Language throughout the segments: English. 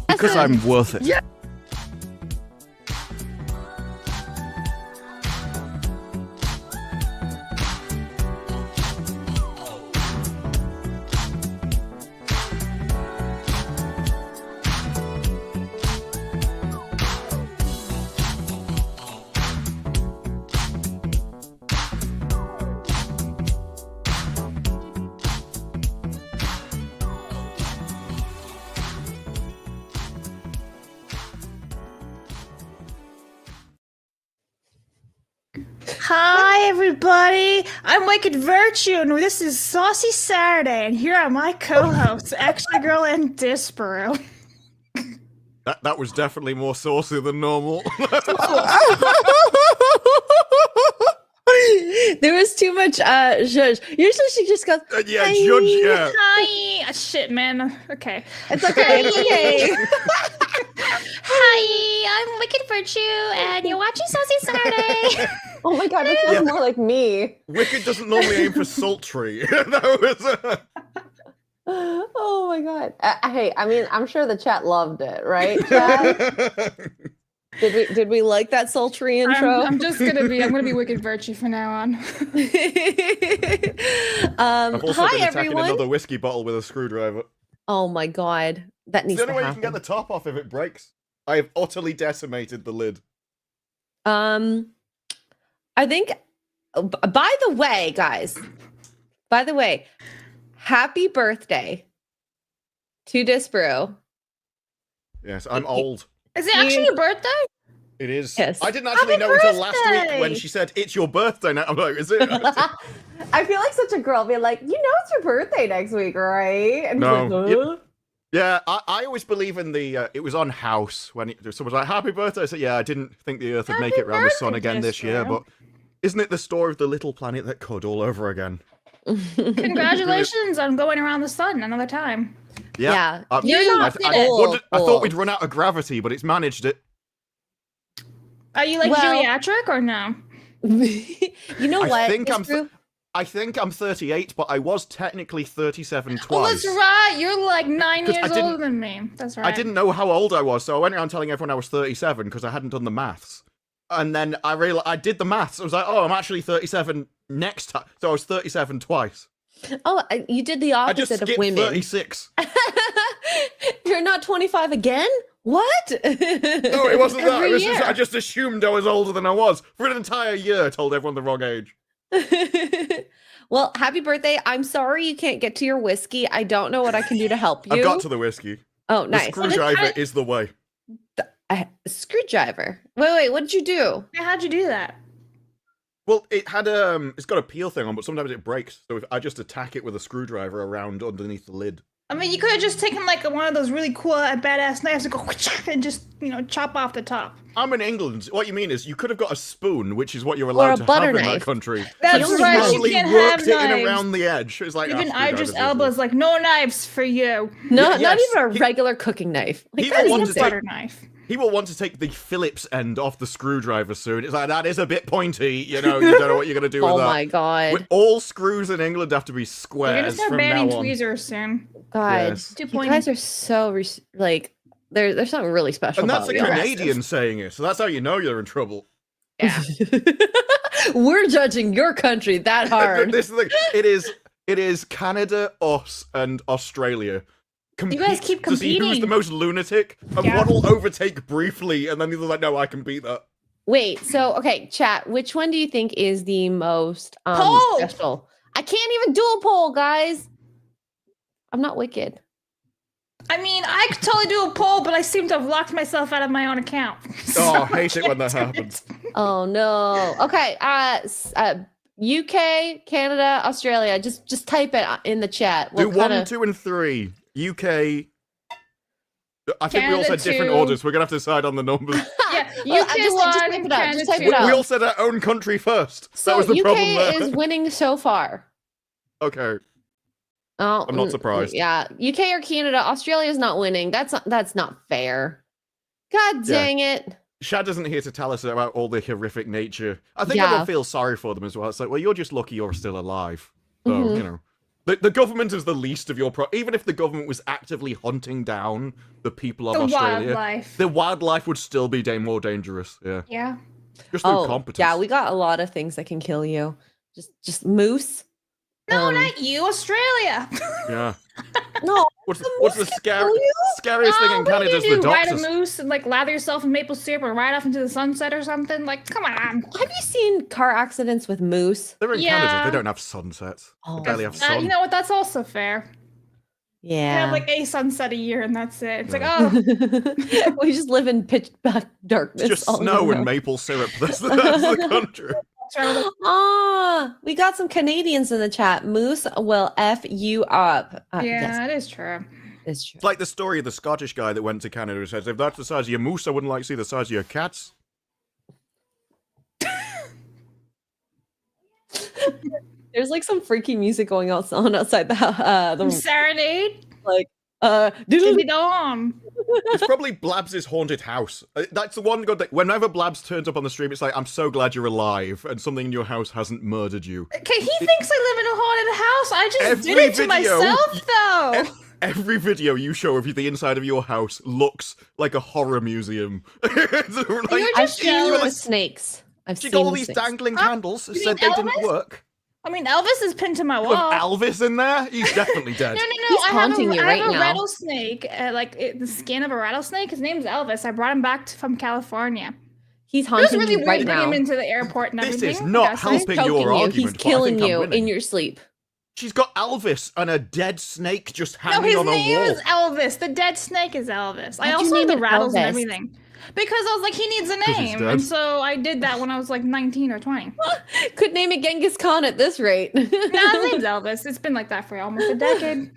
Because I'm worth it. Yeah. Hi, everybody. I'm Wicked Virtue, and this is Saucy Saturday, and here are my co-hosts, Extra Girl and Disparu. That was definitely more saucy than normal. There was too much zhuzh. Usually she just goes, yeah, "Hi." judge, yeah. Hi. Shit, man. Okay. It's okay, it's okay. Hi, I'm Wicked Virtue, and you're watching Saucy Saturday. Oh my god, this sounds more like me. Wicked doesn't normally aim for sultry. That was, Oh my god. Hey, I mean, I'm sure the chat loved it, right, chat? Did we like that sultry intro? I'm gonna be Wicked Virtue from now on. I've also hi been attacking everyone. another whiskey bottle with a screwdriver. Oh my god, that It's needs the to only way you happen. can get the top off if it breaks. I have utterly decimated the lid. I think. By the way, guys. By the way, happy birthday to Disparu. Yes, I'm old. Is it actually your birthday? It is. Yes. I didn't actually Happy know until last week birthday! when she said, "It's your birthday now." I'm like, is it? I feel like such a girl being like, you know, it's your birthday next week, right? And No. she's like, Yep. huh? Yeah, I always believe in the, it was on House when someone was like, "Happy birthday." I said, yeah, I didn't think the Earth would make Happy it around the sun birthday, again this year, Disparu. but isn't it the story of the little planet that could all over again? Congratulations on going around the sun another time. Yeah. I, You're I, not I, old, I thought we'd old. run out of gravity, but it's managed it. Are you like Well- geriatric or no? You know what? I think I'm. Disparu? I think I'm 38, but I was technically 37 Oh, twice. that's right. You're like 9 'Cause I years didn't- older than me. That's right. I didn't know how old I was, so I went around telling everyone I was 37 because I hadn't done the maths. And then I realized I did the maths. I was like, "Oh, I'm actually 37 next time." So I was 37 twice. Oh, you did the I just opposite of skipped women. 36. You're not 25 again? What? No, it wasn't that. Every It was just, year. I just assumed I was older than I was for an entire year. I told everyone the wrong age. Well, happy birthday. I'm sorry you can't get to your whiskey. I don't know what I can do to help you. I've got to the whiskey. Oh, The nice. screwdriver is the way. A screwdriver. Wait, what did you do? Yeah, how'd you do that? Well, it had it's got a peel thing on, but sometimes it breaks. So if I just attack it with a screwdriver around underneath the lid. I mean, you could have just taken like one of those really cool badass knives and go and just, chop off the top. I'm in England. What you mean is you could have got a spoon, which is what you're Or a allowed to butter have in knife. that country. That's so right, you slowly can't worked have it in knives. around the edge. It's like Even ah, Idris screwdriver's Elba's like, no knives for you. No, Yeah, not yes. even a regular cooking knife. Like, He that is wanted It's a to take- butter knife. He will want to take the Phillips end off the screwdriver soon. It's like, that is a bit pointy, you don't know what you're going to do with oh that. my god. With all screws in England have to be We're gonna squares start from banning now on. tweezers soon. God. Yes. Too You pointy. guys are so, like, there's something really special And that's about a you. Canadian saying it, so that's how you know you're in trouble. Yeah. We're judging your country that hard. This is the, it is Canada, us, and Australia. guys keep to see who's competing. the most lunatic, and Yeah. one will overtake briefly, and then the other's like, "No, I can beat that." Wait, so okay, chat. Which one do you think is the most Poll! special? I can't even do a poll, guys. I'm not wicked. I mean, I could totally do a poll, but I seem to have locked myself out of my own account. Oh, I hate it when that happens. Oh no. Okay. UK, Canada, Australia. Just type it in the chat. Do What 1, kinda- 2, and 3. UK. I think we all Canada said different 2. orders. We're gonna have to decide on the numbers. Yeah, Well, UK just one, type it out, Canada just type it two. out. We all said our own country first. So that was the UK problem there. is winning so far. Okay. Oh, I'm not surprised. Yeah, UK or Canada, Australia's not winning. That's not fair. God Yeah. dang it. Shad isn't here to tell us about all the horrific nature. I think Yeah. everyone feels sorry for them as well. It's like, well, you're just lucky you're still alive. So, Mhm. you know. The government is the least of your even if the government was actively hunting down the people of Australia, the wildlife would still be more dangerous. Yeah. Yeah. Just through competence. Yeah, we got a lot of things that can kill you. Just moose. No, not you, Australia. Yeah. No. What's the scariest thing in Canada is the doctors. Ride a moose and like lather yourself in maple syrup and ride off into the sunset or something. Like, come on. Have you seen car accidents with moose? They're in Canada. They don't have sunsets. They barely have sun. You know what? That's also fair. Yeah. They have like a sunset a year and that's it. It's like, oh. We just live in pitch black darkness. It's just snow and maple syrup. That's the country. We got some Canadians in the chat. Moose will F you up. Yeah, it is true. It's true. It's like the story of the Scottish guy that went to Canada who says, if that's the size of your moose, I wouldn't like to see the size of your cats. There's like some freaky music going on outside the serenade. Like It's probably Blabs' haunted house. That's the one good thing. Whenever Blabs turns up on the stream, it's like, I'm so glad you're alive and something in your house hasn't murdered you. Okay, he thinks I live in a haunted house. I just did it to myself, though. Every video you show of the inside of your house looks like a horror museum. I've seen the snakes. She got all these dangling candles. Said they didn't work. I mean, Elvis is pinned to my wall. Elvis in there? He's definitely dead. No. He's haunting you right now. I have a rattlesnake, the skin of a rattlesnake. His name's Elvis. I brought him back from California. He's haunting you right now. Bring him into the airport and everything. This is not helping your argument. He's killing you in your sleep. She's got Elvis and a dead snake just hanging on a wall. His name is Elvis. The dead snake is Elvis. I also have the rattles and everything. Because I was like, he needs a name. And so I did that when I was like 19 or 20. Could name it Genghis Khan at this rate. His name's Elvis. It's been like that for almost a decade.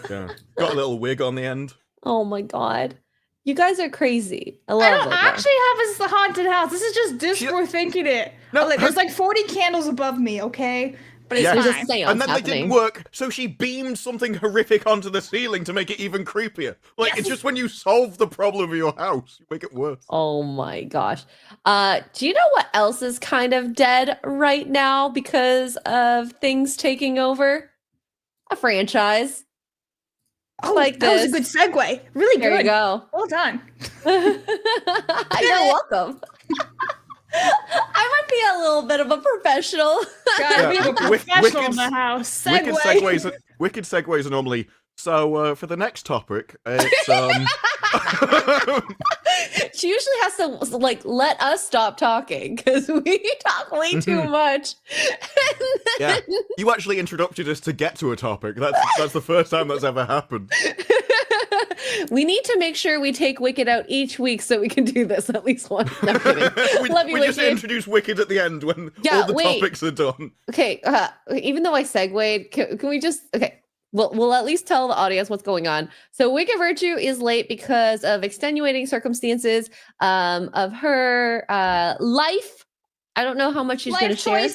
Yeah. Got a little wig on the end. Oh my God. You guys are crazy. I don't actually have a haunted house. This is just Discord thinking it. No, there's like 40 candles above me, okay? But it's just a seance and then happening. They didn't work, so she beamed something horrific onto the ceiling to make it even creepier. Like, it's just when you solve the problem of your house, you make it worse. Oh my gosh. Do you know what else is kind of dead right now because of things taking over? A franchise. Oh, like that was a good segue. Really good. There you go. Well done. You're welcome. I might be a little bit of a professional. We have a professional in the house. Wicked segues are normally. So for the next topic, it's She usually has to like let us stop talking because we talk way too much. Yeah, you actually interrupted us to get to a topic. That's the first time that's ever happened. We need to make sure we take Wicked out each week so we can do this at least once. No, I'm kidding. Love you, we just introduce Wicked at the end when all the topics are done. Okay, even though I segued, can we just... Okay, we'll at least tell the audience what's going on. So Wicked Virtue is late because of extenuating circumstances of her life. I don't know how much she's going to share.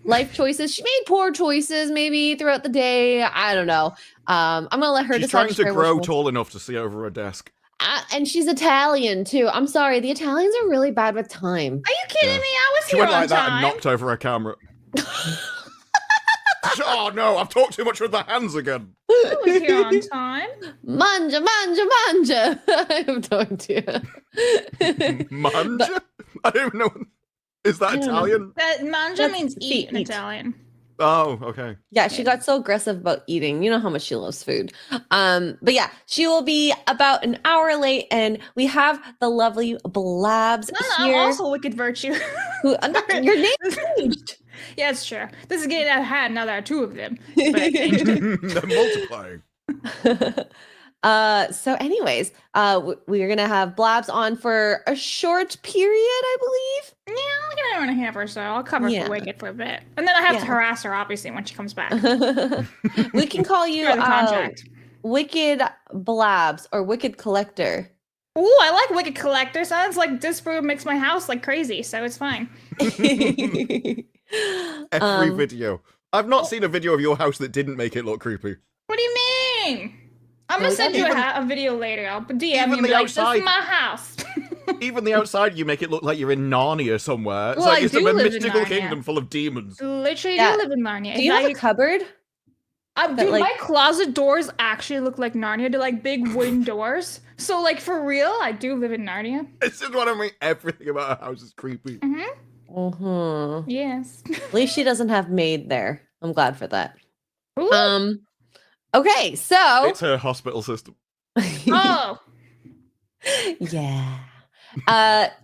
Life choices. She made poor choices maybe throughout the day. I don't know. I'm going to let her decide. She's trying to grow tall enough to see over her desk. And she's Italian too. I'm sorry. The Italians are really bad with time. Are you kidding me? I was here on time. She went like that and time. knocked over her camera. Oh no, I've talked too much with the hands again. I was here on time. Manja, manja, manja. I have no idea. Manja? I don't even know. Is that Italian? That manja means eat in Italian. Oh, okay. Yeah, she got so aggressive about eating. You know how much she loves food. But yeah, she will be about an hour late, and we have the lovely Blabs here. I'm also Wicked Virtue. Your name changed. Yeah, it's true. This is getting out of hand now there are two of them. But I changed it. They're multiplying. So anyways, we're gonna have Blabs on for a short period, I believe. Yeah, like an hour and a half or so. I'll cover for Wicked for a bit. And then I have to harass her, obviously, when she comes back. We can call you Wicked Blabs or Wicked Collector. Ooh, I like Wicked Collector. Sounds like Disprove makes my house like crazy, so it's fine. Every video. I've not seen a video of your house that didn't make it look creepy. What do you mean? I'm gonna send you a video later. I'll DM you and be like, this is my house. Even the outside, you make it look like you're in Narnia somewhere. It's well, like it's a mystical kingdom full of demons. Literally, do live in Narnia. Do you have a cupboard? That, Dude, like- my closet doors actually look like Narnia. They're like big wooden doors. So, like, for real, I do live in Narnia. This is what I mean. Everything about her house is creepy. Mhm. Yes. At least she doesn't have maid there. I'm glad for that. Ooh. Okay, so It's her hospital system. Oh. yeah.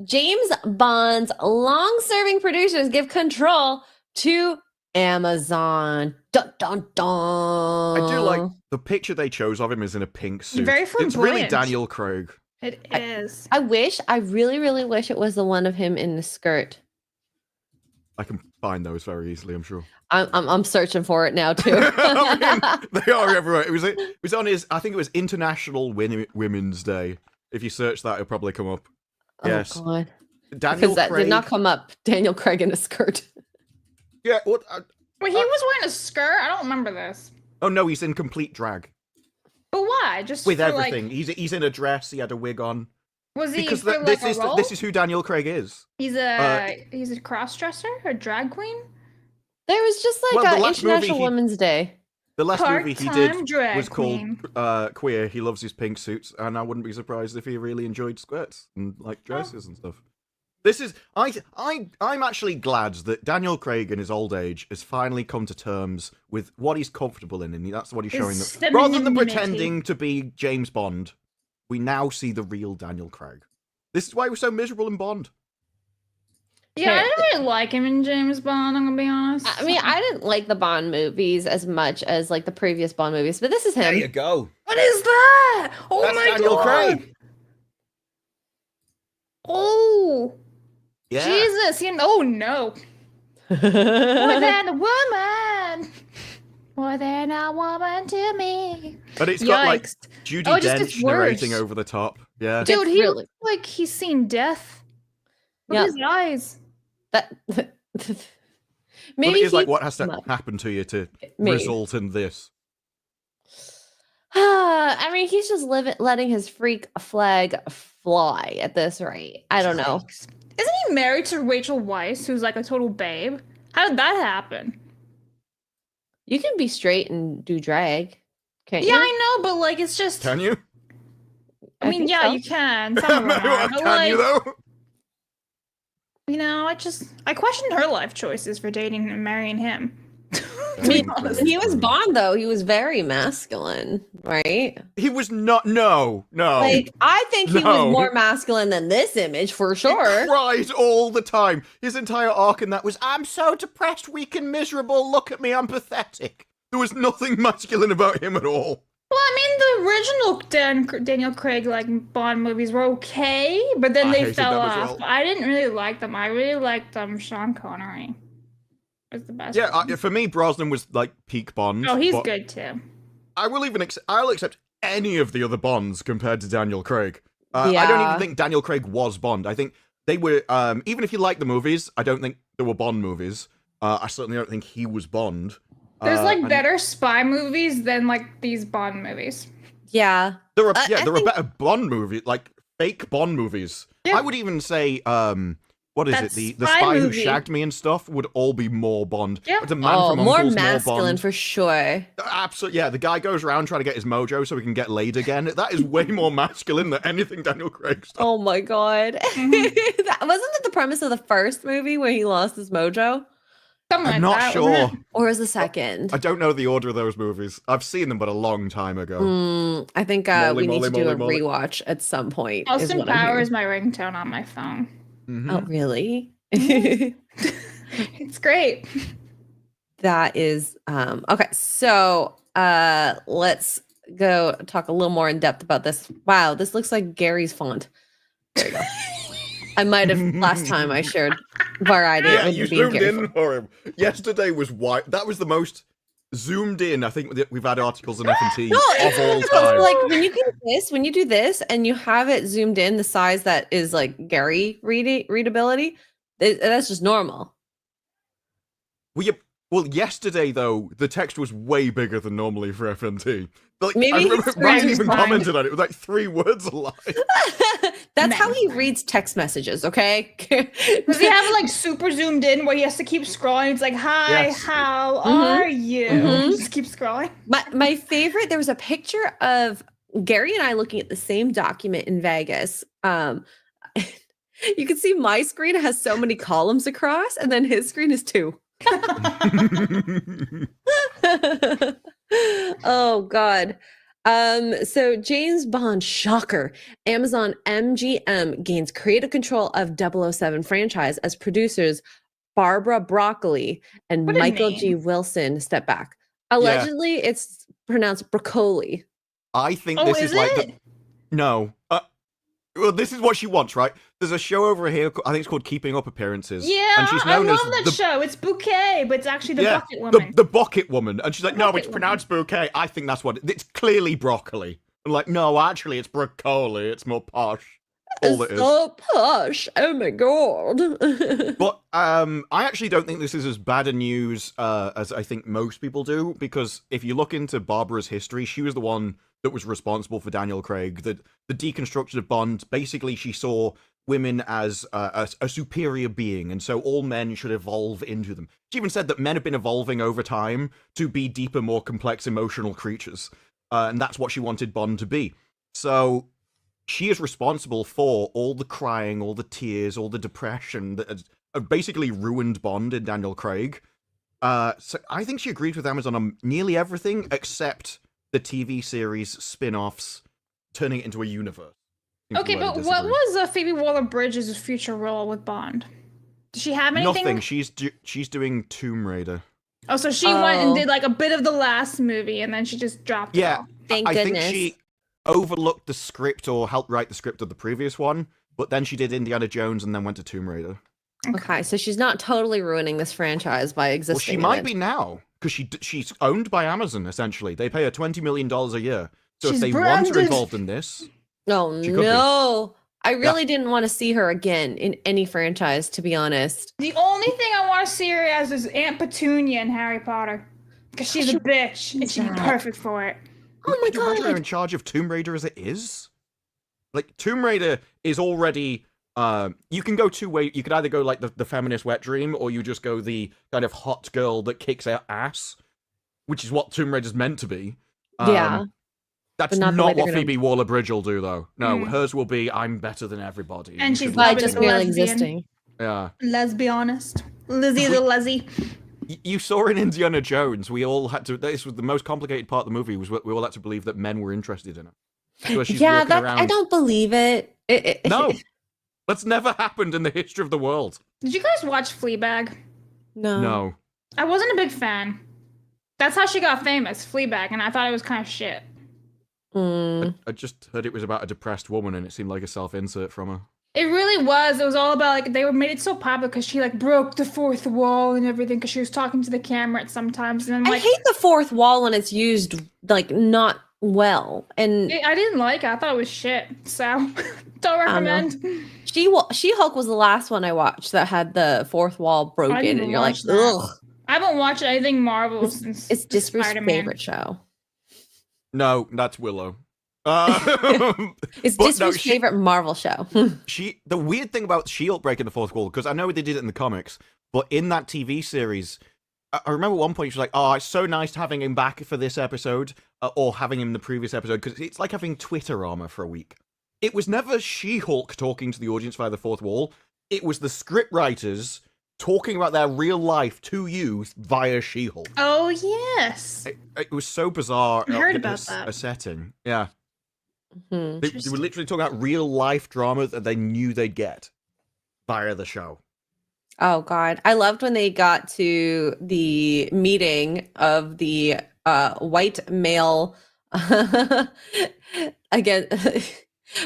James Bond's long-serving producers give control to Amazon. Dun dun dun. I do like the picture they chose of him is in a pink suit. Very It's really flamboyant. Daniel Craig. It is. I really, really wish it was the one of him in the skirt. I can find those very easily, I'm sure. I'm searching for it now too. I mean, they are everywhere. It was on his. I think it was International Women's Day. If you search that, it'll probably come up. Yes, Oh God. Daniel Because that Craig. did not come up. Daniel Craig in a skirt. Yeah. What? Wait, he was wearing a skirt? I don't remember this. Oh no, he's in complete drag But why? Just with for, everything. Like, he's in a dress. He had a wig on. was he Because for, this like, is a role? this is who Daniel Craig is. He's a cross-dresser? A drag queen? There was just like Well, the a last movie International he- Women's Day. The last movie he did Part-time drag was called queen. Queer. He loves his pink suits, and I wouldn't be surprised if he really enjoyed skirts and Oh. like dresses and stuff. This is I'm actually glad that Daniel Craig in his old age has finally come to terms with what he's comfortable in, and that's what he's showing His them. Rather than femininity. pretending to be James Bond, we now see the real Daniel Craig. This is why he was so miserable in Bond. Yeah, I Okay. didn't really like him in James Bond, I'm gonna be honest. I mean, I didn't like the Bond movies as much as like the previous Bond movies, but this is There you him. go. What is that? Oh That's my Daniel god! Craig. Oh, Yeah. Jesus! Oh no! More than a woman. More than a woman to me. But it's got like Yikes. Judi Oh, it just gets Dench narrating worse. over the top. Yeah. Dude, It's he really- looks like he's seen death. Look Yeah. at his eyes. That Well, maybe it is like he- what has to come up. happen to you to Maybe. result in this. I mean, he's just letting his freak flag fly at this rate. I don't know. Yikes. Isn't he married to Rachel Weisz, who's like a total babe? How did that happen? You can be straight and do drag, can't Yeah, you? I know, but like it's just. Can you? I mean, think yeah, so. you can. Some of them are, Can but like, you though? you know, I questioned her life choices for dating and marrying him. I mean, when he was Bond, though, he was very masculine, right? He was not. No. Like, I think he No. was more masculine than this image for He sure. cried all the time. His entire arc in that was, I'm so depressed, weak, and miserable. Look at me, I'm pathetic. There was nothing masculine about him at all. Well, I mean, the original Daniel Craig like Bond movies were okay, but then I they hated fell them as off. well. I didn't really like them. I really liked Sean Connery. Was the best. Yeah, one. for me, Brosnan was like peak Bond. Oh, he's but good too. I will even I'll accept any of the other Bonds compared to Daniel Craig. I don't Yeah. even think Daniel Craig was Bond. I think they were, even if you like the movies, I don't think there were Bond movies. I certainly don't think he was Bond. There's like and better spy movies than like these Bond movies. Yeah. There are, I there are think- better Bond movies, like fake Bond movies. Yeah. I would even say, what is That it? The spy Spy Who movie. Shagged Me and stuff would all be more Bond. Yeah. The Man Oh, from more Uncle's masculine more Bond. for sure. Absolutely, yeah. The guy goes around trying to get his mojo so he can get laid again. That is way more masculine than anything Daniel Craig's done. Oh my god. Mhm. Wasn't that the premise of the first movie where he lost his mojo? Something I'm like not that, sure. wasn't it? Or was the second? I don't know the order of those movies. I've seen them, but a long time ago. I think Molly, we need to Molly, do a Molly. rewatch at some point. is Austin what I'm Power hearing. is my ringtone on my phone. Mhm. Oh, really? It's great. That is okay. So let's go talk a little more in depth about this. Wow, this looks like Gary's font. There you go. I might have last time I shared Variety. Yeah, it you would be zoomed Gary in font. for him. Yesterday was white. That was the most zoomed in. I think that we've had articles in F&T No, of it's all one of those, time. like when you do this and you have it zoomed in the size that is like Gary readability, that's just normal. Well, Well, yesterday though, the text was way bigger than normally for FNT. Like, Maybe I remember his Ryan friend even was commented on it. It was like 3 words a line. That's how Man. he reads text messages, okay? Does he have it like super zoomed in where he has to keep scrolling? It's like, hi, Yes. how Mhm. are you? Mhm. Just keep scrolling. My favorite, there was a picture of Gary and I looking at the same document in Vegas. You can see my screen has so many columns across, and then his screen is 2. Oh God. So James Bond, shocker. Amazon MGM gains creative control of 007 franchise as producers Barbara Broccoli and What a Michael name. G. Wilson step back. Allegedly, it's pronounced broccoli. I think Oh, this is is like it? no. Well, this is what she wants, right? There's a show over here. I think it's called Keeping Up Appearances. Yeah, and she's I known love as that the show. It's Bouquet, but it's actually the yeah, Bucket Woman. the bucket woman, and she's like, The no, bucket it's woman. pronounced bouquet. I think that's what it's clearly broccoli. I'm like, no, actually, it's broccoli. It's more posh. All it is. So posh. Oh my God. But I actually don't think this is as bad a news as I think most people do, because if you look into Barbara's history, she was the one that was responsible for Daniel Craig. The deconstruction of Bond, basically she saw women as a superior being, and so all men should evolve into them. She even said that men have been evolving over time to be deeper, more complex emotional creatures, and that's what she wanted Bond to be. So she is responsible for all the crying, all the tears, all the depression that has basically ruined Bond in Daniel Craig. So I think she agrees with Amazon on nearly everything except the TV series spin-offs, turning it into a universe. Okay, but what was Phoebe Waller-Bridge's future role with Bond? Does she have anything? Nothing. She's doing Tomb Raider. Oh, so she went and Oh. did like a bit of the last movie, and then she just dropped it Yeah, all. Thank I goodness. think she overlooked the script or helped write the script of the previous one, but then she did Indiana Jones and then went to Tomb Raider. Okay, so she's not totally ruining this franchise by existing. Well, she in might it. be now, because she's owned by Amazon, essentially. They pay her $20 million a year. So She's if they want her branded. involved in this... Oh She could be. no. I really didn't want to see her again in any franchise, to be honest. The only thing I want to see her as is Aunt Petunia in Harry Potter, because she's a bitch and she'd be that? perfect for it. Oh my Could you imagine her God. in charge of Tomb Raider as it is? Like, Tomb Raider is already... you can go 2 ways. You could either go like the feminist wet dream, or you just go the kind of hot girl that kicks out ass, which is what Tomb Raider's meant to be. Yeah. That's But not not, the way they're what gonna- Phoebe Waller-Bridge will do, though. No, Mm. hers will be, I'm better than everybody. And You she's should By Love listen is just to me." merely lesbian. existing. Yeah. Let's be honest. Lizzie the Leslie. You saw in Indiana Jones, we all had to... This was the most complicated part of the movie, was we all had to believe that men were interested in her. So she's Yeah, walking that around... I don't believe it. No! That's never happened in the history of the world. Did you guys watch Fleabag? No. No. I wasn't a big fan. That's how she got famous, Fleabag, and I thought it was kind of shit. Mm. I just heard it was about a depressed woman, and it seemed like a self-insert from her. It really was. It was all about like they were made it so popular because she like broke the fourth wall and everything because she was talking to the camera at sometimes and then I like hate the fourth wall when it's used like not well. And I didn't like it. I thought it was shit. So don't recommend. She-Hulk was the last one I watched that had the fourth wall broken, didn't and you're like, watch that. ugh. I haven't watched anything Marvel since It's Disprew's Spider-Man. favorite show. No, that's Willow. It's But no, Disprew's she- favorite Marvel show. The weird thing about Shield breaking the fourth wall, because I know they did it in the comics, but in that TV series, I remember at one point she was like, "Oh, it's so nice having him back for this episode, or having him in the previous episode, because it's like having Twitter armor for a week." It was never She-Hulk talking to the audience via the fourth wall. It was the script writers talking about their real life to you via She-Hulk. Oh yes. It was so bizarre. I heard in about a that. setting. Yeah. Mhm. They were literally talking about real life drama that they knew they'd get via the show. Oh God. I loved when they got to the meeting of the white male again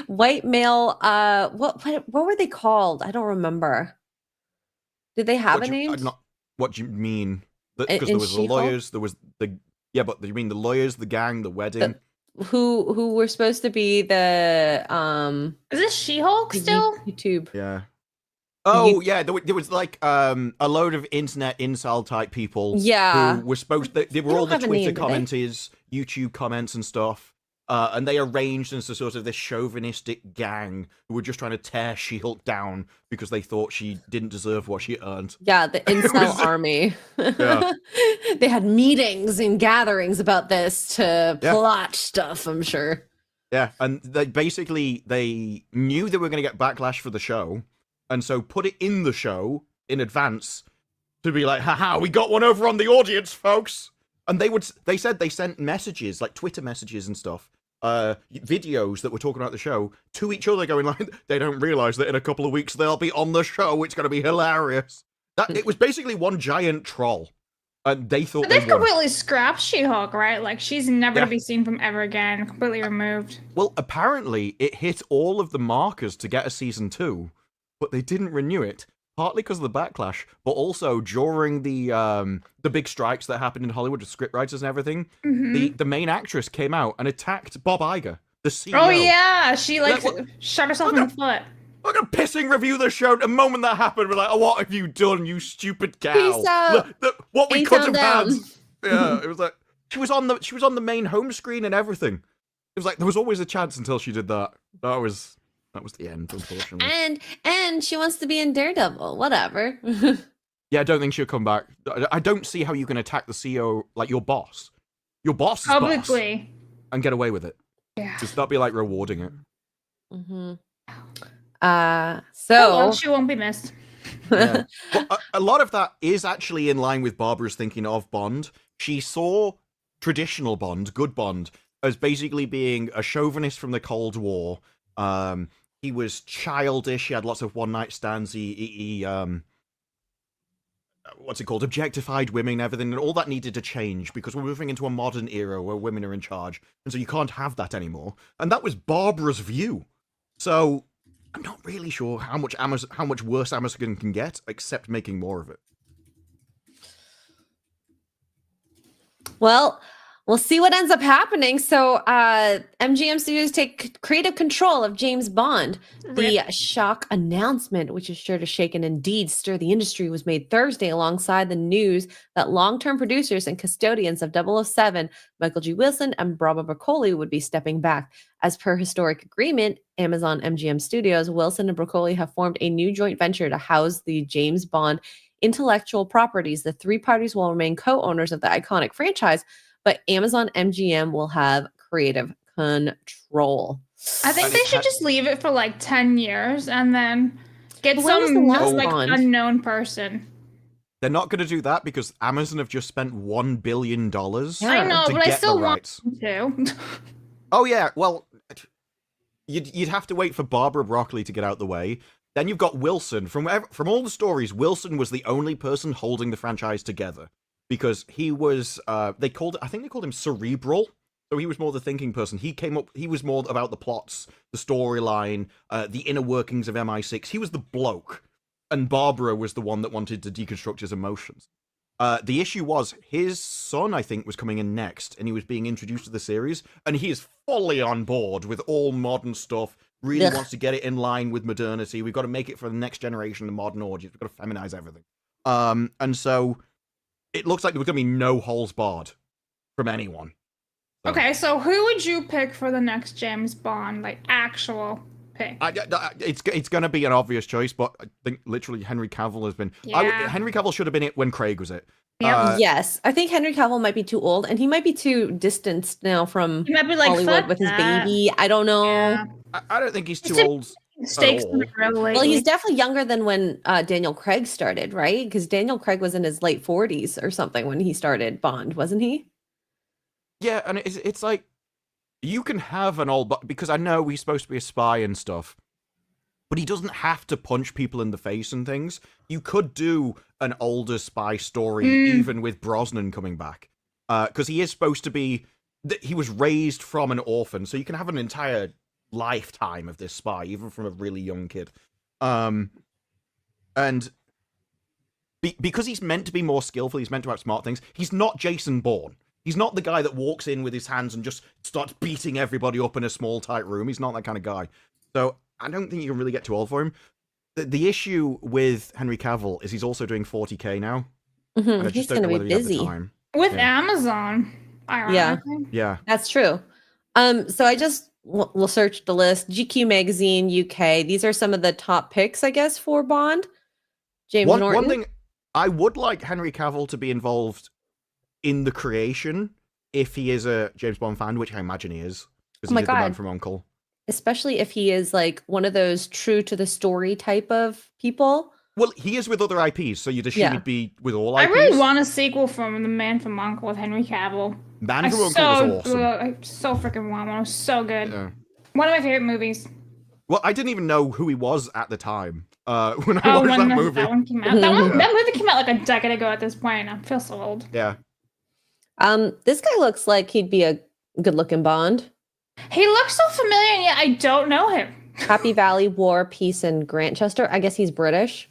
white male what were they called? I don't remember. Did they have a name? What do you mean? In- Because in there was the She-Hulk? lawyers, there was the... Yeah, but you mean the lawyers, the gang, the wedding? Who were supposed to be the Is this She-Hulk the still? YouTube. Yeah. Oh yeah, there was like a load of internet incel type people Yeah. who were supposed they were They all don't the have a Twitter name, do they? commenters, YouTube comments and stuff. And they arranged into sort of this chauvinistic gang who were just trying to tear She-Hulk down because they thought she didn't deserve what she earned. Yeah, the incel army. Yeah. They had meetings and gatherings about this to Yeah. plot stuff, I'm sure. Yeah, and they knew they were going to get backlash for the show, and so put it in the show in advance to be like, haha, we got one over on the audience, folks. And they said they sent messages, like Twitter messages and stuff, videos that were talking about the show to each other, going like, they don't realize that in a couple of weeks they'll be on the show. It's going to be hilarious. It was basically one giant troll. And they thought But they've they won. completely scrapped She-Hulk, right? Like, she's never to be seen from ever again, completely removed. Well, apparently it hit all of the markers to get a season 2, but they didn't renew it, partly because of the backlash, but also during the big strikes that happened in Hollywood with scriptwriters and everything. The main actress came out and attacked Bob Iger, the CEO. Oh yeah, she like Like, shot herself in the foot. We're gonna pissing review the show. The moment that happened, we're like, "Oh, what have you done, you stupid cow? Peace out. What we Peace could out have down. had." Yeah, it was like she was on the main home screen and everything. It was like there was always a chance until she did that. That was the end, unfortunately. And she wants to be in Daredevil. Whatever. Yeah, I don't think she'll come back. I don't see how you can attack the CEO, like your boss. Your boss is boss, Publicly. and get away with it. Yeah. Just not be like rewarding it. Mm-hmm. Oh, So well, she won't be missed. Yeah. But a lot of that is actually in line with Barbara's thinking of Bond. She saw traditional Bond, good Bond, as basically being a chauvinist from the Cold War. He was childish. He had lots of one-night stands. He what's it called? Objectified women and everything, and all that needed to change because we're moving into a modern era where women are in charge, and so you can't have that anymore. And that was Barbara's view. So I'm not really sure how much worse Amazon can get, except making more of it. Well, we'll see what ends up happening. So MGM Studios take creative control of James Bond. The shock announcement, which is sure to shake and indeed stir the industry, was made Thursday alongside the news that long-term producers and custodians of 007, Michael G. Wilson and Barbara Broccoli, would be stepping back. As per historic agreement, Amazon MGM Studios, Wilson and Broccoli have formed a new joint venture to house the James Bond intellectual properties. The three parties will remain co-owners of the iconic franchise, but Amazon MGM will have creative control. I think they should just leave it for like 10 years and then get But when was the some last like Bond? unknown person. They're not going to do that because Amazon have just spent $1 billion Yeah. I know, to but I get still the want rights. them to. Oh yeah, well, you'd have to wait for Barbara Broccoli to get out the way. Then you've got Wilson. From all the stories, Wilson was the only person holding the franchise together because he was. I think they called him cerebral. So he was more the thinking person. He was more about the plots, the storyline, the inner workings of MI6. He was the bloke, and Barbara was the one that wanted to deconstruct his emotions. The issue was his son, I think, was coming in next, and he was being introduced to the series, and he is fully on board with all modern stuff. Really wants to get it in line with modernity. We've got to make it for the next generation, the modern audience. We've got to feminize everything. And so it looks like there was going to be no holes barred from anyone. So. Okay, so who would you pick for the next James Bond, like actual pick? It's going to be an obvious choice, but I think literally Henry Cavill has been. Yeah. Henry Cavill should have been it when Craig was it. Yeah. Yes, I think Henry Cavill might be too old, and he might be too distanced now from He might be like, Hollywood "Fuck with his that." baby. I don't know. Yeah. I don't think he's too It's a- old. Stakes at in the all. grill lately. Well, he's definitely younger than when Daniel Craig started, right? Because Daniel Craig was in his late 40s or something when he started Bond, wasn't he? Yeah, and it's like you can have an old because I know he's supposed to be a spy and stuff, but he doesn't have to punch people in the face and things. You could do an older spy story even with Brosnan coming back, because he is supposed to be. He was raised from an orphan, so you can have an entire lifetime of this spy, even from a really young kid. And because he's meant to be more skillful, he's meant to outsmart things. He's not Jason Bourne. He's not the guy that walks in with his hands and just starts beating everybody up in a small, tight room. He's not that kind of guy. So I don't think you can really get too old for him. the issue with Henry Cavill is he's also doing 40K now. And I He's just don't know gonna whether be he has the busy. time. With Yeah. Amazon. Yeah. Ironically. Yeah. That's true. So I just we'll search the list. GQ Magazine UK. These are some of the top picks, I guess, for Bond. James Norton. One thing, I would like Henry Cavill to be involved in the creation if he is a James Bond fan, which I imagine he is, because Oh my he did The Man God. from U.N.C.L.E. Especially if he is like one of those true to the story type of people. Well, he is with other IPs, so you'd assume Yeah. he'd be with all I IPs. really want a sequel from The Man from U.N.C.L.E. with Henry Cavill. Man from U.N.C.L.E. was awesome. I so freaking want one. It was so good. Yeah. One of my favorite movies. Well, I didn't even know who he was at the time when I Oh, watched when that movie. that one came out. That Yeah. movie came out like a decade ago at this point. I feel so old. Yeah. This guy looks like he'd be a good looking Bond. He looks so familiar, and yet I don't know him. Happy Valley, War, Peace, and Grantchester. I guess he's British.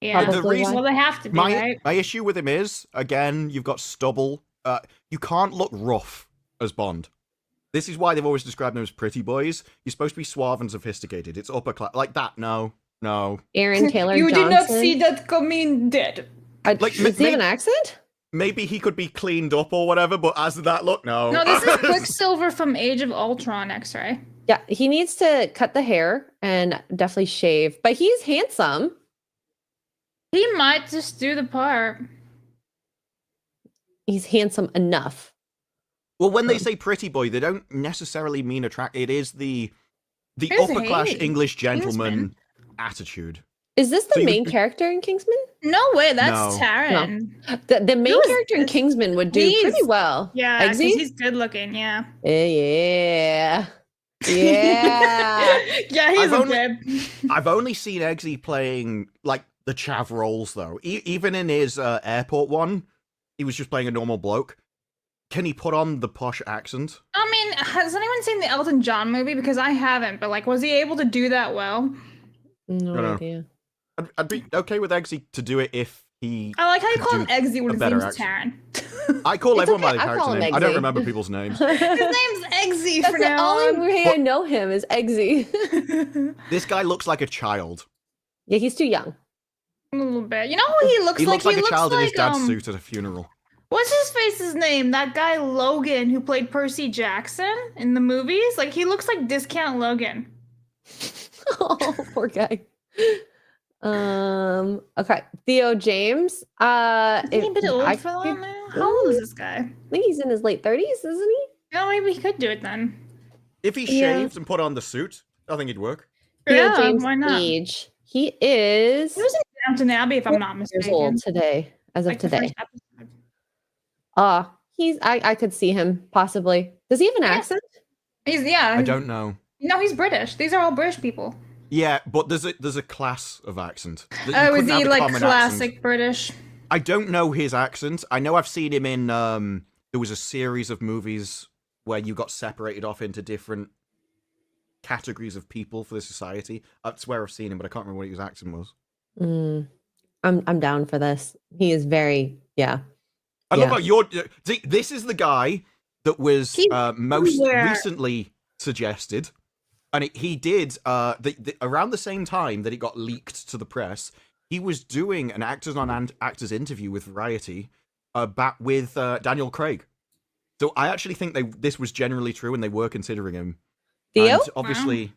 Yeah. The reason- Well, they have to be, My right? my issue with him is, again, you've got stubble. You can't look rough as Bond. This is why they've always described him as pretty boys. You're supposed to be suave and sophisticated. It's upper class. Like that, no. Aaron Taylor You Johnson. did not see that coming dead. Like, Does he have an accent? Maybe he could be cleaned up or whatever, but as that look, no. No, this is Quicksilver from Age of Ultron X-Ray. Yeah, he needs to cut the hair and definitely shave. But he's handsome. He might just do the part. He's handsome enough. Well, when they say pretty boy, they don't necessarily mean attract. It is the Here's upper class Haley. English gentleman Kingsman. attitude. Is this So the you main would- character in Kingsman? No way, that's No. Taran. The main Who is character in this? Kingsman would do He's- pretty well. Yeah, 'cause Eggsy? he's good looking, yeah. Yeah. Yeah. Yeah, he's I've a only- bib. I've only seen Eggsy playing like the chav roles though. Even in his airport one, he was just playing a normal bloke. Can he put on the posh accent? I mean, has anyone seen the Elton John movie? Because I haven't, but like, was he able to do that well? No No. idea. I'd be okay with Eggsy to do it if he. I like how you Could call him do Eggsy when a his better name's Taran. I call It's everyone okay, by their I call character him name. I don't Eggsy. remember people's names. His name's Eggsy That's for the now only on. way I know him is Eggsy. This guy looks like a child. Yeah, he's too young. A little bit. You know who he looks He like? looks like a child in his like, dad's suit at a funeral. What's his face's name? That guy Logan who played Percy Jackson in the movies? Like, he looks like Discount Logan. Oh, poor guy. Okay. Theo James. Is he a bit old I for that think- now? How old is this guy? I think he's in his late 30s, isn't he? No, maybe he could do it then. If he Yeah. shaved and put on the suit, I think he'd work. Theo Yeah, James why not? age. He is He was in Downton Abbey, if I'm not years mistaken. old today, as of Like the today. first episode. He's I could see him possibly. Does he have an Yeah. accent? I don't know. No, he's British. These are all British people. Yeah, but there's a class of accent. that you Oh, is couldn't have he a like common classic accent. British? I don't know his accent. I know I've seen him in there was a series of movies where you got separated off into different categories of people for the society. I swear I've seen him, but I can't remember what his accent was. I'm down for this. He is very I love Yeah. how you're. See, this is the guy that was He's most everywhere. recently suggested, and he did around the same time that it got leaked to the press. He was doing an actors on actors interview with Variety, back with Daniel Craig. So I actually think this was generally true, and they were considering him. Theo. And obviously,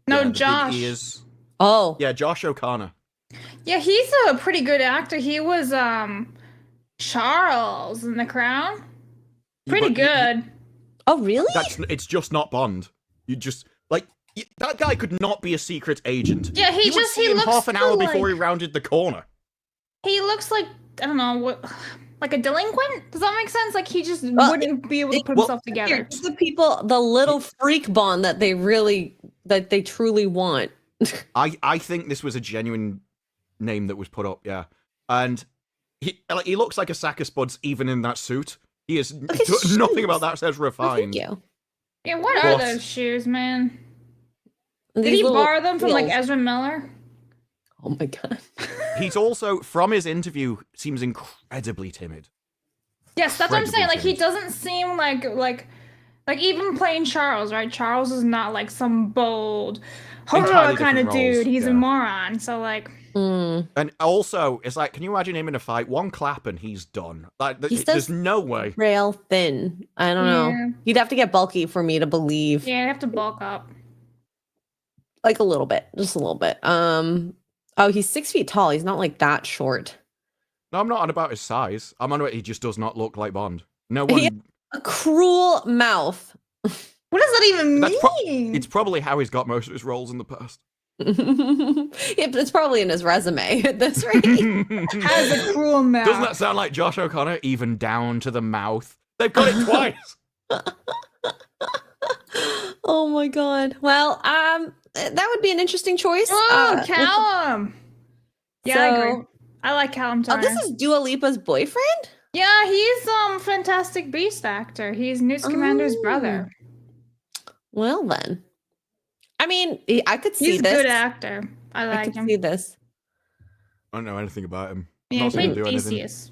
No, the big Josh. ears. Oh, Yeah, Josh O'Connor. Yeah, he's a pretty good actor. He was Charles in The Crown. Pretty But you- good. oh, really? It's just not Bond. You just like that guy could not be a secret agent. Yeah, he You would just- see he him looks half an hour so, before like- he rounded the corner. He looks like, I don't know, what, like a delinquent? Does that make sense? Like, he just Well, wouldn't be able to put well, himself together. It's the people, the little freak Bond that they truly want. I think this was a genuine name that was put up, yeah. And he looks like a sack of spuds even in that suit. He is at his nothing shoes. about that says Oh, refined. thank you. Yeah, what are But- those shoes, man? These Did he little borrow them from, like, wheels. Ezra Miller? Oh my god. He's also, from his interview, seems incredibly timid. Yes, that's what I'm saying. Like, he Incredibly doesn't seem like even playing Charles, right? Charles is not like some bold, Entirely kind different of dude. roles, He's a yeah. moron. So like, And also, it's like, can you imagine him in a fight? One clap and he's done. Like, He's there's so no way. rail thin. I don't know. yeah, He'd have to get bulky for me to believe. yeah, I have to bulk up. Like a little bit, just a little bit. Oh, he's 6 feet tall. He's not like that short. No, I'm not on about his size. I'm on about he just does not look like Bond. No He has one. a cruel mouth. What does that even That's mean? it's probably how he's got most of his roles in the past. Yeah, but it's probably in his resume at this rate. Has a cruel mouth. Doesn't that sound like Josh O'Connor? Even down to the mouth. They've got it twice. Oh my god. Well, that would be an interesting choice. Oh, Callum. Yeah, I agree. So- I like Callum Oh, Turner. this is Dua Lipa's boyfriend? Yeah, he's Fantastic Beast actor. He's Newt Scamander's brother. Well then. I mean, I could see He's a this. good actor. I I like could him. see this. I don't know anything about him. Yeah, Not he seen him played do anything. Theseus.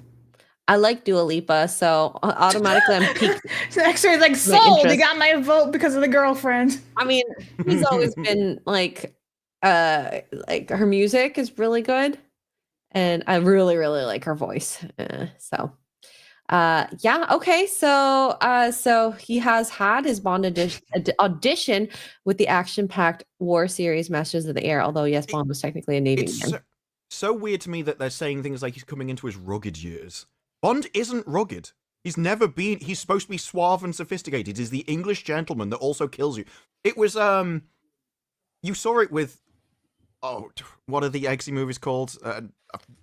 I like Dua Lipa, so automatically I'm peaked. So X-Ray's like, sold! interest. They got my vote because of the girlfriend. I mean, he's always been like her music is really good, and I really, really like her voice. Yeah, okay. So he has had his Bond audition with the action-packed war series Masters of the Air. Although yes, Bond was technically a Navy It's man. so weird to me that they're saying things like he's coming into his rugged years. Bond isn't rugged. He's never been. He's supposed to be suave and sophisticated. He's the English gentleman that also kills you. It was you saw it with what are the Eggsy movies called?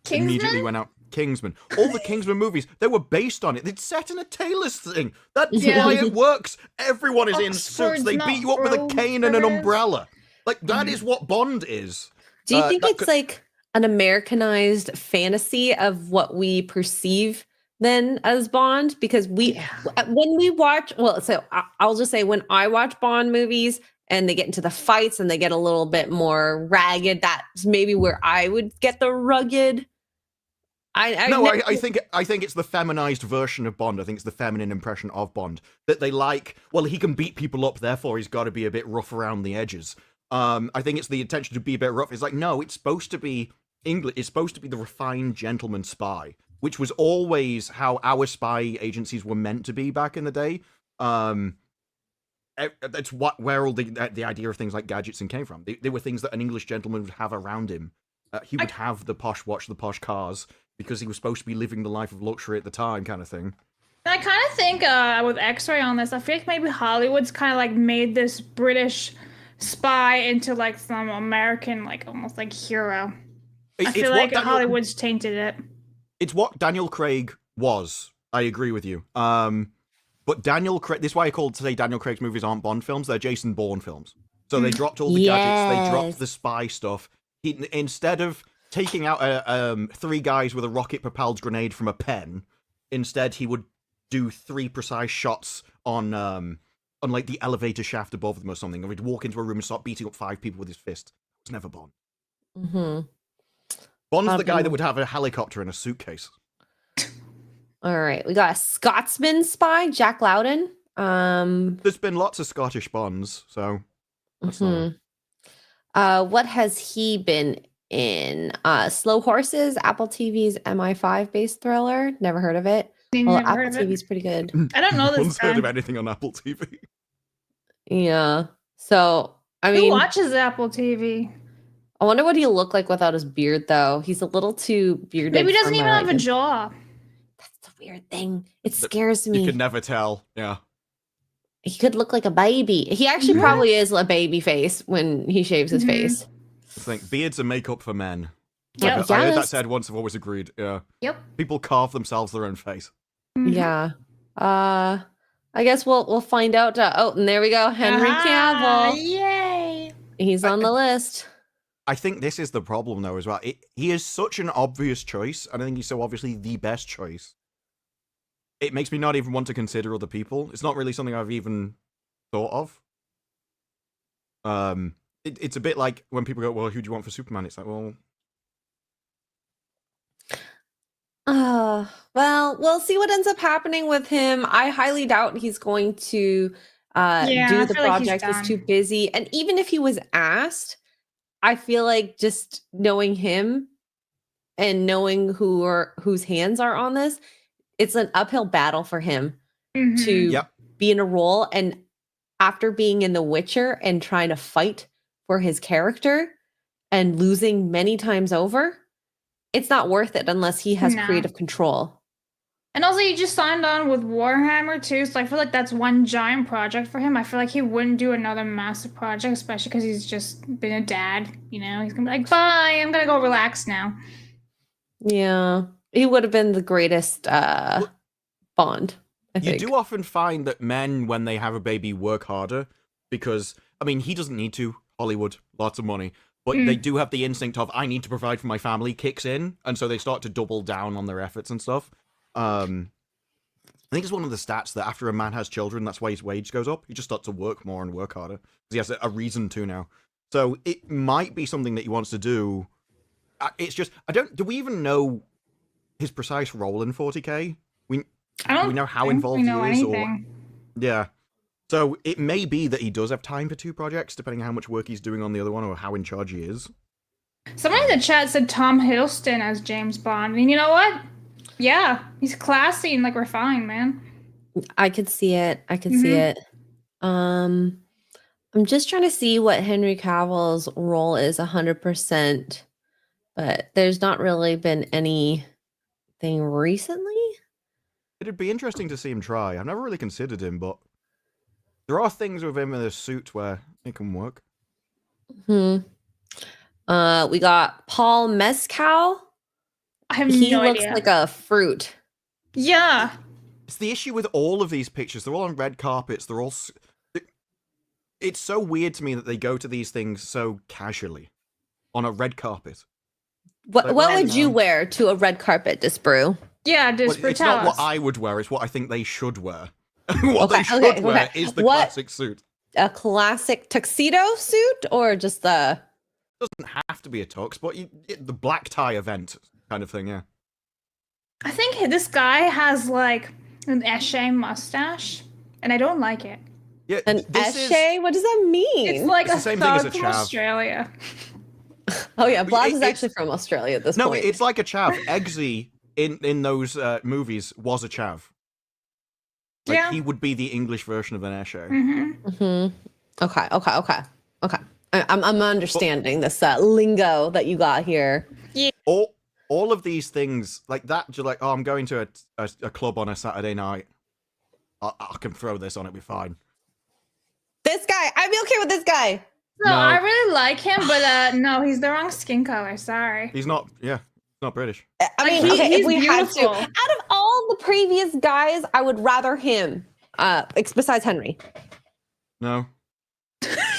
Immediately Kingsman? went out. Kingsman. All the Kingsman movies, they were based on it. It's set in a tailor's thing. That's Yeah. why it works. Everyone is in Oxford's suits. They not beat you up with a Rose cane and an Brothers. umbrella. Like that is what Bond is. Do you think that it's like an Americanized fantasy of what we perceive then as Bond? Because when we watch, I'll just say when I watch Bond movies and they get into the fights and they get a little bit more ragged, that's maybe where I would get the rugged. I think it's the feminized version of Bond. I think it's the feminine impression of Bond that they like. Well, he can beat people up, therefore he's got to be a bit rough around the edges. I think it's the intention to be a bit rough. It's like, no, it's supposed to be English. It's supposed to be the refined gentleman spy, which was always how our spy agencies were meant to be back in the day. That's where all the idea of things like gadgets and came from. They were things that an English gentleman would have around him. He would have the posh watch, the posh cars, because he was supposed to be living the life of luxury at the time, kind of thing. I kind of think with X-Ray on this, I feel like maybe Hollywood's kind of like made this British spy into like some American, like almost like hero. I feel like Hollywood's tainted it. It's what Daniel Craig was. I agree with you. But Daniel Craig, this is why I called today Daniel Craig's movies aren't Bond films, they're Jason Bourne films. So they dropped all the gadgets, they dropped the spy stuff. Instead of taking out 3 guys with a rocket-propelled grenade from a pen, instead he would do 3 precise shots on like the elevator shaft above them or something, or he'd walk into a room and start beating up 5 people with his fist. It was never Bond. Mm-hmm. Bond's the guy that would have a helicopter in a suitcase. All right, we got a Scotsman spy, Jack Loudon. There's been lots of Scottish Bonds, so that's not what has he been in? Slow Horses, Apple TV's MI5 based thriller. Never heard of it. Well, Apple TV's pretty good. I don't know this one's heard of anything on Apple TV. Yeah. So, I mean, who watches Apple TV? I wonder what he'll look like without his beard, though. He's a little too bearded. Maybe he doesn't for even my have a liking. jaw. That's the weird thing. It scares me. You could never tell. Yeah. He could look like a baby. He actually probably is a baby face when he shaves his face. I think beards are makeup for men. Yep. I heard that said once. I've always agreed. Yeah. Yep. People carve themselves their own face. Yeah. I guess we'll find out. And there we go. Henry Cavill. Yay. He's on the list. I think this is the problem, though, as well. He is such an obvious choice, and I think he's so obviously the best choice. It makes me not even want to consider other people. It's not really something I've even thought of. It's a bit like when people go, well, who do you want for Superman? It's like, well... Well, we'll see what ends up happening with him. I highly doubt he's going to do I the feel like he's project, was done. too busy. And even if he was asked, I feel like just knowing him and knowing whose hands are on this, it's an uphill battle for him to Yep. be in a role. And after being in The Witcher and trying to fight for his character and losing many times over, it's not worth it unless he has No. creative control. And also, he just signed on with Warhammer too, so I feel like that's one giant project for him. I feel like he wouldn't do another massive project, especially because he's just been a dad. You know, he's gonna be like, "Bye, I'm gonna go relax now." Yeah, he would have been the greatest Bond. I You think. do often find that men, when they have a baby, work harder because, I mean, he doesn't need to. Hollywood, lots of money. But they do have the instinct of, I need to provide for my family, kicks in. And so they start to double down on their efforts and stuff. I think it's one of the stats that after a man has children, that's why his wage goes up. He just starts to work more and work harder. Because he has a reason to now. So it might be something that he wants to do. It's just, do we even know his precise role in 40K? Do we know how involved he is? Anything. Yeah. So it may be that he does have time for 2 projects, depending on how much work he's doing on the other one or how in charge he is. Somebody in the chat said Tom Hiddleston as James Bond. And you know what? Yeah, he's classy and like refined, man. I could see it. See it. I'm just trying to see what Henry Cavill's role is 100%, but there's not really been anything recently. It'd be interesting to see him try. I've never really considered him, but there are things with him in a suit where it can work. We got Paul Mescal. I have He no looks idea. like a fruit. Yeah. It's the issue with all of these pictures. They're all on red carpets. They're all... It's so weird to me that they go to these things so casually on a red carpet. What would you wear to a red carpet, Disbrew? Yeah, Well, just it's not what I would wear, it's what I think they should wear. What Okay, they should wear okay. is the What- classic suit. A classic tuxedo suit or just the... It doesn't have to be a tux, but the black tie event kind of thing, yeah. I think this guy has like an Eshe mustache, and I don't like it. Yeah, An this is- Eshe? What does that mean? It's like It's a the same thing as thug a from chav. Australia. Oh yeah, Blaz is it's- actually from Australia at this No, point. it's like a chav. Eggsy in those movies was a chav. Like, Yeah. he would be the English version of an Eshe. Okay. I'm understanding this lingo that you got here. All of these things, like that, you're like, oh, I'm going to a club on a Saturday night. I can throw this on, it'll be fine. This guy, I'd be okay with this guy. No, No. I really like him, but no, he's the wrong skin color. Sorry. He's not, not British. I mean, Like, okay, if he's we had to, beautiful. out of all the previous guys, I would rather him. Besides Henry, No,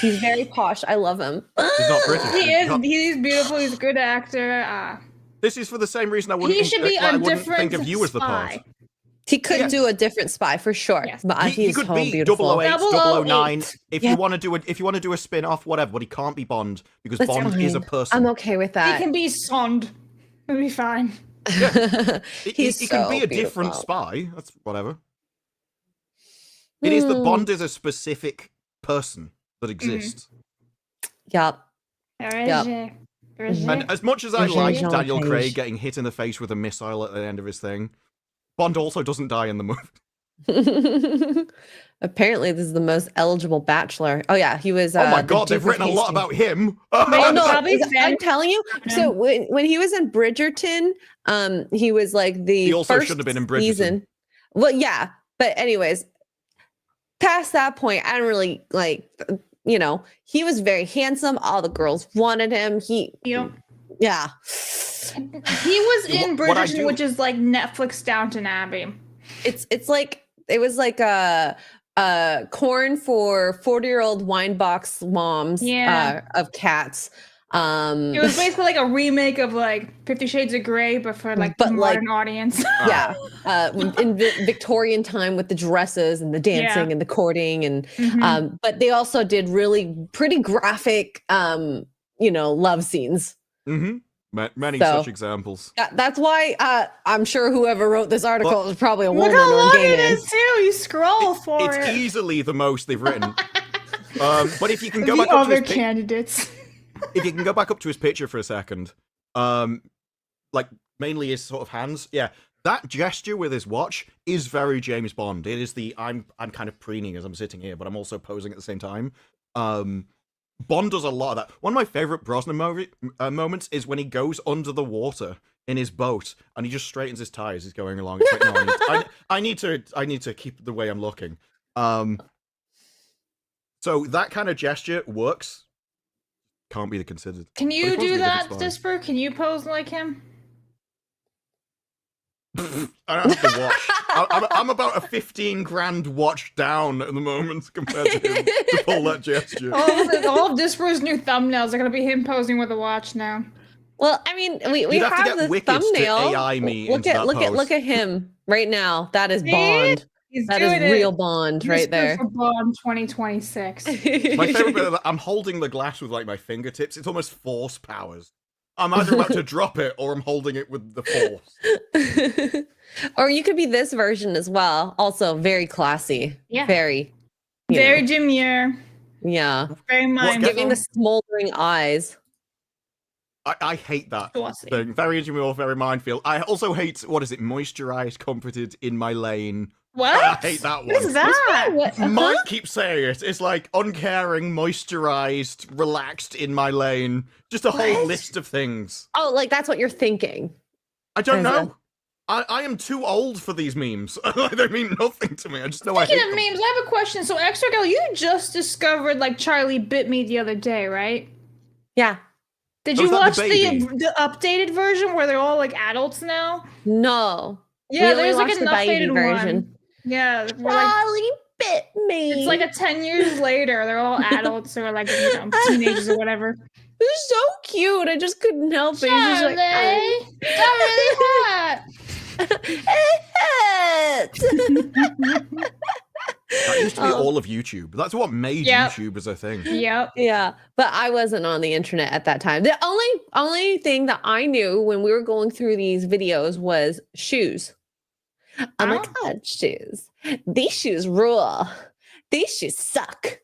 he's very posh. I love him. he's not British. He is. Not- He's beautiful. He's a good actor. This is for the same reason I wouldn't, He should be I a wouldn't different think of you as the part. spy. He could Yeah. do a different spy for sure. Yes. But He he's could so be beautiful. 008, 009. 008. If Yeah. you want to do a spin-off, whatever, but he can't be Bond because That's Bond is a fine. person. I'm okay with He that. can be Sond. It'll be fine. He's he can so be a different beautiful. spy. That's whatever. It is that Hmm. Bond is a specific person that exists. Yup. Roger. And as much as I Roger like Jean Daniel Cage. Craig getting hit in the face with a missile at the end of his thing, Bond also doesn't die in the movie. Apparently, this is the most eligible bachelor. Oh yeah, he was. Oh my the god, they've Duke of written a lot Hastings. about him. Oh no, Probably I'm Zen- telling you. So when he was in Bridgerton, he was like the He also first shouldn't have been in Bridgerton. season. Well, yeah, but anyways, past that point, I don't really like. He was very handsome. All the girls wanted him. Yeah. He was in What I Bridgerton, do- which is like Netflix Downton Abbey. It's like it was like a corn for 40-year-old wine box moms Yeah. of cats. It was basically like a remake of like 50 Shades of Grey, but for like the But, like- modern audience. yeah, in Victorian time with the dresses and the dancing Yeah. and the courting and Mhm. but they also did really pretty graphic love scenes. hmm Many So- such examples. That's why I'm sure whoever wrote this article Well, is probably a Look woman how or a long gay it man. is too. You scroll for It's it. easily the most they've written. But if you can go The back up to other his candidates. if you can go back up to his picture for a second, like mainly his sort of hands, yeah, that gesture with his watch is very James Bond. It is the I'm kind of preening as I'm sitting here, but I'm also posing at the same time. Bond does a lot of that. One of my favorite Brosnan moments is when he goes under the water in his boat and he just straightens his tie as he's going along. It's like, no, I need to keep the way I'm looking. So that kind of gesture works. Can't be considered. Can But you if it do wasn't, that, it's fine. Disper? Can you pose like him? I don't have to watch. I'm about a 15 grand watch down at the moment compared to him to pull that gesture. All of Disper's new thumbnails are gonna be him posing with a watch now. Well, I mean, we You'd have to have get the Wicked to thumbnail. AI me look into at that look at pose. look at him right now. That is See? Bond. He's That is doing it. real Bond right Disper there. for Bond 2026. My favorite bit of that, I'm holding the glass with like my fingertips. It's almost force powers. I'm either about to drop it or I'm holding it with the force. Or you could be this version as well. Also very classy. Yeah. Very. you Very know, demure. yeah. Very mindful. Giving the smoldering eyes. I hate that Saucy. thing. Very demure, very minefield. I also hate, what is it, moisturized, comforted, in my lane. What? I hate that What is one. that? What? Mike keeps saying it. It's like uncaring, moisturized, relaxed, in my lane. Just a whole What? list of things. Oh, like that's what you're thinking. I don't As know. I am too old for these memes. They mean nothing to me. I just know I hate Speaking of them. memes, I have a question. So, Extra Girl, you just discovered like Charlie Bit Me the other day, right? Yeah. Did Oh, you is that watch the baby? the updated version where they're all like adults now? No. Yeah, We only there's like watched an the baby updated version. one. Yeah, we're like Charlie bit me. it's like a 10 years later. They're all adults or like teenagers or whatever. It's so cute. I just couldn't help it. He's just Charlie, like, I'm really hot. That used to be all of YouTube. That's what made Yep. YouTube as a thing. Yep. yeah, but I wasn't on the internet at that time. The only thing that I knew when we were going through these videos was shoes. Oh my god, shoes! These shoes rule. These shoes suck.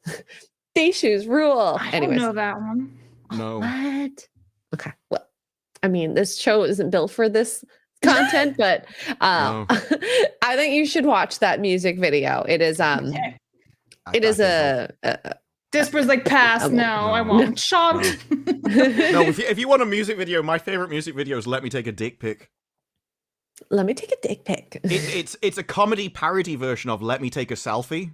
These shoes rule. I Anyways, don't know that one. No. what? Okay, well, I mean, this show isn't built for this content, but No. I think you should watch that music video. It is Okay. it is I a Disper's like pass. I won't. No, I No. won't. Shock. No, if you want a music video, my favorite music video is "Let Me Take a Dick Pic." Let me take a dick pic. It's a comedy parody version of "Let Me Take a Selfie,"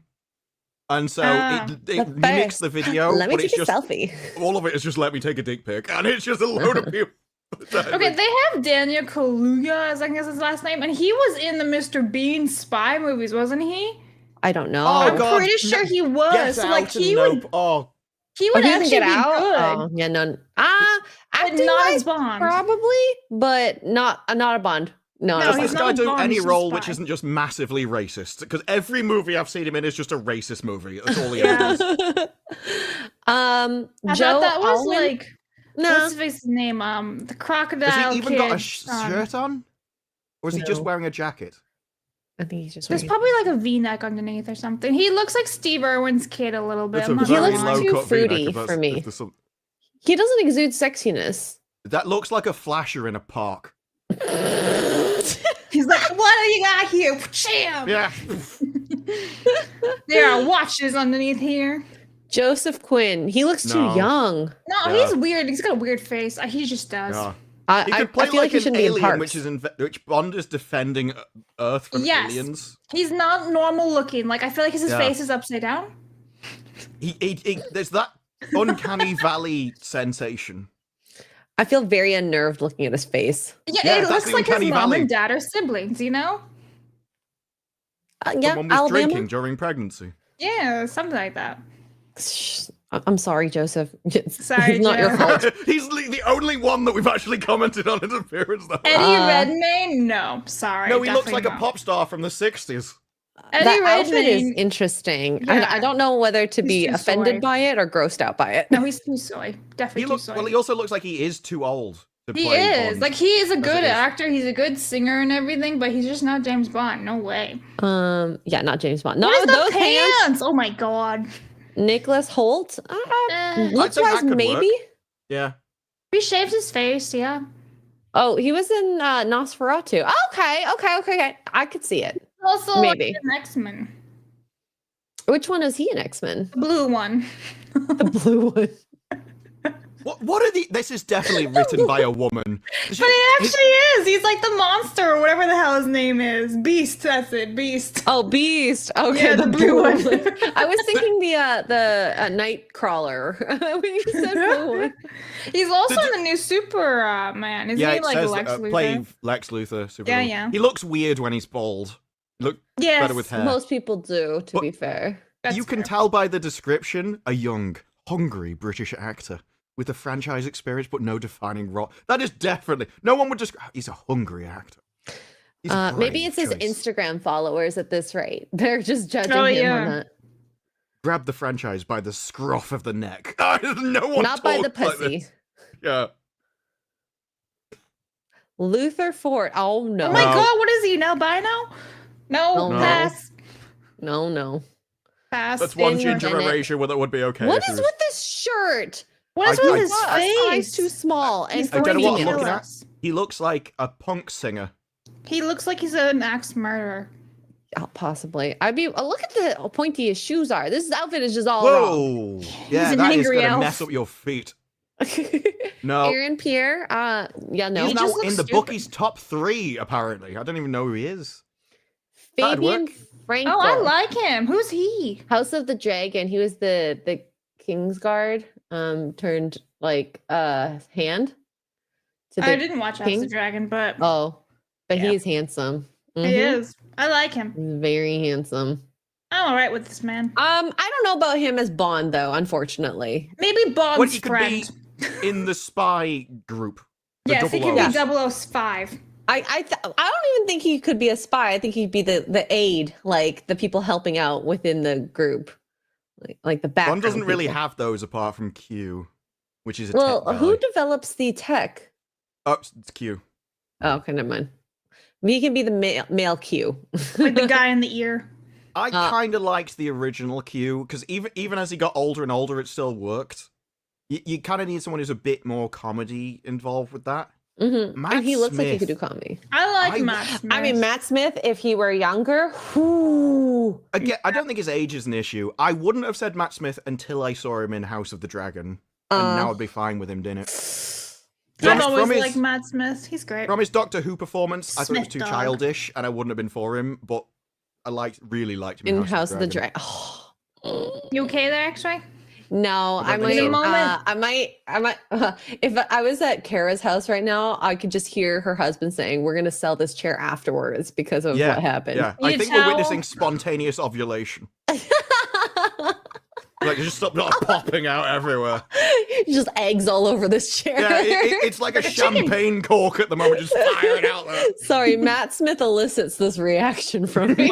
and so it The mimics the video, Let me but take it's a just selfie. all of it is just "Let me take a dick pic," and it's just a load of people. Okay, they have Daniel Kaluuya, as I guess his last name, and he was in the Mr. Bean spy movies, wasn't he? I don't know. Oh, I'm God, pretty sure he was. Get So, like Out and he Nope. would, Oh, he Oh, would he doesn't actually get be out. good, Oh, yeah, no. but Acting not wise, as Bond. probably, but not a Bond. No, No, does he's this not guy a do Bond, any he's a role spy. which isn't just massively racist? Because every movie I've seen him in is just a racist movie. That's all he Yeah. ever does. I Joe thought that was Alwyn? like No. what's his face's name? The crocodile. Has he even got a kid's son. shirt on? Or is he just No. wearing a jacket? I think he's just. There's wearing- probably like a V-neck underneath or something. He looks like Steve Irwin's kid a little bit. It's I'm a not He gonna very looks lie. too low-cut V-neck, fruity if that's- for me. if there's some- He doesn't exude sexiness. That looks like a flasher in a park. He's like, what do you got here? Jam! Yeah. There are watches underneath here. Joseph Quinn. He looks too No. young. No, Yeah. he's weird. He's got a weird face. He just does. Yeah. I He could play feel like he an shouldn't be in alien, parks. which Bond is defending Earth from Yes. aliens. He's not normal looking. Like I feel like his Yeah. face is upside down. There's that uncanny valley sensation. I feel very unnerved looking at his face. Yeah, Yeah, it that's looks the like his uncanny mom valley. and dad are siblings. You know? Yeah, Someone was Alabama. drinking during pregnancy. Yeah, something like that. Shh, I'm sorry, Joseph. Sorry, it's not your Joe. fault. He's the only one that we've actually commented on his appearance. Though. Eddie Redmayne? No, sorry. No, he looks definitely like a not. pop star from the 60s. Eddie That outfit is Redmayne. interesting. Yeah. I don't know whether to He's be too offended soy. by it or grossed out by it. No, he's too soy. Definitely He too looks soy. well. He also looks like he is too old. to He play is. Bond. Like, he is a as good it is. actor. He's a good singer and everything, but he's just not James Bond. No way. Yeah, not James Bond. What Not is with the those pants? hands. Oh my god. Nicholas Holt. Looks think wise, that could maybe. work. Yeah. He shaved his face, yeah. Oh, he was in Nosferatu. Okay. I could see it. Also, Maybe. like, an X-Men. Which one is he in X-Men? The blue one. The blue one. What are the? This is definitely written by a woman. But it actually is. He's like the monster or whatever the hell his name is. Beast, that's it. Beast. Oh, Beast. Okay, Yeah, the blue one. I was thinking the Nightcrawler when you said blue one. He's also in the new Superman. Isn't he it like says Lex Luthor? play Lex Luthor. Superman. Yeah. He looks weird when he's bald. Look Yes. better with hair. Most people do, to be fair. That's You can fair. tell by the description, a young, hungry British actor with a franchise experience but no defining role. That is definitely no one would just. He's a hungry actor. He's a Maybe brave it's his choice. Instagram followers at this rate. They're just judging him on that. Grab the franchise by the scruff of the neck. No one. Not by the talks like pussy. this. Yeah. Luther Ford. Oh no. Oh my No. god, what is he? Albino? No, No. pass. No. Pass. That's one Spin your ginger minute. erasure that would be okay. What if it is was- with this shirt? What is I- with I- his A size face? too small and He's I don't know going what to I'm looking kill at. us. He looks like a punk singer. He looks like he's an axe murderer. Oh, possibly. Look at the how pointy his shoes are. This outfit is just all wrong. Whoa! Yeah, an that is angry gonna elf. mess up your feet. No, Aaron Pierre. Yeah, no. he's He now just looks in the stupid. bookies top 3. Apparently, I don't even know who he is. That'd Fabian work. Frankel. Oh, I like him. Who's he? House of the Dragon. He was the Kingsguard. Turned like hand to the I didn't watch House of king? the Dragon, but Oh, but Yeah. he's handsome. he Mhm. is. I like him. He's very handsome. I'm all right with this man. I don't know about him as Bond though, unfortunately. Maybe Bond's When he could friend. be in the spy group. The Yes, he double could O's. be 005. I don't even think he could be a spy. I think he'd be the aide, like the people helping out within the group, like the background. Bond doesn't really people. have those apart from Q, which is a Well, tech guy. who develops the tech? Oh, it's Q. Oh, okay, never mind. He can be the male Q. Like the guy in the ear. I kind of liked the original Q because even as he got older and older, it still worked. You kind of need someone who's a bit more comedy involved with that. Mm-hmm. Matt And he looks like he Smith. could do comedy. I like I- Matt Smith. I mean, Matt Smith, if he were younger, whew. Again, I don't think his age is an issue. I wouldn't have said Matt Smith until I saw him in House of the Dragon, and now I'd be fine with him doing it. I've From- always from his- liked Matt Smith. He's great. From his Doctor Who performance, I thought it was Smith too dog. childish, and I wouldn't have been for him. But I really liked him In House of the Dragon. You okay there, X-Ray? No, I I don't think might, so. I might, if I was at Kara's house right now, I could just hear her husband saying, "We're going to sell this chair afterwards because of what happened." Yeah, You I think we're towel? witnessing spontaneous ovulation. Like, just stop not popping out everywhere. Just eggs all over this chair. Yeah, it's like a champagne cork at the moment, just firing out there. Sorry, Matt Smith elicits this reaction from me.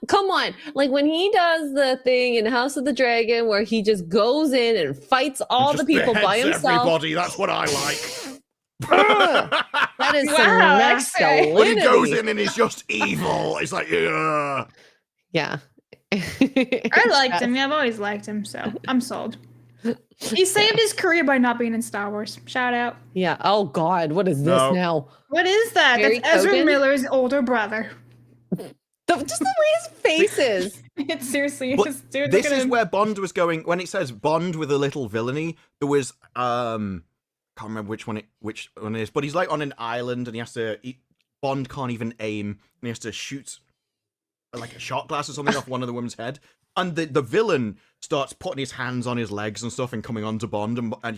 Come on. Like when he does the thing in House of the Dragon where he just goes in and fights all the Just people by beheads himself. Everybody, that's what I like. That is some Wow, that's masculinity. When he goes in and he's just evil, it's like, yeah. Yeah. I liked him. Yeah, I've always liked him, so I'm sold. He saved his career by not being in Star Wars. Shout out. Yeah. Oh God, what is this No. now? What is that? Harry That's Ezra Kogan? Miller's older brother. Just the way his face is. It seriously But is. Dude, this look at is him. where Bond was going. When it says Bond with a little villainy, there was can't remember which one it is, but he's like on an island and Bond can't even aim and he has to shoot like a shot glass or something off one of the women's head, and the villain starts putting his hands on his legs and stuff and coming on to Bond, and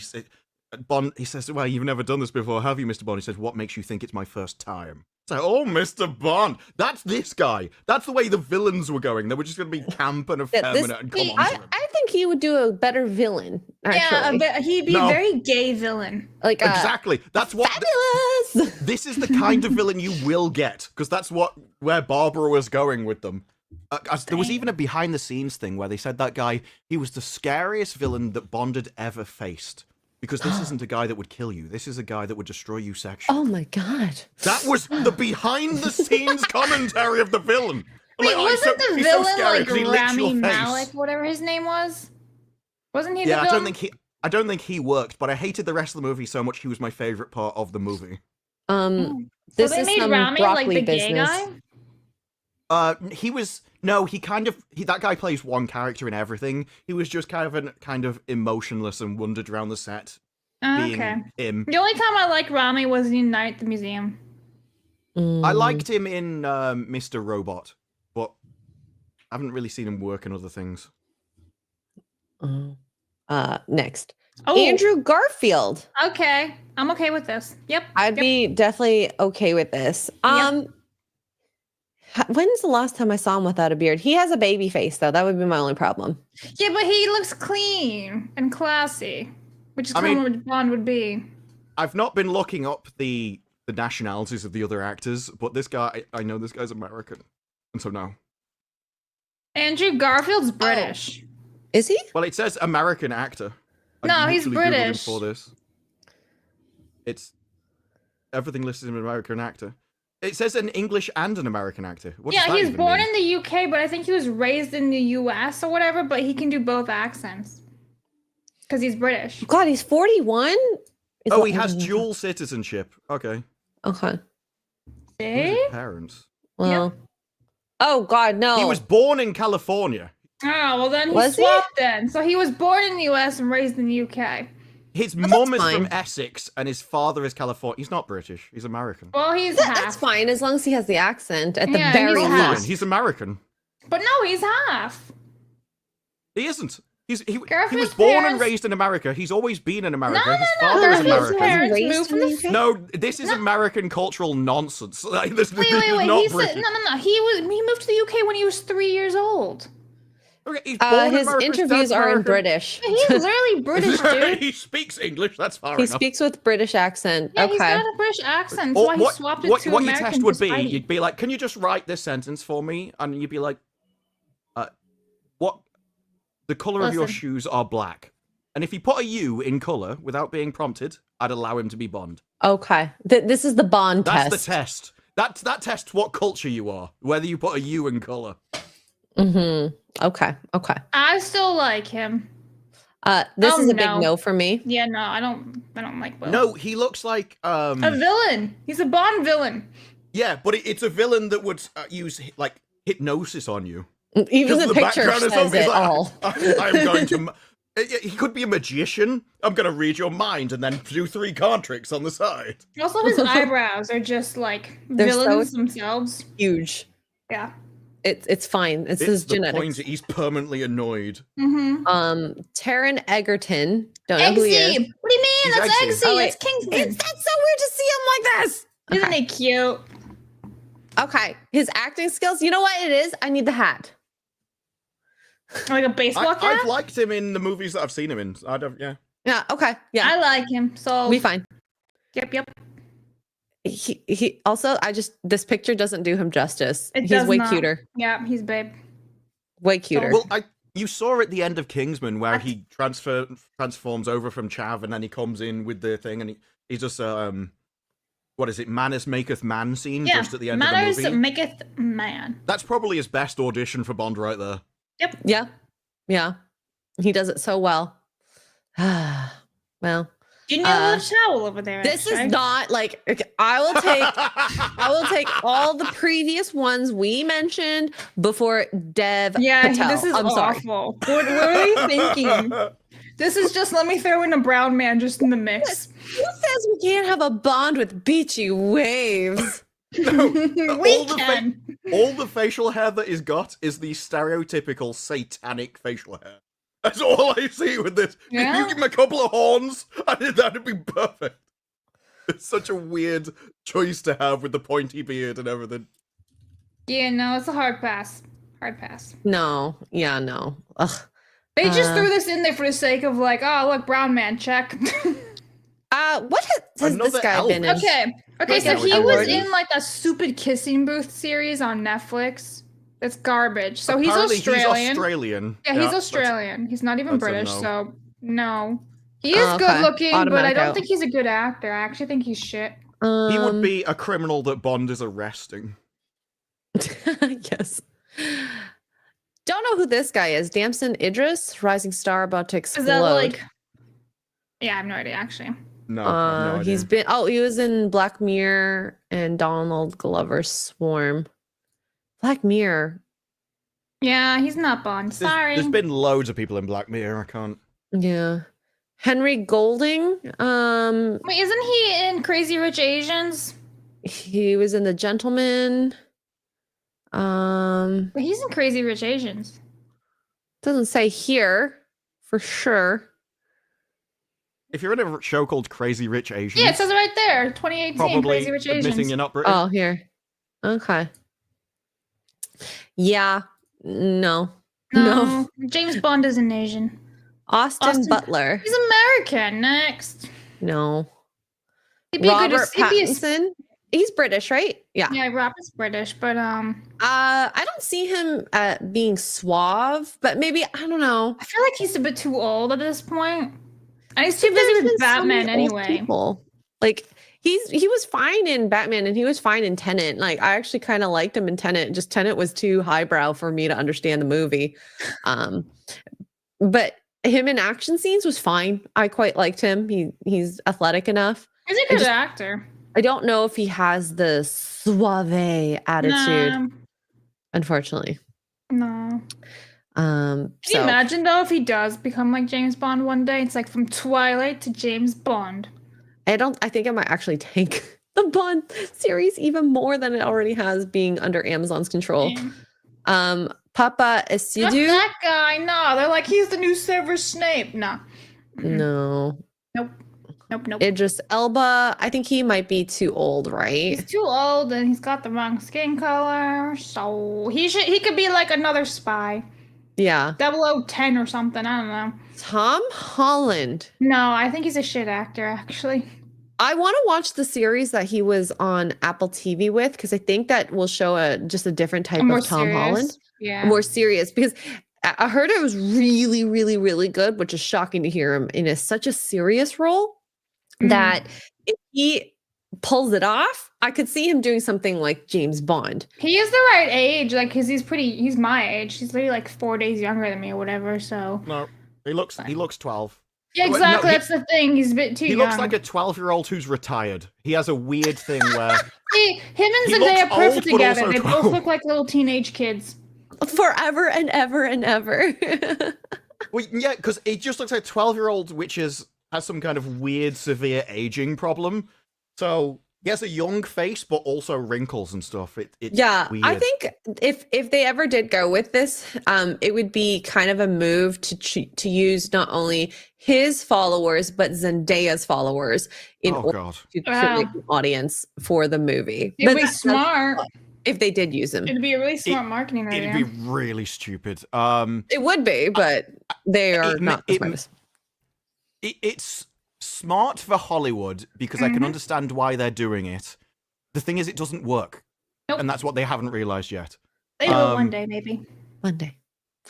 he says, "Well, you've never done this before, have you, Mr. Bond?" He says, "What makes you think it's my first time?" It's like, oh, Mr. Bond, that's this guy. That's the way the villains were going. They were just going to be camp and effeminate and come on to him. I think he would do a better villain. Actually. Yeah, he'd be No. a very gay villain. like Exactly. That's what. fabulous. This is the kind of villain you will get, because that's where Barbara was going with them. There was even a behind the scenes thing where they said that guy, he was the scariest villain that Bond had ever faced. Because this isn't a guy that would kill you. This is a guy that would destroy you sexually. Oh my god. That was the behind-the-scenes commentary of the villain. I'm Wait, like, wasn't so, the he's so villain scary like 'cause he licks Rami your face. Malek, whatever his name was? Wasn't he the Yeah, villain? I don't think he worked, but I hated the rest of the movie so much he was my favorite part of the movie. This so they is made some Rami like broccoli the gay business. guy? That guy plays one character in everything. He was just kind of emotionless and wandered around the set being Okay. him. The only time I liked Rami was in Night at the Museum. I liked him in Mr. Robot, but I haven't really seen him work in other things. Next. Oh, Andrew Garfield. Okay. I'm okay with this. Yep. I'd be definitely okay with this. When's the last time I saw him without a beard? He has a baby face though. That would be my only problem. Yeah, but he looks clean and classy, which is kind of what Bond would be. I've not been looking up the nationalities of the other actors, but this guy, I know this guy's American, and so no. Andrew Garfield's British. Is he? Well, it says American actor. No, he's literally Googled him British. For this. It's everything listed as an American actor. It says an English and an American actor. What does Yeah, that he's even born mean? in the UK, but I think he was raised in the US or whatever, but he can do both accents. Because he's British. God, he's 41? Oh, he has dual citizenship. Okay. Okay. Who's See? his parents? Well. Oh God, no. He was born in California. Oh, well then he Was he? swapped then. So he was born in the US and raised in the UK. His that's mum is fine. from Essex and his father is California. He's not British. He's American. Well, he's That's half. fine as long as he has the accent at the Yeah, very he's Fine. half. He's American. But no, he's half. He isn't. He was Garfield's born and parents- raised in America. He's always been in America. No, His no, no. father is Garfield's American. parents Raised moved in from the the UK? No, this is American cultural nonsense. Like, this is Wait. not He said British. no. He moved to the UK when he was 3 years old. Okay, he's born in his America, his interviews dad's are in American. British. He's literally British, dude. He speaks English. That's far He enough. speaks with British accent. Yeah, he's Okay. got a British accent. That's Or why he swapped it to what American. your test would be, despite it. you'd be like, "Can you just write this sentence for me?" And you'd be like, "What? The color of your Listen. shoes are black." And if he put a U in color without being prompted, I'd allow him to be Bond. Okay. This is the Bond That's test. the test. That tests what culture you are, whether you put a U in color. Mm-hmm. Okay. I still like him. This Oh, is a no. big no for me. Yeah, no, I don't like Will. No, he looks like A villain. He's a Bond villain. yeah, but it's a villain that would use like hypnosis on you. Even Because the picture background is says obvious, it like, all. I'm going to. He could be a magician. I'm going to read your mind and then do 3 card tricks on the side. Also, his eyebrows are just like They're villains so- themselves. Huge. Yeah. It's fine. It's It's his the genetics. point that he's permanently annoyed. Mm-hmm. Taron Egerton. Don't know who he is. Eggsy. What do you mean? He's That's Eggsy. Eggsy. Oh, wait. It's Kingsman. That's so weird to see him like this. Isn't he cute? Okay. His acting skills. You know what it is? I need the hat. Like a baseball cap? I've liked him in the movies that I've seen him in. I don't. Yeah. Yeah. Okay. Yeah. I like him. So We fine. Yep. He also. This picture doesn't do him justice. It He's does way not. cuter. Yeah, he's babe. Way cuter. Well, you saw at the end of Kingsman where he transforms over from Chav and then he comes in with the thing and he just what is it? Manners maketh man scene Yeah. just at the end Manners of the movie. maketh man. That's probably his best audition for Bond right there. Yep. Yeah. He does it so well. Well, You need a little towel over there. this is right? not like okay, I will take all the previous ones we mentioned before Dev Yeah, Patel. this is I'm sorry. awful. What are you thinking? This is just let me throw in a brown man just in the mix. Who says we can't have a Bond with beachy waves? We all the can. All the facial hair that he's got is the stereotypical satanic facial hair. That's all I see with this. Yeah. You give him a couple of horns, and that'd be perfect. It's such a weird choice to have with the pointy beard and everything. Yeah, no, it's a hard pass. Hard pass. No. Yeah, no. Ugh. They just threw this in there for the sake of like, oh look, brown man, check. What has Another this guy elf. been in? Okay, so Like he an was award. in like a stupid kissing booth series on Netflix. That's garbage. So Apparently he's Australian. He's Australian. Yeah, he's Australian. He's not even that's a British, no. so no. He is Oh, good okay. looking, but I Automatic don't out. think he's a good actor. I actually think he's shit. He would be a criminal that Bond is arresting. Yes. Don't know who this guy is. Damson Idris, rising star about to explode. Is that like? Yeah, I have no idea actually. No, I have no idea. He's been. Oh, he was in Black Mirror and Donald Glover's Swarm. Black Mirror. Yeah, he's not Bond. Sorry. There's been loads of people in Black Mirror. I can't. Yeah. Henry Golding. Wait, isn't he in Crazy Rich Asians? He was in The Gentleman. But he's in Crazy Rich Asians. Doesn't say here for sure. If you're in a show called Crazy Rich Asians, Yeah, it says it right there. 2018 probably Crazy Rich admitting Asians. you're not British. Oh, here. Okay. Yeah. No. No. James Bond isn't Asian. Austin Butler. He's American. Next. No. He'd be Robert Pattinson. He's British, right? Yeah. Yeah, Robert's British, but I don't see him being suave, but maybe I don't know. I feel like he's a bit too old at this point. And he's too busy with Batman anyway. Like he was fine in Batman and he was fine in Tenet. Like I actually kind of liked him in Tenet. Just Tenet was too highbrow for me to understand the movie. But him in action scenes was fine. I quite liked him. He's athletic enough. He's a good actor. I don't know if he has the suave attitude, unfortunately. No. Can you imagine though if he does become like James Bond one day? It's like from Twilight to James Bond. I think it might actually take the Bond series even more than it already has, being under Amazon's control. Yeah. Papa Esidu. Not that guy. No, they're like he's the new Severus Snape. No. No. Nope. Idris Elba. I think he might be too old, right? He's too old and he's got the wrong skin color. So he could be like another spy. Yeah. 0010 or something. I don't know. Tom Holland. No, I think he's a shit actor, actually. I want to watch the series that he was on Apple TV with, because I think that will show just a different type of Tom Holland. Yeah. More serious, because I heard it was really, really, really good, which is shocking to hear him in such a serious role. That if he pulls it off, I could see him doing something like James Bond. He is the right age, like, because he's my age. He's literally like 4 days younger than me or whatever, so. No, he looks 12. Yeah, exactly, that's the thing. He's a bit too young. He looks like a 12-year-old who's retired. He has a weird thing where... See, him and Zendaya are perfect together. They both look like little teenage kids. Forever and ever and ever. Well, yeah, because it just looks like a 12-year-old which has some kind of weird, severe aging problem. So he has a young face, but also wrinkles and stuff. It's weird. I think if they ever did go with this, it would be kind of a move to use not only his followers but Zendaya's followers in order to create an audience for the movie. It'd be smart if they did use him. It'd be a really smart marketing idea. It'd be really stupid. It would be, but they are not the smartest. It's smart for Hollywood because I can understand why they're doing it. The thing is, it doesn't work. Nope. And that's what they haven't realized yet. They will one day, maybe. One day.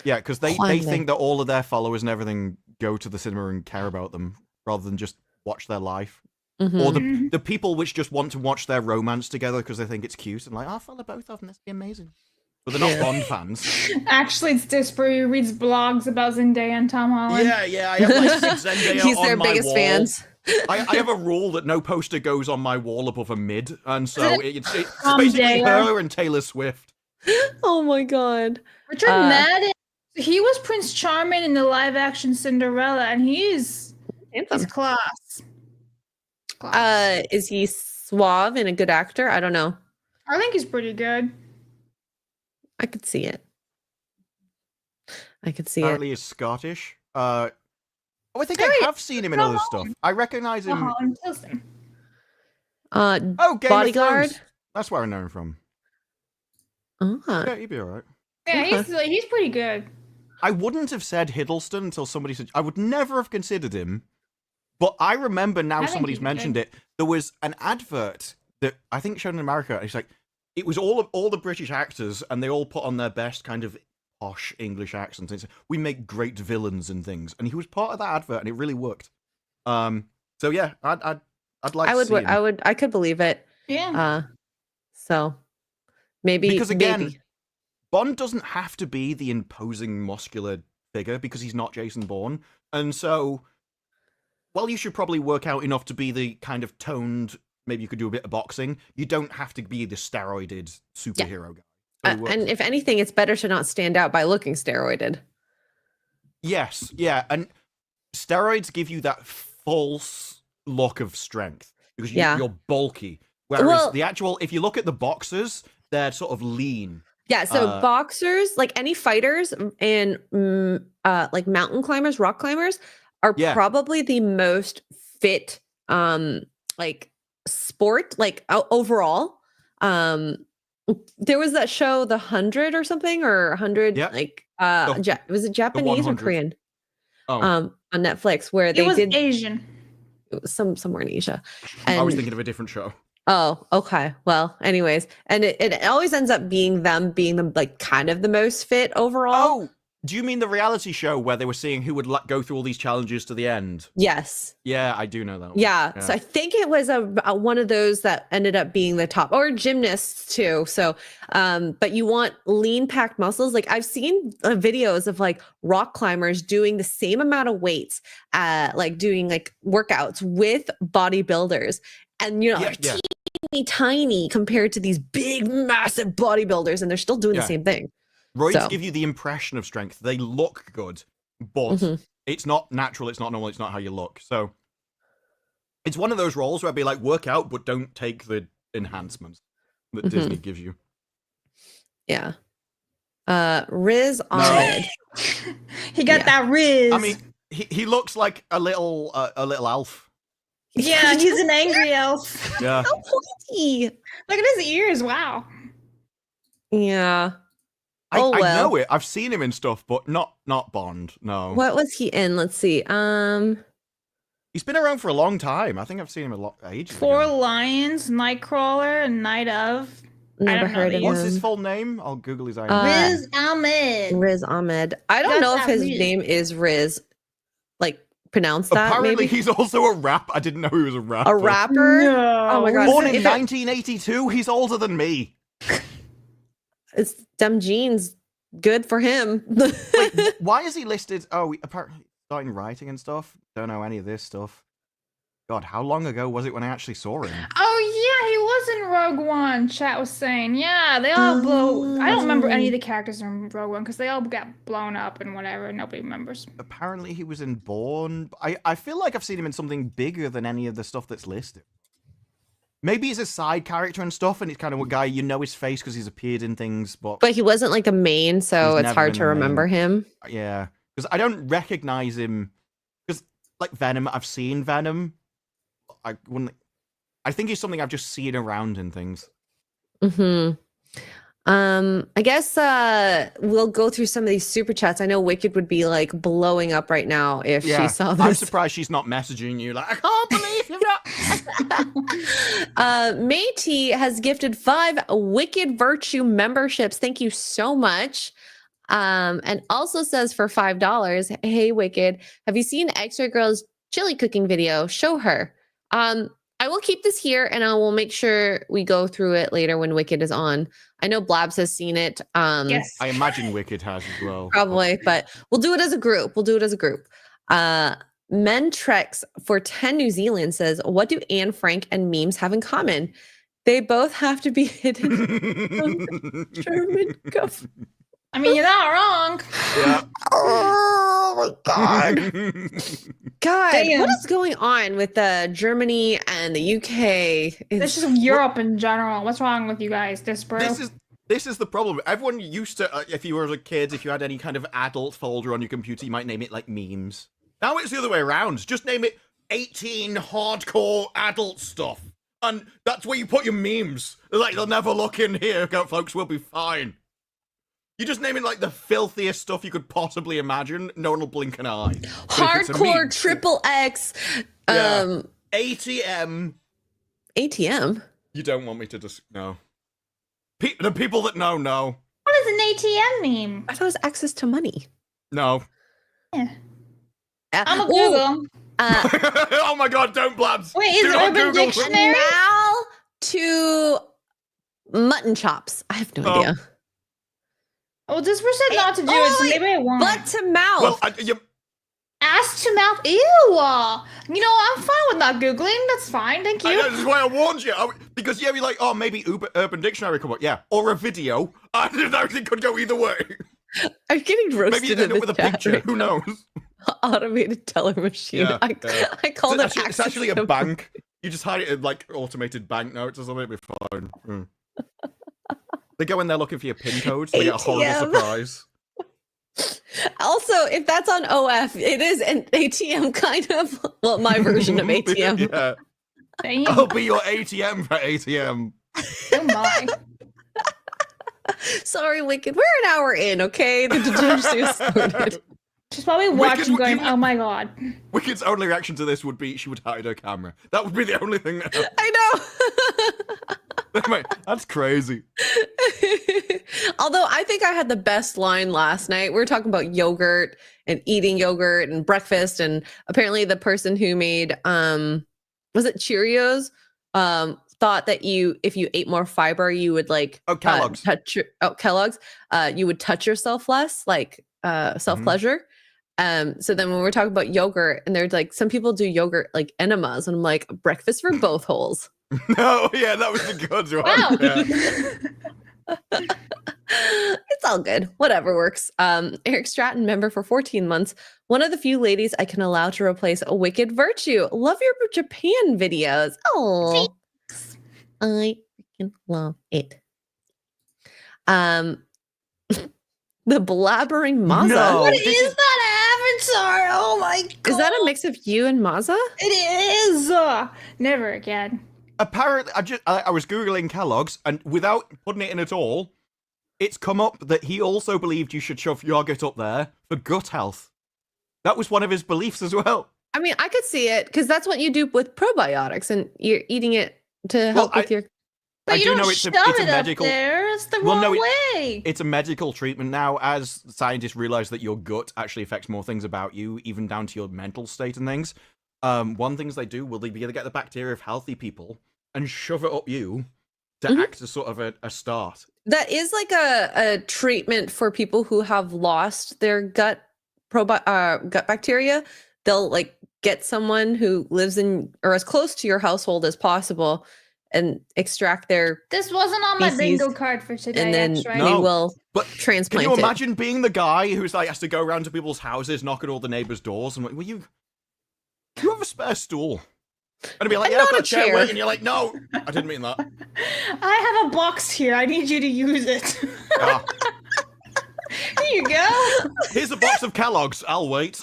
Yeah, because they think that all of their followers and everything go to the cinema and care about them rather than just watch their life. Mm-hmm. Or the people which just want to watch their romance together because they think it's cute and like, I'll follow both of them, this would be amazing. But they're not Bond fans. Actually, it's Disbury who reads blogs about Zendaya and Tom Holland. Yeah, I have like Zendaya He's on their my biggest wall. fans. I have a rule that no poster goes on my wall above a mid, and so it's basically her and Taylor Swift. Oh my god. Richard Madden, he was Prince Charming in the live-action Cinderella, and he's class. Is he suave and a good actor? I don't know. I think he's pretty good. I could see it. Apparently he's Scottish. I think I have seen him in other stuff. I recognize him. Game Bodyguard. Of Thrones. That's where I know him from. Yeah, he'd be alright. Yeah, he's pretty good. I wouldn't have said Hiddleston until somebody said. I would never have considered him. But I remember now somebody's mentioned it. There was an advert that I think showed in America. It's like it was all the British actors, and they all put on their best kind of posh English accents. We make great villains and things, and he was part of that advert, and it really worked. So yeah, I'd like to see him. I could believe it. Yeah. So maybe Because again, maybe. Bond doesn't have to be the imposing muscular figure because he's not Jason Bourne. And so, while you should probably work out enough to be the kind of toned, maybe you could do a bit of boxing, you don't have to be the steroided superhero guy. So And if anything, it's better to not stand out by looking steroided. Yes, yeah, and steroids give you that false look of strength because you're bulky. Whereas the actual, if you look at the boxers, they're sort of lean. Yeah, so boxers, like any fighters and like mountain climbers, rock climbers, are probably the most fit like sport, like overall. There was that show, The 100 or something, or 100, like was it Japanese or Korean? On Netflix, where they did Asian. It was somewhere in Asia. And I was thinking of a different show. Oh, okay. Well, anyways, and it always ends up being them like kind of the most fit overall. Oh, do you mean the reality show where they were seeing who would go through all these challenges to the end? Yes. Yeah, I do know that one. Yeah. So I think it was a one of those that ended up being the top, or gymnasts too. So, but you want lean packed muscles. Like I've seen videos of like rock climbers doing the same amount of weights, like doing like workouts with bodybuilders. And teeny tiny compared to these big, massive bodybuilders, and they're still doing the same thing. Roids give you the impression of strength. They look good, but it's not natural. It's not normal. It's not how you look. So it's one of those roles where I'd be like, work out, but don't take the enhancements that Disney gives you. Yeah. Riz Ahmed. He got that Riz. I mean, he looks like a little elf. Yeah, he's an angry elf. Yeah. How pointy. Look at his ears. Wow. Yeah. I know it. I've seen him in stuff, but not Bond. No. What was he in? Let's see. He's been around for a long time. I think I've seen him a lot ages Four ago. Lions, Nightcrawler, and Night of. Never heard of him. What's his full name? I'll Google his name. Riz Ahmed. Riz Ahmed. I don't know if his name is Riz. Like, pronounce that. Apparently, maybe? He's also a rap. I didn't know he was a rapper. A rapper? No. Oh my god! Born in 1982. He's older than me. It's them jeans. Good for him. Wait, why is he listed? Oh, apparently starting writing and stuff. Don't know any of this stuff. God, how long ago was it when I actually saw him? Oh yeah, he was in Rogue One. Chat was saying, yeah, they all blow. I don't remember any of the characters in Rogue One because they all got blown up and whatever. Nobody remembers. Apparently, he was in Bourne. I feel like I've seen him in something bigger than any of the stuff that's listed. Maybe he's a side character and stuff, and he's kind of a guy you know his face because he's appeared in things, but he wasn't like the main, so it's hard to remember him. Yeah, because I don't recognize him. Because like Venom, I've seen Venom. I think he's something I've just seen around in things. I guess we'll go through some of these super chats. I know Wicked would be like blowing up right now if she saw this. I'm surprised she's not messaging you like, I can't believe you're not. Métis has gifted 5 Wicked Virtue memberships. Thank you so much. And also says for $5, hey Wicked, have you seen X-Ray Girl's chili cooking video? Show her. I will keep this here and I will make sure we go through it later when Wicked is on. I know Blabs has seen it. Yes. I imagine Wicked has as well. Probably, but we'll do it as a group. Mentrex for 10 New Zealand says, what do Anne Frank and memes have in common? They both have to be hidden from German government. I mean, you're not wrong. Yeah. Oh my god. God, Damn. what is going on with Germany and the UK? This is Europe in general. What's wrong with you guys? This is the problem. Everyone used to, if you were a kid, if you had any kind of adult folder on your computer, you might name it like memes. Now it's the other way around. Just name it 18 hardcore adult stuff. And that's where you put your memes. Like, they'll never look in here, folks, we'll be fine. You just name it like the filthiest stuff you could possibly imagine. No one will blink an eye. Hardcore triple X. ATM. ATM? You don't want me to just no. The people that know. What does an ATM mean? I thought it was access to money. No. Yeah. I'm a Google. Oh my god, don't blabs. Wait, is Do not Urban Google. Dictionary? Now to mutton chops. I have no idea. Well, this was said not to do it, so maybe I won't. Butt to mouth. Well, Ass to mouth. Ew. You know, I'm fine with not Googling. That's fine. Thank you. I know, this is why I warned you. Because you're like, oh, maybe Urban Dictionary come up. Yeah. Or a video. I didn't know it could go either way. I'm getting roasted. Maybe you end up with a picture. Who knows? Automated teller machine. Yeah, I call it. It's actually a bank. You just hide it in like automated banknotes or something. It'll be fine. They go in there looking for your PIN codes. They get a horrible surprise. Also, if that's on OF, it is an ATM kind of. Well, my version of ATM. Yeah. Damn. I'll be your ATM for ATM. Oh my. Sorry, Wicked. We're an hour in, okay? The degeneracy started. She's probably watching going, oh my god. Wicked's only reaction to this would be she would hide her camera. That would be the only thing that I know. Mate, that's crazy. Although I think I had the best line last night. We were talking about yogurt and eating yogurt and breakfast, and apparently the person who made was it Cheerios thought that if you ate more fiber you would like Kellogg's. Kellogg's you would touch yourself less, like self-pleasure. So then when we're talking about yogurt, and there's like some people do yogurt like enemas, and I'm like, breakfast for both holes. No, yeah, that was the good one. Wow. Yeah. It's all good. Whatever works. Eric Stratton, member for 14 months. One of the few ladies I can allow to replace a Wicked Virtue. Love your Japan videos. Oh, I freaking love it. The blabbering Maza. No. What is that avatar? Oh my god. Is that a mix of you and Maza? It is. Never again. Apparently, I was Googling Kellogg's, and without putting it in at all, it's come up that he also believed you should shove yogurt up there for gut health. That was one of his beliefs as well. I mean, I could see it, because that's what you do with probiotics, and you're eating it to help with your... But you do don't know shove it's a it medical. up there. It's the wrong way. It's a medical treatment now, as scientists realize that your gut actually affects more things about you, even down to your mental state and things. One things they do will they be able to get the bacteria of healthy people and shove it up you to act as sort of a start. That is like a treatment for people who have lost their gut bacteria. They'll like get someone who lives in or as close to your household as possible and extract their. This wasn't on my feces, bingo card for today. and then right? they will But transplant can you it. imagine being the guy who's like has to go around to people's houses, knock at all the neighbors' doors, and like, do you have a spare stool? And be like, And yeah, I've not got a a chair. chair. Wait, and you're like, no, I didn't mean that. I have a box here. I need you to use it. Ah, Here you go. here's a box of Kellogg's. I'll wait.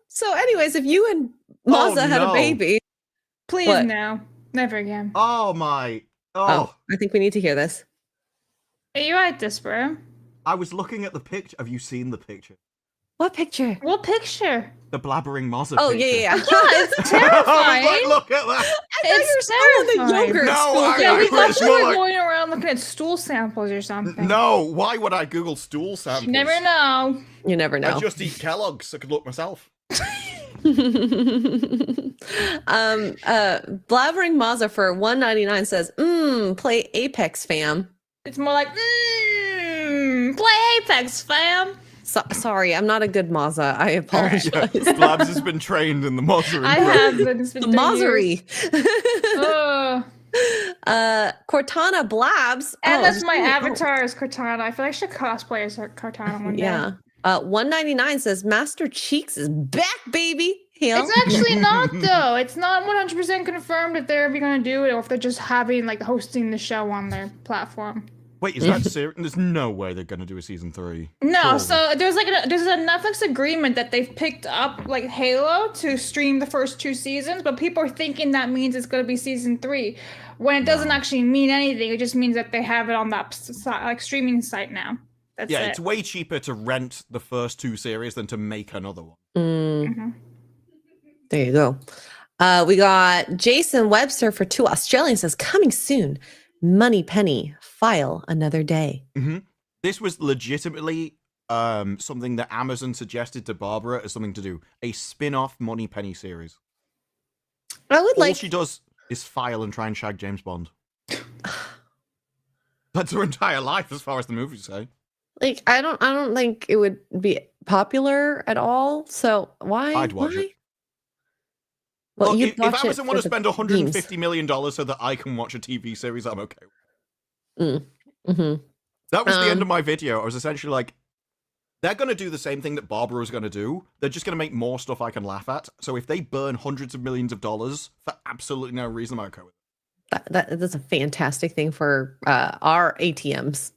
So anyways, if you and Maza had a no. baby, Please What? no. Never again. Oh my. Oh, I think we need to hear this. Are you right, this, bro? I was looking at the picture. Have you seen the picture? What picture? What picture? The blabbering Mozza Oh, picture. yeah. Yeah, it's terrifying. I was like, look at that. It's the terrifying. yogurt No, school. I- Yeah, we I- thought it's you more were like- going around looking at stool samples or something. No, why would I Google stool samples? You never know. You never know. I just eat Kellogg's. I could look myself. Blabbering Maza for $1.99 says, play Apex, fam. It's more like, play Apex, fam. Sorry, I'm not a good Maza. I apologize. Yeah, Blabs has been trained in the Mozza. I have been. It's been 3 years. Mazery. Ugh. Cortana Blabs. And Oh, that's my oh. avatar is Cortana. I feel like I should cosplay as Cortana one day. Yeah. $1.99 says Master Cheeks is back, baby. Hell. It's actually not though. It's not 100% confirmed if they're ever going to do it or if they're just having like hosting the show on their platform. Wait, is that serious? There's no way they're going to do a season 3. No, Surely. so there's a Netflix agreement that they've picked up like Halo to stream the first 2 seasons, but people are thinking that means it's going to be season 3 when it doesn't actually mean anything. It just means that they have it on that like streaming site now. That's Yeah, it. it's way cheaper to rent the first 2 series than to make another one. Mhm. There you go. We got Jason Webster for $2 says coming soon. Money Penny, file another day. This was legitimately something that Amazon suggested to Barbara as something to do. A spin-off Moneypenny series. I would All she does is file and try and shag James Bond. That's her entire life as far as the movies say. Like, I don't think it would be popular at all. So why? I'd watch it. Well, Look, you'd if watch Amazon it want to for the spend $150 memes. million so that I can watch a TV series, I'm okay. Mm-hmm. That was the end of my video. I was essentially like, they're going to do the same thing that Barbara was going to do. They're just going to make more stuff I can laugh at. So if they burn hundreds of millions of dollars for absolutely no reason, I'm okay with it. That's a fantastic thing for our ATMs.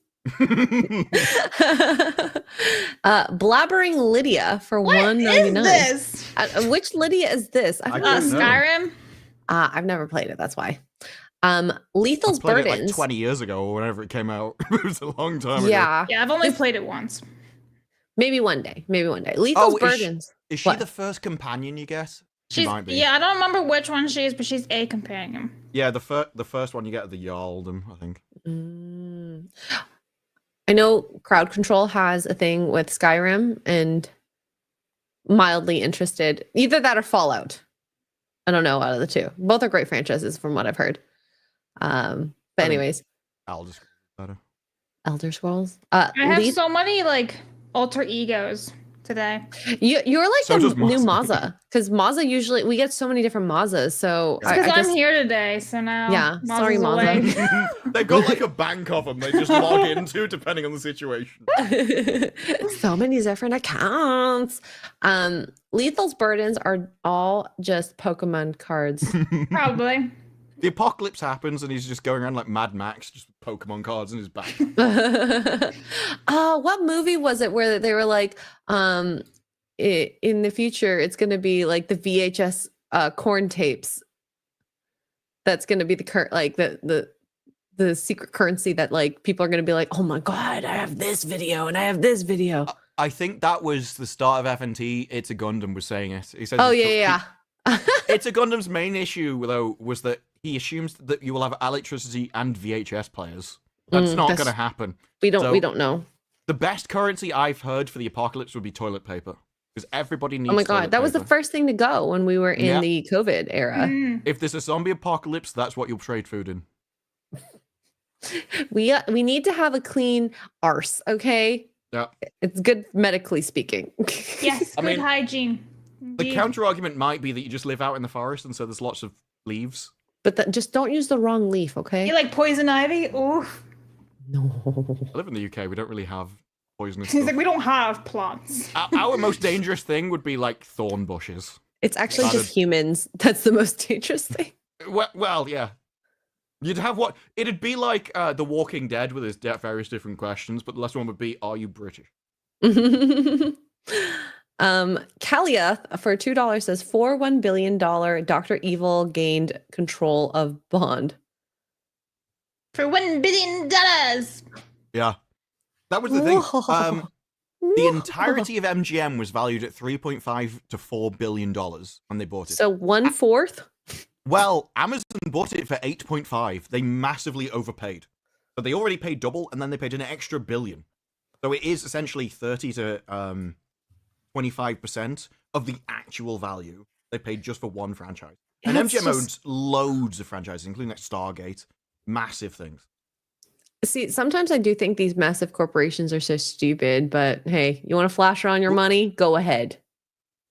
Blabbering Lydia for $1.99. What is this? Which Lydia is this? I don't know. Skyrim? I've never played it. That's why. Lethal's I played Burdens. it like 20 years ago or whenever it came out. It was a long time ago. Yeah. Yeah, I've only played it once. Maybe one day. Lethal's Burdens. Is she What? the first companion, you guess? She's might be. yeah, I don't remember which one she is, but she's a companion. Yeah, the first one you get at the Jarldom, I think. I know Crowd Control has a thing with Skyrim and mildly interested. Either that or Fallout. I don't know out of the two. Both are great franchises from what I've heard. But anyways, I'll just better. Elder Scrolls. I have so many like alter egos today. You're like So the does new Mazza. Mazza, because Mazza usually we get so many different Mazzas. So It's because I I'm guess, here today, so now Yeah, sorry, Mazza's away. Mazza. They've got like a bank of them they just log into depending on the situation. so many different accounts. Lethal's Burdens are all just Pokemon cards. Probably. The apocalypse happens and he's just going around like Mad Max, just with Pokemon cards in his back. What movie was it where they were like, in the future, it's going to be like the VHS corn tapes. That's going to be the secret currency that like people are going to be like, oh my God, I have this video and I have this video. I think that was the start of FNT. It's a Gundam was saying it. He says Oh yeah. It's a Gundam's main issue though was that he assumes that you will have electricity and VHS players. That's not going to happen. We don't know. The best currency I've heard for the apocalypse would be toilet paper because everybody needs. Oh my toilet God, that was the paper. first thing to go when we were in the COVID era. If there's a zombie apocalypse, that's what you'll trade food in. We need to have a clean arse, okay? Yeah. It's good medically speaking. Yes, I good mean, hygiene. The Indeed. counter argument might be that you just live out in the forest and so there's lots of leaves. But just don't use the wrong leaf, okay? You like poison ivy? Ooh. No. I live in the UK. We don't really have poisonous He's stuff. like, we don't have plants. Our most dangerous thing would be like thorn bushes. It's actually That'd- just humans. That's the most dangerous thing. Well, yeah. You'd have what? It'd be like The Walking Dead with its various different questions, but the last one would be, are you British? Kalia for $2 says for $1 billion, Dr. Evil gained control of Bond. For $1 billion. Yeah. That was the thing. The entirety of MGM was valued at $3.5 to $4 billion when they bought it. So 1/4? Well, Amazon bought it for 8.5. They massively overpaid. So they already paid double, and then they paid an extra $1 billion. So it is essentially 30 to 25% of the actual value they paid just for one franchise. And That's MGM just- owns loads of franchises, including like Stargate, massive things. See, sometimes I do think these massive corporations are so stupid, but hey, you want to flash around your money? Go ahead.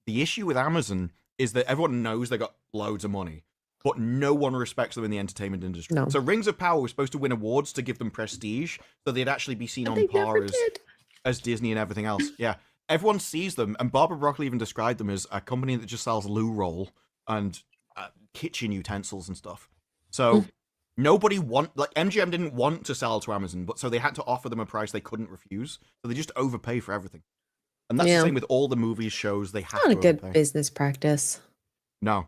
The issue with Amazon is that everyone knows they got loads of money, but no one respects them in the entertainment industry. No. So Rings of Power was supposed to win awards to give them prestige, so they'd actually be seen But on they par never as, did. as Disney and everything else. Yeah. Everyone sees them, and Barbara Broccoli even described them as a company that just sells loo roll and kitchen utensils and stuff. So nobody MGM didn't want to sell to Amazon, but so they had to offer them a price they couldn't refuse. So they just overpay for everything. And that's the same with all the movies, shows, they have Not to a good overpay. business practice. No.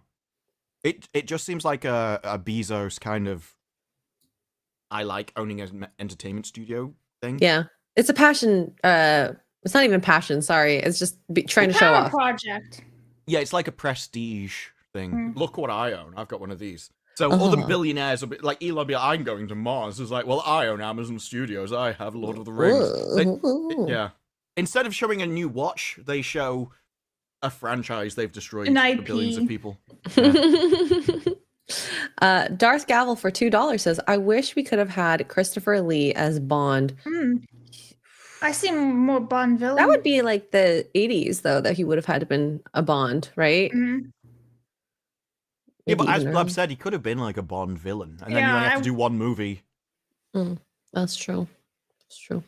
It just seems like a Bezos kind of I like owning an entertainment studio thing. Yeah. It's a passion. It's not even passion. Sorry. It's just trying to show Power off. project. Yeah, it's like a prestige thing. Look what I own. I've got one of these. So Uh-huh. other billionaires will be like Elon will be like, I'm going to Mars. It's like, well, I own Amazon Studios. I have Lord of the Rings. Yeah. instead of showing a new watch, they show a franchise they've destroyed An for IP. billions of people. Yeah. Darth Gavel for $2 says, I wish we could have had Christopher Lee as Bond. I see more Bond villain. That would be like the 80s, though, that he would have had to been a Bond, right? Yeah, but as even Blab early. said, he could have been like a Bond villain, and then you only have to do one movie. That's true. That's true.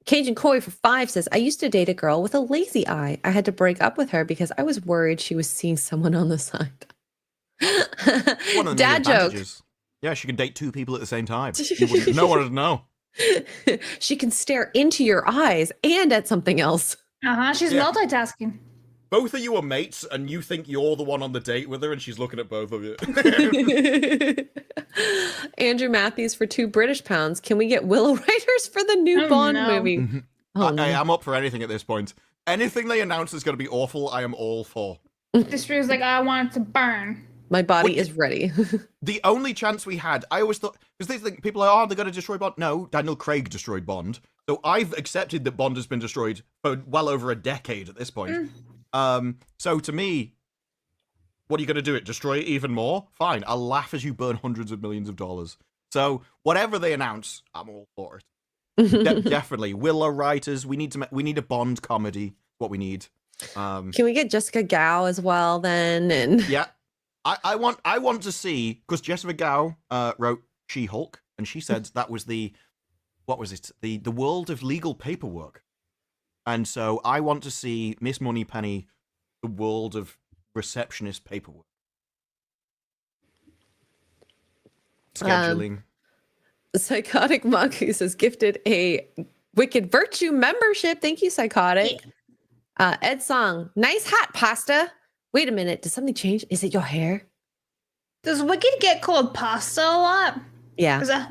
Cajun Koi for 5 says, I used to date a girl with a lazy eye. I had to break up with her because I was worried she was seeing someone on the side. One of the Dad joke. advantages. Yeah, she can date 2 people at the same time. No one would know. She can stare into your eyes and at something else. She's multitasking. Both of you are mates, and you think you're the one on the date with her, and she's looking at both of you. Andrew Matthews for £2 Can we get Willow writers for the new Bond movie? I am up for anything at this point. Anything they announce is going to be awful, I am all for. This feels like I want it to burn. My body is ready. The only chance we had, I always thought, because they think people are, they're going to destroy Bond. No, Daniel Craig destroyed Bond. So I've accepted that Bond has been destroyed for well over a decade at this point. So to me, what are you going to do? Destroy it even more? Fine, I'll laugh as you burn hundreds of millions of dollars. So whatever they announce, I'm all for it. Definitely. Willow writers, we need a Bond comedy. What we need. Can we get Jessica Gao as well then? And yeah. I want to see, because Jessica Gao wrote She-Hulk, and she said that was the world of legal paperwork. And so I want to see Miss Moneypenny, the world of receptionist paperwork. Scheduling. Psychotic Monkey says, gifted a Wicked Virtue membership. Thank you, Psychotic. Yeah. Ed Song, nice hat, Pasta. Wait a minute, did something change? Is it your hair? Does Wicked get called pasta a lot? Yeah.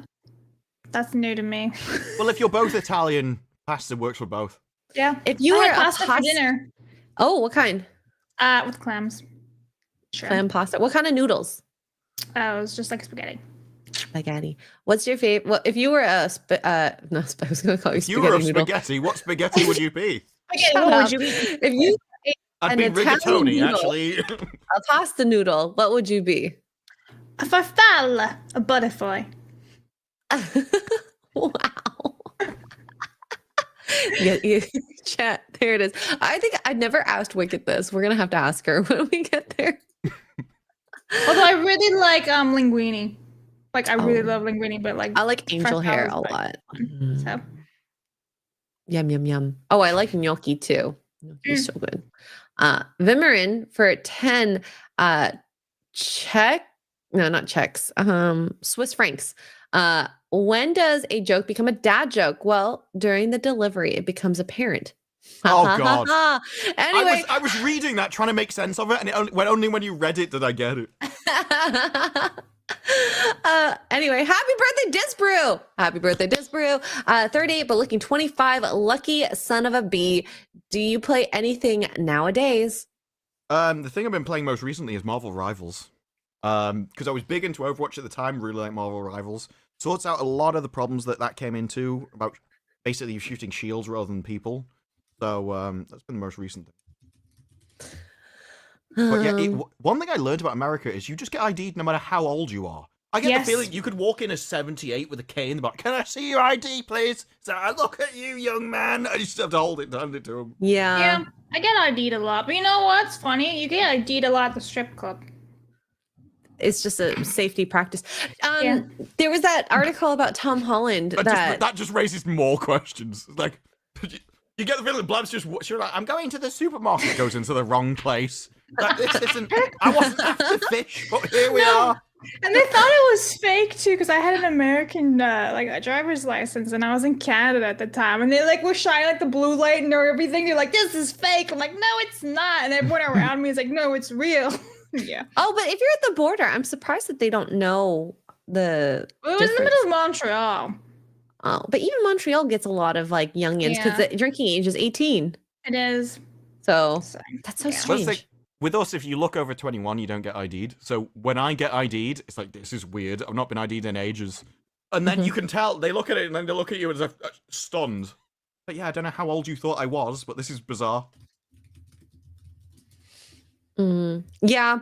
That's new to me. Well, if you're both Italian, pasta works for both. Yeah. If you were pasta for dinner. Oh, what kind? With clams. Sure. Clam pasta. What kind of noodles? Oh, it was just like spaghetti. Spaghetti. What's your favorite? Well, if you were a I was going to call you spaghetti. If you were a noodle. spaghetti, what spaghetti would you be? What would you be? If you I'd be rigatoni, actually. A pasta noodle, what would you be? A farfalle, a butterfly. Wow. Yeah, chat. There it is. I think I'd never asked Wicked this. We're gonna have to ask her when we get there. Although I really like linguine. Like I really love linguine, but like I like angel hair a lot. So yum yum yum. Oh, I like gnocchi too. Gnocchi's so good. Vimerin for 10 Swiss francs. When does a joke become a dad joke? Well, during the delivery, it becomes apparent. Oh God! Anyway, I was reading that, trying to make sense of it, and only when you read it did I get it. Anyway, happy birthday, Disbrew! Happy birthday, Disbrew! 38, but looking 25. Lucky son of a bee. Do you play anything nowadays? The thing I've been playing most recently is Marvel Rivals. Because I was big into Overwatch at the time, really like Marvel Rivals. Sorts out a lot of the problems that came into about basically shooting shields rather than people. So that's been the most recent thing. But yeah, one thing I learned about America is you just get ID'd no matter how old you are. I get the feeling you could walk in as 78 with a cane in the back. Can I see your ID, please? So I look at you, young man. I just have to hand it to him. Yeah, I get ID'd a lot. But you know what's funny? You get ID'd a lot at the strip club. It's just a safety practice. There was that article about Tom Holland that just raises more questions. Like, you get the feeling Blab's just like, I'm going to the supermarket, goes into the wrong place. Like, this isn't. I wasn't after fish, but here we are. And they thought it was fake too, because I had an American a driver's license, and I was in Canada at the time, and they were shining like the blue light and everything. They're like, "This is fake." I'm like, "No, it's not." And everyone around me is like, "No, it's real." Yeah. Oh, but if you're at the border, I'm surprised that they don't know the. It was in the middle of Montreal. Oh, but even Montreal gets a lot of youngins because the drinking age is 18. It is. So that's so strange. With us, if you look over 21, you don't get ID'd. So when I get ID'd, it's like, this is weird. I've not been ID'd in ages. And then you can tell, they look at it and then they look at you and they're stunned. But yeah, I don't know how old you thought I was, but this is bizarre. Yeah.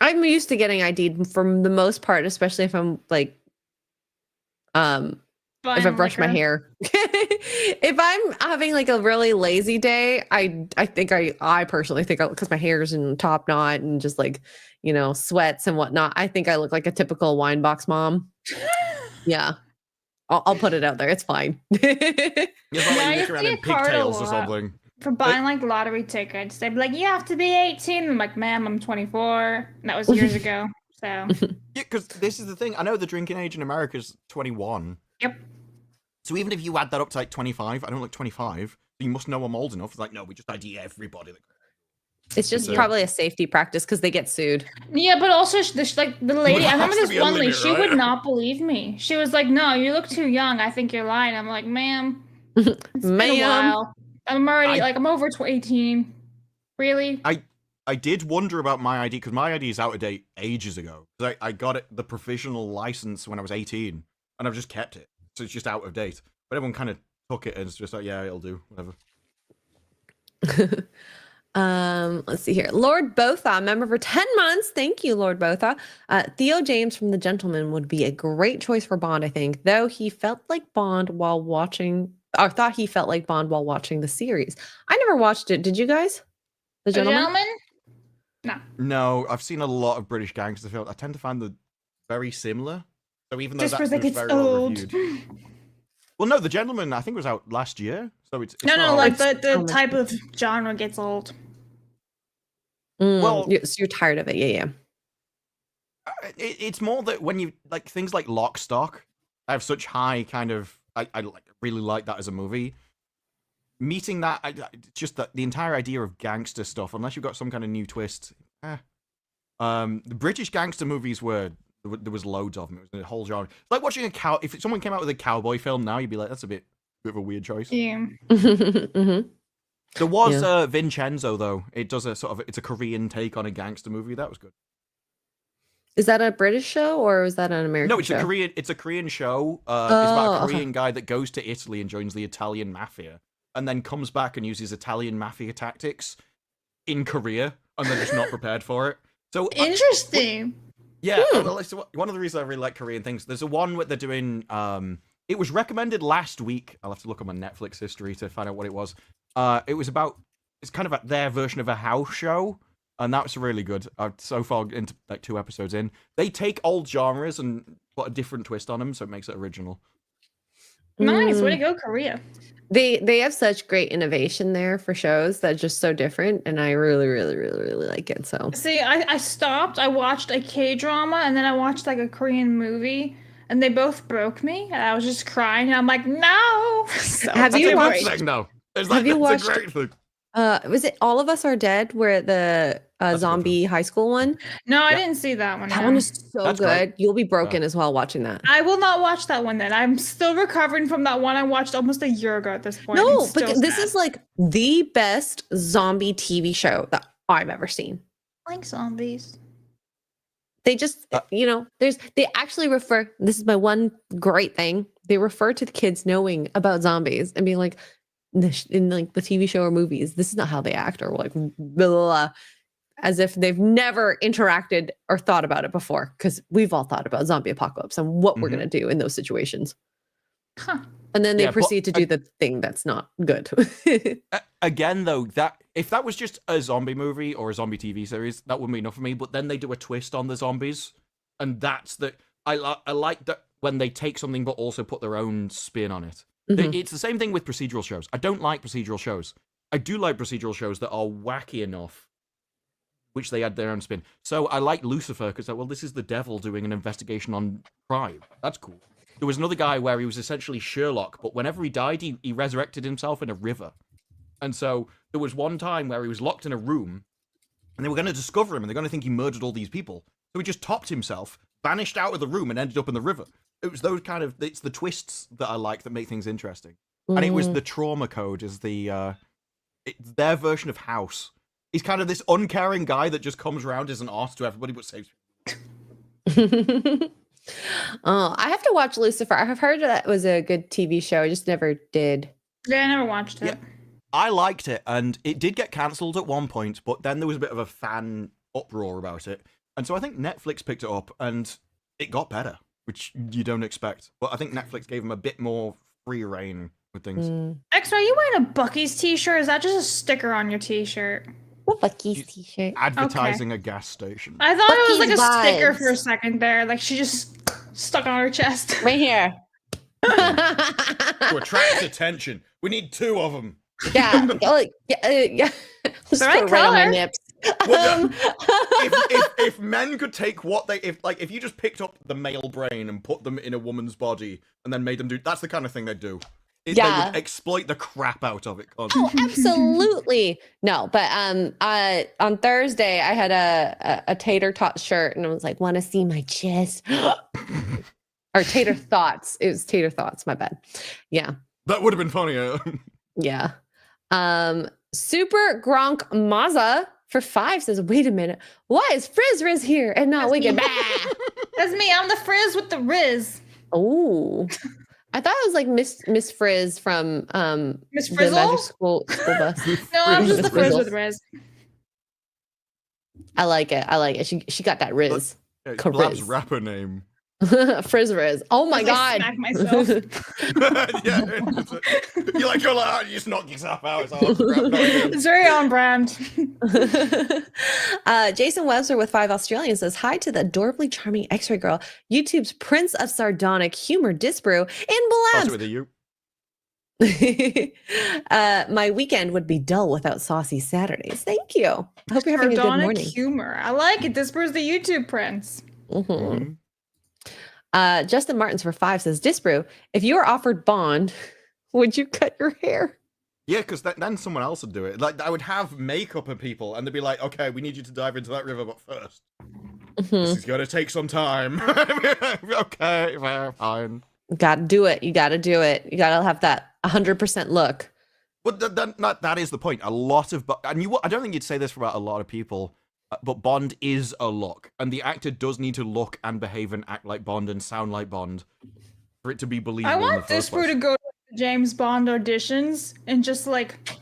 I'm used to getting ID'd for the most part, especially if I'm like, if I brush my hair. If I'm having like a really lazy day, I think I personally think, because my hair's in top knot and just like, sweats and whatnot, I think I look like a typical wine box mom. Yeah. I'll put it out there. It's fine. You're probably walking around in pigtails or something. For buying like lottery tickets, they'd be like, "You have to be 18." I'm like, "Ma'am, I'm 24." And that was years ago. So yeah, because this is the thing. I know the drinking age in America is 21. Yep. So even if you add that up to like 25, I don't look 25. You must know I'm old enough. It's like, no, we just ID everybody. It's just probably a safety practice because they get sued. Yeah, but also like the lady, I remember this one lady, she would not believe me. She was like, "No, you look too young. I think you're lying." I'm like, "Ma'am, it's been a while. I'm already I'm over 18. Really?" I did wonder about my ID because my ID is out of date ages ago. I got the provisional license when I was 18, and I've just kept it, so it's just out of date. But everyone kind of took it and it's just like, yeah, it'll do, whatever. Let's see here. Lord Botha, member for 10 months. Thank you, Lord Botha. Theo James from The Gentleman would be a great choice for Bond, I think, though he felt like Bond while watching, or thought he felt like Bond while watching the series. I never watched it. Did you guys? The Gentleman? No, I've seen a lot of British gangster films. I tend to find them very similar. So even though just that's like it's very old. well reviewed. Well, no, The Gentleman I think was out last year, so it's no, like the type of genre gets old. Well, so you're tired of it, yeah. It's more that when you like things like Lock, Stock, I have such high kind of I really like that as a movie. Meeting that, just that the entire idea of gangster stuff, unless you've got some kind of new twist. The British gangster movies there was loads of them. It was a whole genre. It's like watching if someone came out with a cowboy film now, you'd be like, that's a bit of a weird choice. Yeah. There was Vincenzo though. It does it's a Korean take on a gangster movie. That was good. Is that a British show or is that an American show? No, it's a Korean show. It's about a Korean guy that goes to Italy and joins the Italian mafia, and then comes back and uses Italian mafia tactics in Korea, and they're just not prepared for it. So interesting. Yeah, well, it's one of the reasons I really like Korean things. There's a one where they're doing. It was recommended last week. I'll have to look on my Netflix history to find out what it was. It was about. It's kind of their version of a house show, and that was really good. So far into like 2 episodes in, they take old genres and put a different twist on them, so it makes it original. Nice, way to go, Korea. They have such great innovation there for shows that are just so different, and I really, really, really, really like it. So see, I stopped. I watched a K-drama, and then I watched like a Korean movie, and they both broke me. And I was just crying, and I'm like, no. So, have you watched? Have you watched? A great thing. Was it All of Us Are Dead, where the zombie high school one? No, I didn't see that one. That one is so good. Great. You'll be broken as well watching that. I will not watch that one then. I'm still recovering from that one I watched almost a year ago at this point. No, but this is like the best zombie TV show that I've ever seen. I like zombies. They just, they actually refer, this is my one great thing. They refer to the kids knowing about zombies and being like, in like the TV show or movies, this is not how they act, or like blah, blah, blah, as if they've never interacted or thought about it before, because we've all thought about zombie apocalypse and what we're going to do in those situations. And then they proceed to do the thing that's not good. Again, though, that if that was just a zombie movie or a zombie TV series, that wouldn't be enough for me. But then they do a twist on the zombies, and that's I like that when they take something but also put their own spin on it. It's the same thing with procedural shows. I don't like procedural shows. I do like procedural shows that are wacky enough, which they add their own spin. So I like Lucifer because, well, this is the devil doing an investigation on crime. That's cool. There was another guy where he was essentially Sherlock, but whenever he died, he resurrected himself in a river. And so there was one time where he was locked in a room, and they were going to discover him, and they're going to think he murdered all these people. So he just topped himself, vanished out of the room, and ended up in the river. It was those kind of, it's the twists that I like that make things interesting. And it was the Trauma Code is their version of House. He's kind of this uncaring guy that just comes around as an arse to everybody but saves Oh, I have to watch Lucifer. I've heard that was a good TV show. I just never did. Yeah, I never watched it. Yeah. I liked it, and it did get cancelled at one point, but then there was a bit of a fan uproar about it. And so I think Netflix picked it up, and it got better, which you don't expect. But I think Netflix gave them a bit more free reign with things. X-Ray, you wearing a Buc-ee's t-shirt? Is that just a sticker on your t-shirt? Buc-ee's t-shirt. Advertising a gas station. I thought it was like a Buc-ee's sticker vibes. for a second there. Like she just stuck on her chest. Right here. To attract attention. We need 2 of them. Yeah. Oh, yeah. Just right put it right on my color. nips. Well, if men could take what they if you just picked up the male brain and put them in a woman's body and then made them do, that's the kind of thing they'd do. They would exploit the crap out of it constantly. Oh, absolutely. No, but on Thursday I had a tater tot shirt and I was like, want to see my chest? Or tater thoughts. It was tater thoughts, my bad. Yeah. That would have been funnier. Yeah. Super Gronk Maza for 5 says, wait a minute, why is Frizz Riz here and not Wicked? That's me. I'm the Frizz with the Riz. Oh, I thought it was like Miss Frizz from Miss the Frizzle? Magic School bus. No, I'm just Miss the Frizz Frizzle. with Riz. I like it. She got that Riz. Blab's rapper name. Frizz Riz. Oh my I god. smack myself. Yeah, you're like, you just knock yourself out. It's all crap, not good. It's very on brand. Jason Webster with 5 Australians says, hi to the adorably charming X-Ray girl, YouTube's prince of sardonic humor, Disbrew, That's and with a U. Blabs. My weekend would be dull without saucy Saturdays. Thank you. I hope you're having a good Sardonic morning. humor. I like it. This was the YouTube prince. Mhm. Justin Martins for 5 says, Disbrew, if you were offered Bond, would you cut your hair? Yeah, because then someone else would do it. Like, I would have makeup of people, and they'd be like, okay, we need you to dive into that river, but first, this is going to take some time. Okay, well, fine. Gotta do it. You gotta do it. You gotta have that 100% look. But that is the point. A lot of... And I don't think you'd say this about a lot of people, but Bond is a look. And the actor does need to look and behave and act like Bond and sound like Bond for it to be believable I in the want first this place. to go to the James Bond auditions and just like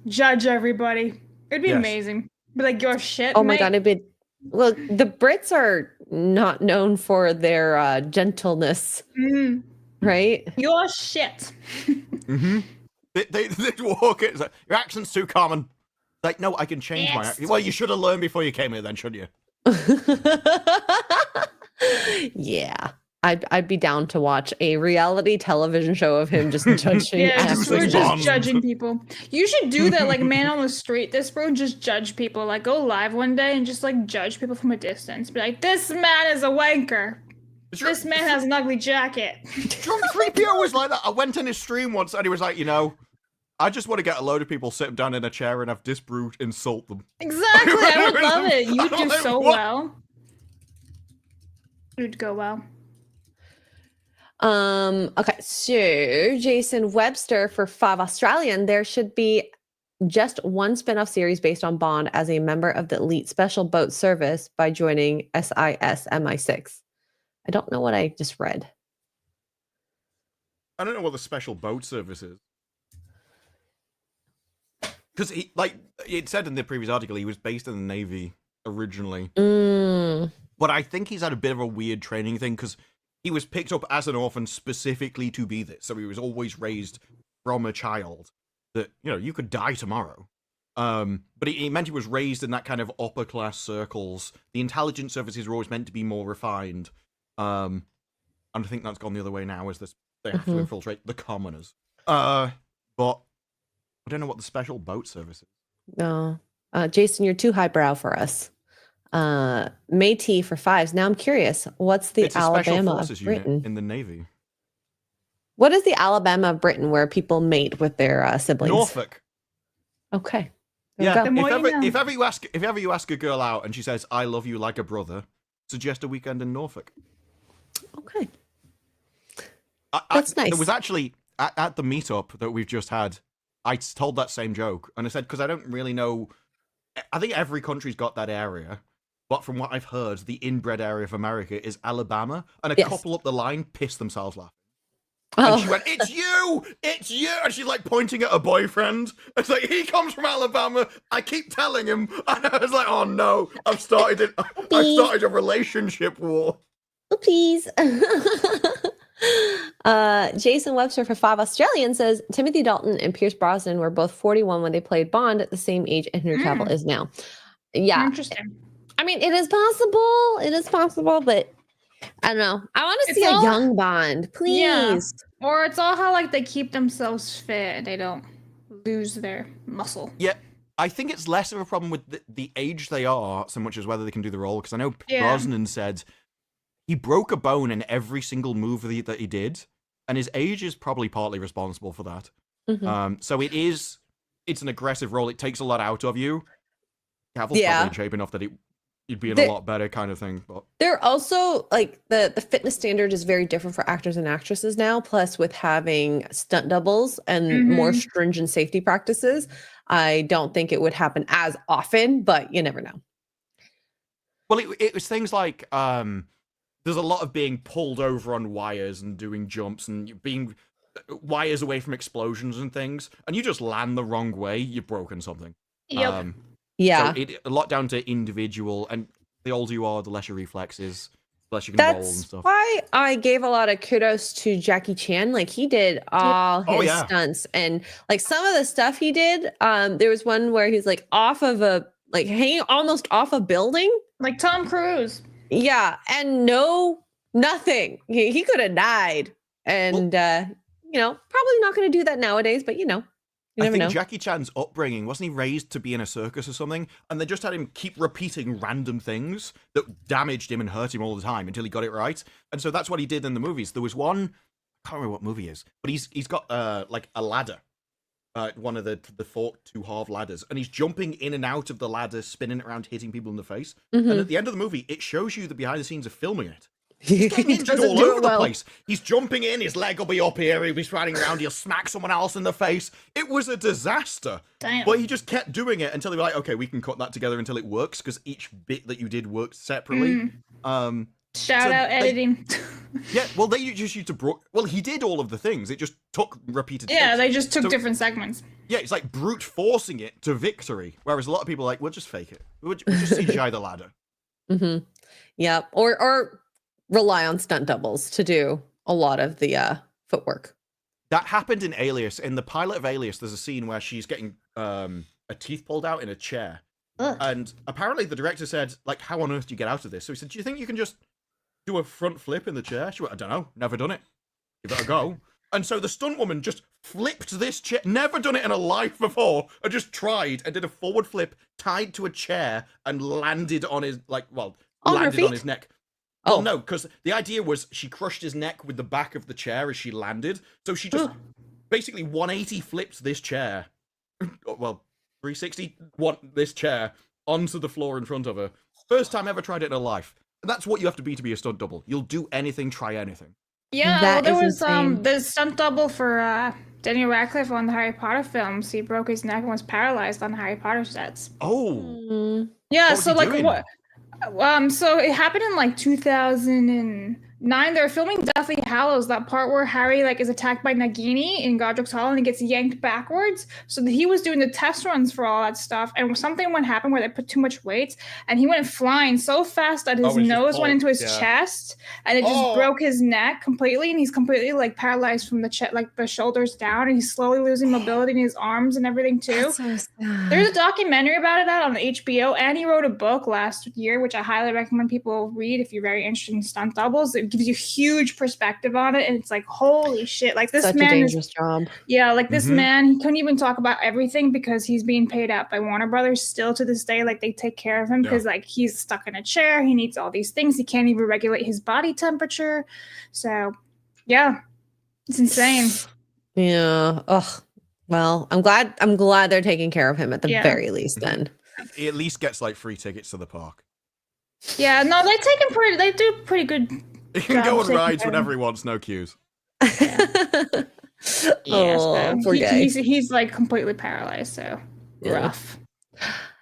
judge everybody. It'd be Yes. amazing. Be like, your shit. Oh my mate. god, it'd be well, the Brits are not known for their gentleness, Mhm. right? Your shit. Mm-hmm. They'd walk in, it's like, your accent's too common. Like, no, I can change my Yes. accent. Well, you should have learned before you came here then, shouldn't you? Yeah. I'd be down to watch a reality television show of him just judging Yeah, just, we're actors. Bond. just judging people. You should do that, like man on the street. This bro, just judge people. Like go live one day and just like judge people from a distance. Be like, this man is a wanker. This man has an ugly jacket. John 3PO was like that. I went in his stream once and he was like, I just want to get a load of people, sit them down in a chair and have Disbrew insult them. Exactly. I would love it. You'd do Like, so what? well. You'd go well. Okay, so Jason Webster for 5 Australian, there should be just one spin-off series based on Bond as a member of the elite special boat service by joining SIS MI6. I don't know what I just read. I don't know what the special boat service is. Because it said in the previous article, he was based in the Navy originally. But I think he's had a bit of a weird training thing because he was picked up as an orphan specifically to be this. So he was always raised from a child that, you could die tomorrow. But he meant he was raised in that kind of upper class circles. The intelligence services were always meant to be more refined. And I think that's gone the other way now as they have to infiltrate the commoners. But I don't know what the special boat service is. No. Jason, you're too highbrow for us. Métis for 5s. Now I'm curious. What's the It's a special Alabama forces of Britain? unit in the Navy. What is the Alabama of Britain where people mate with their siblings? Norfolk. Okay. There we Yeah. go. The more you know. If ever you ask a girl out and she says, "I love you like a brother," suggest a weekend in Norfolk. Okay. That's nice. There was actually at the meetup that we've just had, I told that same joke, and I said because I don't really know. I think every country's got that area, but from what I've heard, the inbred area of America is Alabama, and a Yes. couple up the line piss themselves laughing. And she went, it's you, and she's like pointing at her boyfriend. It's like, he comes from Alabama. I keep telling him, and I was like, oh no, I've started a relationship war. Please. Jason Webster for 5 Australian says Timothy Dalton and Pierce Brosnan were both 41 when they played Bond at the same age Henry Cavill is now. Yeah. Interesting. I mean, it is possible. It is possible, but I don't know. I want to see a young Bond, please. Yeah. Or it's all how like they keep themselves fit and they don't lose their muscle. Yeah. I think it's less of a problem with the age they are so much as whether they can do the role. Because I know Brosnan said he broke a bone in every single movie that he did, and his age is probably partly responsible for that. So it's an aggressive role. It takes a lot out of you. Cavill's probably in shape enough that you'd be in a lot better kind of thing. But they're also like the fitness standard is very different for actors and actresses now. Plus, with having stunt doubles and more stringent safety practices, I don't think it would happen as often. But you never know. Well, it was things like there's a lot of being pulled over on wires and doing jumps and being wires away from explosions and things, and you just land the wrong way, you've broken something. Yep. Yeah. So a lot down to individual, and the older you are, the less your reflexes, the less you can roll and stuff. That's why I gave a lot of kudos to Jackie Chan. Like, he did all his stunts, and like some of the stuff he did, there was one where he's like hanging almost off a building. Like Tom Cruise. Yeah, and nothing. He could have died. And probably not going to do that nowadays, but you never know. Jackie Chan's upbringing, wasn't he raised to be in a circus or something? And they just had him keep repeating random things that damaged him and hurt him all the time until he got it right. And so that's what he did in the movies. There was one, I can't remember what movie it is, but he's got like a ladder, one of the forked 2-half ladders, and he's jumping in and out of the ladder, spinning it around, hitting people in the face. And at the end of the movie, it shows you the behind the scenes of filming it. He's getting injured all over the place. He's jumping in, his leg will be up here, he'll be striding around, he'll smack someone else in the face. It was a disaster. Damn. But he just kept doing it until they were like, okay, we can cut that together until it works, because each bit that you did worked separately. Shout out editing. Yeah, well, they just used to he did all of the things. It just took repeated Yeah, steps. they just took different segments. Yeah, it's like brute forcing it to victory. Whereas a lot of people are like, we'll just fake it. We'll just CGI the ladder. Yeah, or rely on stunt doubles to do a lot of the footwork. That happened in Alias. In the pilot of Alias, there's a scene where she's getting a teeth pulled out in a chair. And apparently the director said, like, how on earth do you get out of this? So he said, do you think you can just do a front flip in the chair? She went, I don't know, never done it. Give it a go. And so the stunt woman just flipped this chair, never done it in her life before, and just tried and did a forward flip, tied to a chair, and landed on his, landed on his neck. Well, no, because the idea was she crushed his neck with the back of the chair as she landed. So she just basically 180 flipped this chair. 360 this chair onto the floor in front of her. First time ever tried it in her life. And that's what you have to be a stunt double. You'll do anything, try anything. Yeah, well, there was the stunt double for Daniel Radcliffe on the Harry Potter films. He broke his neck and was paralyzed on the Harry Potter sets. Oh. Yeah, so like what? So it happened in like 2009. They were filming Deathly Hallows, that part where Harry is attacked by Nagini in Godric's Hollow and he gets yanked backwards. So he was doing the test runs for all that stuff, and something happened where they put too much weight, and he went flying so fast that his nose went into his chest, and it just broke his neck completely, and he's completely paralyzed from the the shoulders down, and he's slowly losing mobility in his arms and everything too. That's so sad. There's a documentary about it on HBO, and he wrote a book last year, which I highly recommend people read if you're very interested in stunt doubles. It gives you huge perspective on it, and it's like, holy shit, this such man a dangerous job. Yeah, this man, he couldn't even talk about everything because he's being paid out by Warner Brothers still to this day. They take care of him because he's stuck in a chair, he needs all these things, he can't even regulate his body temperature. So yeah, it's insane. Yeah. Ugh. Well, I'm glad they're taking care of him at the very least then. He at least gets free tickets to the park. Yeah, no, they do pretty good. He can go on rides whenever he wants, no queues. Poor guy. He's completely paralyzed, so rough.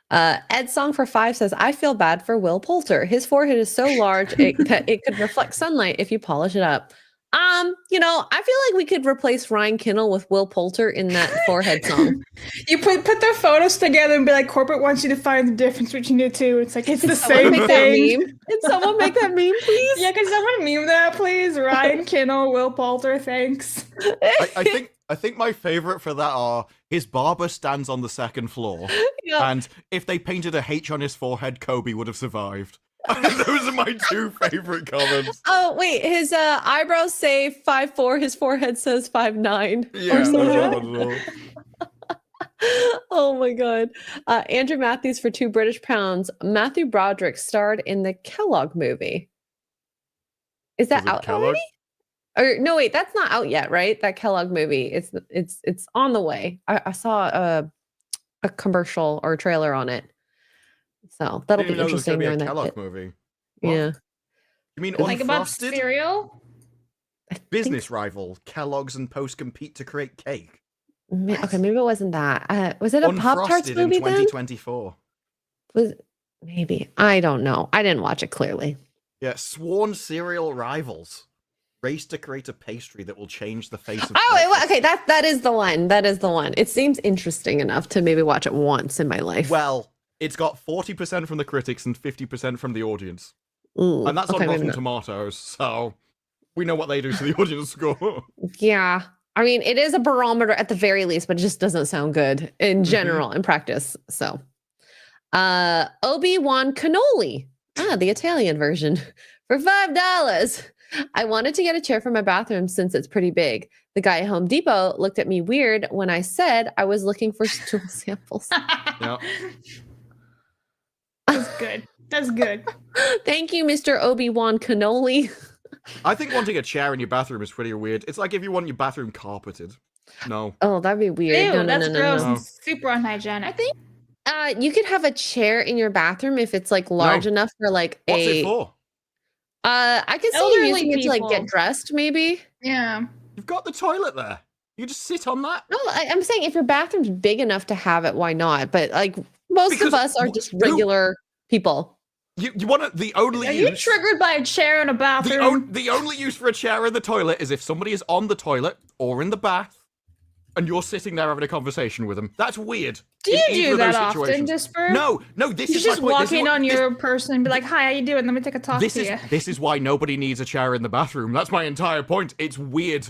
Ed Song for 5 says, I feel bad for Will Poulter. His forehead is so large that it could reflect sunlight if you polish it up. You know, I feel like we could replace Ryan Kinnell with Will Poulter in that forehead song. You put their photos together and be like, corporate wants you to find the difference between the two. It's like, it's the same make thing. That meme? Can someone make that meme, please? Yeah, can someone meme that, please? Ryan Kinnell, Will Poulter, thanks. I think my favorite for that are his barber stands on the second floor, and if they painted a H on his forehead, Kobe would have survived. Those are my two favorite comments. Oh wait, his eyebrows say 5'4", his forehead says 5'9". Yeah, oh my god. Andrew Matthews for £2 Matthew Broderick starred in the Kellogg movie. Is that out already? Or no, wait, that's not out yet, right? That Kellogg movie. It's on the way. I saw a commercial or a trailer on it. So that'll be interesting. Be a Kellogg movie. What? Yeah. You mean like about cereal? Business rival. Kellogg's and Post compete to create cake. Okay, maybe it wasn't that. Was it a Pop-Tarts movie in 2024? Was maybe. I don't know. I didn't watch it clearly. Yeah, sworn cereal rivals race to create a pastry that will change the face of. Okay. That is the one. That is the one. It seems interesting enough to maybe watch it once in my life. Well, it's got 40% from the critics and 50% from the audience. Ooh, and that's on Rotten Tomatoes, so we know what they do to the audience score. Yeah. I mean, it is a barometer at the very least, but it just doesn't sound good in general, in practice. So, Obi-Wan Cannoli, the Italian version, for $5. I wanted to get a chair for my bathroom since it's pretty big. The guy at Home Depot looked at me weird when I said I was looking for stool samples. Yeah. That's good. That's good. Thank you, Mr. Obi-Wan Cannoli. I think wanting a chair in your bathroom is pretty weird. It's like if you want your bathroom carpeted. No. Oh, that'd be weird. Ew, that's gross. No. Super unhygienic. I think you could have a chair in your bathroom if it's like large enough for like What's it for? I can see you using it to like get dressed, maybe. Yeah. You've got the toilet there. You just sit on that. No, I'm saying if your bathroom's big enough to have it, why not? But like most of us are just regular people. You want to, the only Are you triggered by a chair in a bathroom? The only use for a chair in the toilet is if somebody is on the toilet or in the bath and you're sitting there having a conversation with them. That's weird. Do you do that often, Disper? No, this is just walk in on your person and be like, hi, how you doing? Let me take a talk to you. This is why nobody needs a chair in the bathroom. That's my entire point. It's weird.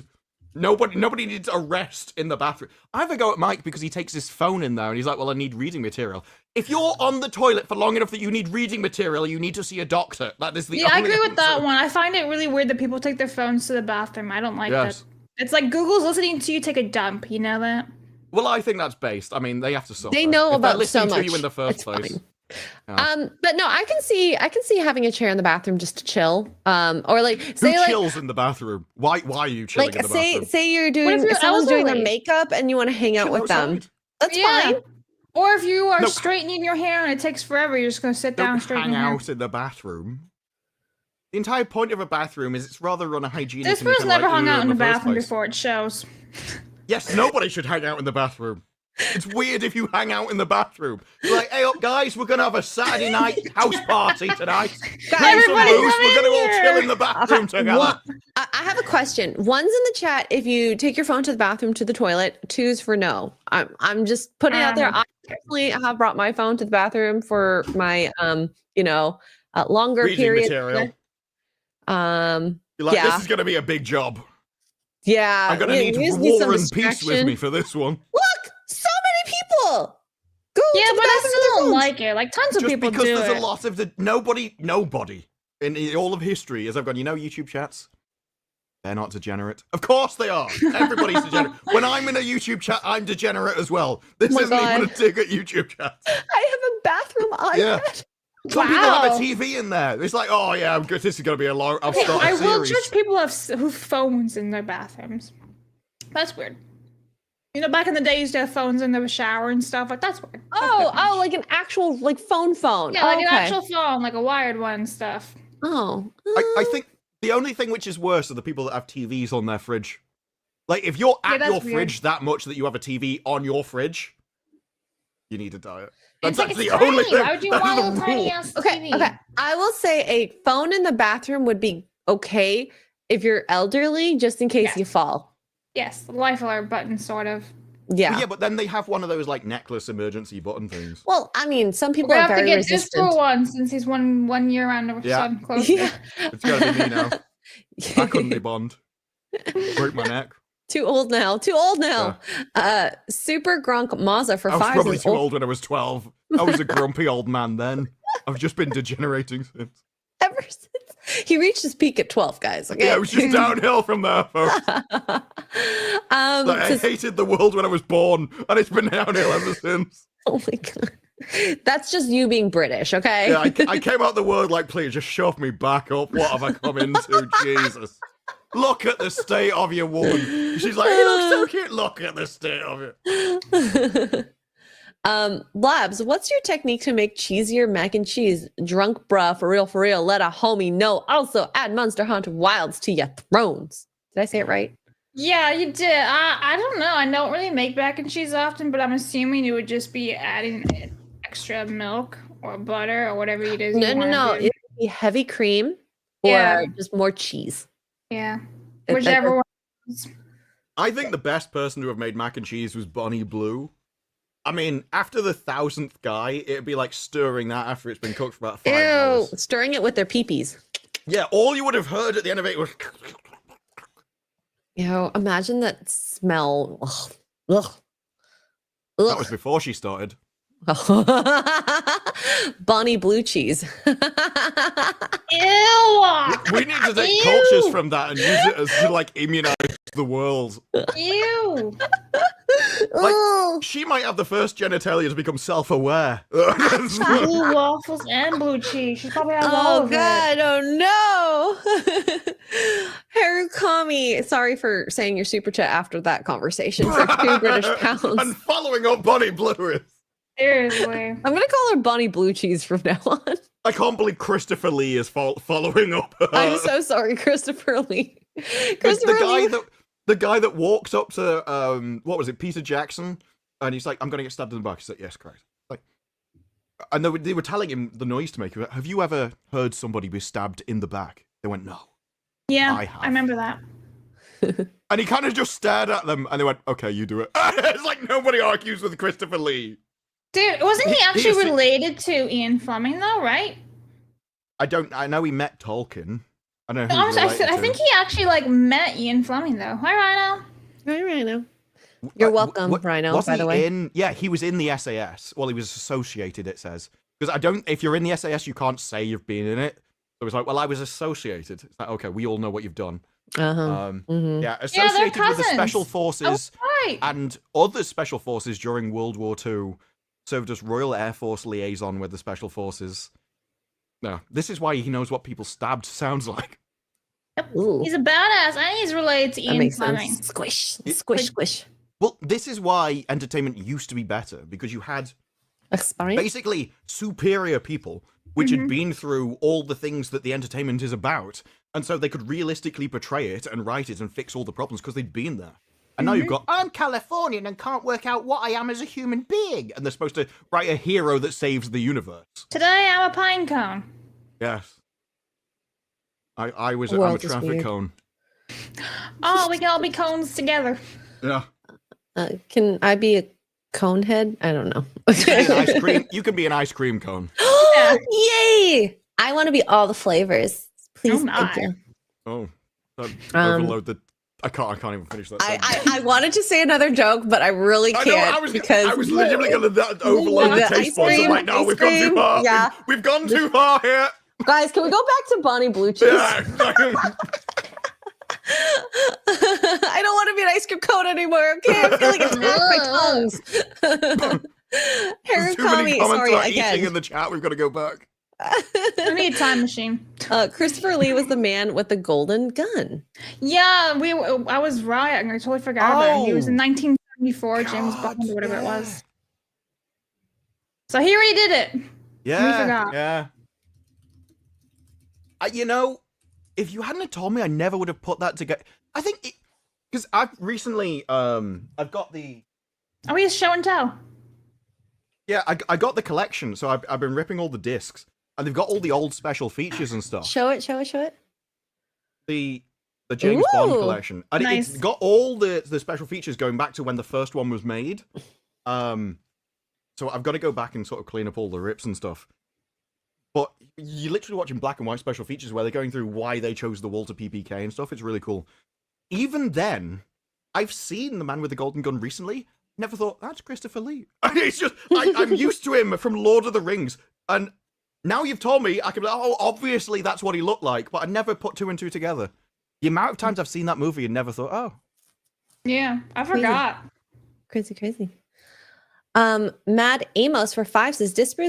Nobody needs a rest in the bathroom. I have a go at Mike because he takes his phone in there and he's like, well, I need reading material. If you're on the toilet for long enough that you need reading material, you need to see a doctor. That is the only I agree with that answer. one. I find it really weird that people take their phones to the bathroom. I don't like that. It's like Google's listening to you take a dump. You know that? Well, I think that's based. I mean, they have to suffer. They know about so much. To you in the first place. Fine. But no, I can see having a chair in the bathroom just to chill. Or like say Who chills in the bathroom? Why are you chilling in the bathroom? Say you're doing someone's doing their makeup and you want to hang out with them. That's fine. Or if you are straightening your hair and it takes forever, you're just gonna sit down and straighten your hair. Hang out in the bathroom. The entire point of a bathroom is it's rather unhygienic. This person's never hung out in the bathroom before. It shows. Yes, nobody should hang out in the bathroom. It's weird if you hang out in the bathroom. You're like, hey up guys, we're gonna have a Saturday night house party tonight. Everybody we're gonna all chill in the bathroom together. I have a question. One's in the chat if you take your phone to the bathroom to the toilet, two's for no. I'm just putting it out there. I personally have brought my phone to the bathroom for my longer reading period. Material. You're like, this is gonna be a big job. Yeah. I'm gonna need War and Peace with me for this one. Look, so many people. Go but I still don't like it. Like tons of people do it. Just because there's a lot of nobody in all of history, as I've gone, YouTube chats, they're not degenerate. Of course they are. Everybody's degenerate. When I'm in a YouTube chat, I'm degenerate as well. This isn't even a dig at YouTube chats. I have a bathroom iPad. Yeah. Some people have a TV in there. It's like, oh yeah, I'm good. This is going to be a long. I'll start a series. I will judge people who have phones in their bathrooms. That's weird. Back in the day, you used to have phones in the shower and stuff. Like that's weird. Oh, like an actual phone. Yeah, like an actual phone, like a wired one and stuff. Oh. I think the only thing which is worse are the people that have TVs on their fridge. Like if you're at your fridge that much that you have a TV on your fridge, you need a diet. That's the only thing. Why would you want a little tiny ass TV? Okay. I will say a phone in the bathroom would be okay if you're elderly, just in case you fall. Yes, the life alert button, sort of. Yeah. Yeah, but then they have one of those like necklace emergency button things. Well, I mean, some people We're are gonna have to very get this resistant. for one since he's 1 year on the sun close. Yeah. It's gotta be me now. I couldn't be Bond. Break my neck. Too old now. Super Gronk Mazza for I was 5. probably too old when I was 12. I was a grumpy old man then. I've just been degenerating since. Ever since he reached his peak at 12, guys. Okay. Yeah, it was just downhill from there, folks. I hated the world when I was born, and it's been downhill ever since. Oh my god. That's just you being British, okay? Yeah, I came out the world like, please, just shove me back up. What have I come into? Jesus. Look at the state of your woman. She's like, you look so cute. Look at the state of it. Labs, what's your technique to make cheesier mac and cheese? Drunk bruh, for real, let a homie know. Also, add Monster Hunter Wilds to your thrones. Did I say it right? Yeah, you did. I don't know. I don't really make mac and cheese often, but I'm assuming you would just be adding extra milk or butter or whatever it is. No. It would be heavy cream or just more cheese. Yeah. Whichever one. I think the best person to have made mac and cheese was Bonnie Blue. I mean, after the 1000th guy, it'd be like stirring that after it's been cooked for about 5 hours. Stirring it with their peepees. Yeah, all you would have heard at the end of it was... Imagine that smell. Ugh. That was before she started. Bonnie Blue Cheese. Ew! We need to take cultures from that and use it as to like immunize the world. Ew! Like, she might have the first genitalia to become self-aware. Blue waffles and blue cheese. She probably has all of God, it. oh no. Harukami, sorry for saying your super chat after that conversation for 2 British pounds. And following up Bonnie Blue is... Seriously. I'm going to call her Bonnie Blue Cheese from now on. I can't believe Christopher Lee is following up her. I'm so sorry, Christopher Lee. The guy that walks up to what was it, Peter Jackson, and he's like, "I'm gonna get stabbed in the back." He's like, "Yes, correct." Like, and they were telling him the noise to make. Have you ever heard somebody be stabbed in the back? They went, "No." Yeah, I have. I remember that. And he kind of just stared at them, and they went, "Okay, you do it." It's like nobody argues with Christopher Lee. Dude, wasn't he actually related to Ian Fleming though? Right? I know he met Tolkien. I don't know. I think he actually met Ian Fleming though. Hi, Rhino. Hi, Rhino. You're welcome, Rhino. By the way, he was in the SAS. Well, he was associated. It says because if you're in the SAS, you can't say you've been in it. So it's like, well, I was associated. It's like, okay, we all know what you've done. Yeah, associated with the special forces and other special forces during World War II. Served as Royal Air Force liaison with the special forces. No, this is why he knows what people stabbed sounds like. Ooh. He's a badass, and he's related to Ian Fleming. Squish. Well, this is why entertainment used to be better, because you had basically superior people, which had been through all the things that the entertainment is about, and so they could realistically portray it and write it and fix all the problems because they'd been there. And now you've got, I'm Californian and can't work out what I am as a human being. And they're supposed to write a hero that saves the universe. Today, I'm a pine cone. Yes. I'm a traffic cone. Oh, we can all be cones together. Yeah. Can I be a cone head? I don't know. You can be an ice cream cone. Yay! I want to be all the flavors. Please, thank you. Oh, overload the... I can't even finish that. I wanted to say another joke, but I really can't. I was literally going to overload the taste buds. I'm like, no, we've gone too far. Yeah. We've gone too far here. Guys, can we go back to Bonnie Blue Cheese? Yeah. I don't want to be an ice cream cone anymore. Okay, I feel like it's past my tongues. There's too many comments about eating in the chat. We've got to go back. We need a time machine. Christopher Lee was the man with the golden gun. Yeah, I was right. I totally forgot about him. He was in 1974, James Bond or whatever it was. So he already did it. Yeah, we forgot. Yeah. If you hadn't told me, I never would have put that together. I think because I've recently I've got the. Oh, he has show and tell. Yeah, I got the collection, so I've been ripping all the discs. And they've got all the old special features and stuff. Show it. The The James Bond Ooh, collection. And nice. it's got all the special features going back to when the first one was made. So I've got to go back and sort of clean up all the rips and stuff. But you're literally watching black and white special features where they're going through why they chose the Walter PPK and stuff. It's really cool. Even then, I've seen The Man with the Golden Gun recently. Never thought, that's Christopher Lee. It's just, I'm used to him from Lord of the Rings. And now you've told me, I can be like, oh, obviously that's what he looked like. But I never put two and two together. The amount of times I've seen that movie and never thought, oh. Yeah, I forgot. Crazy. Mad Amos for 5 says Disper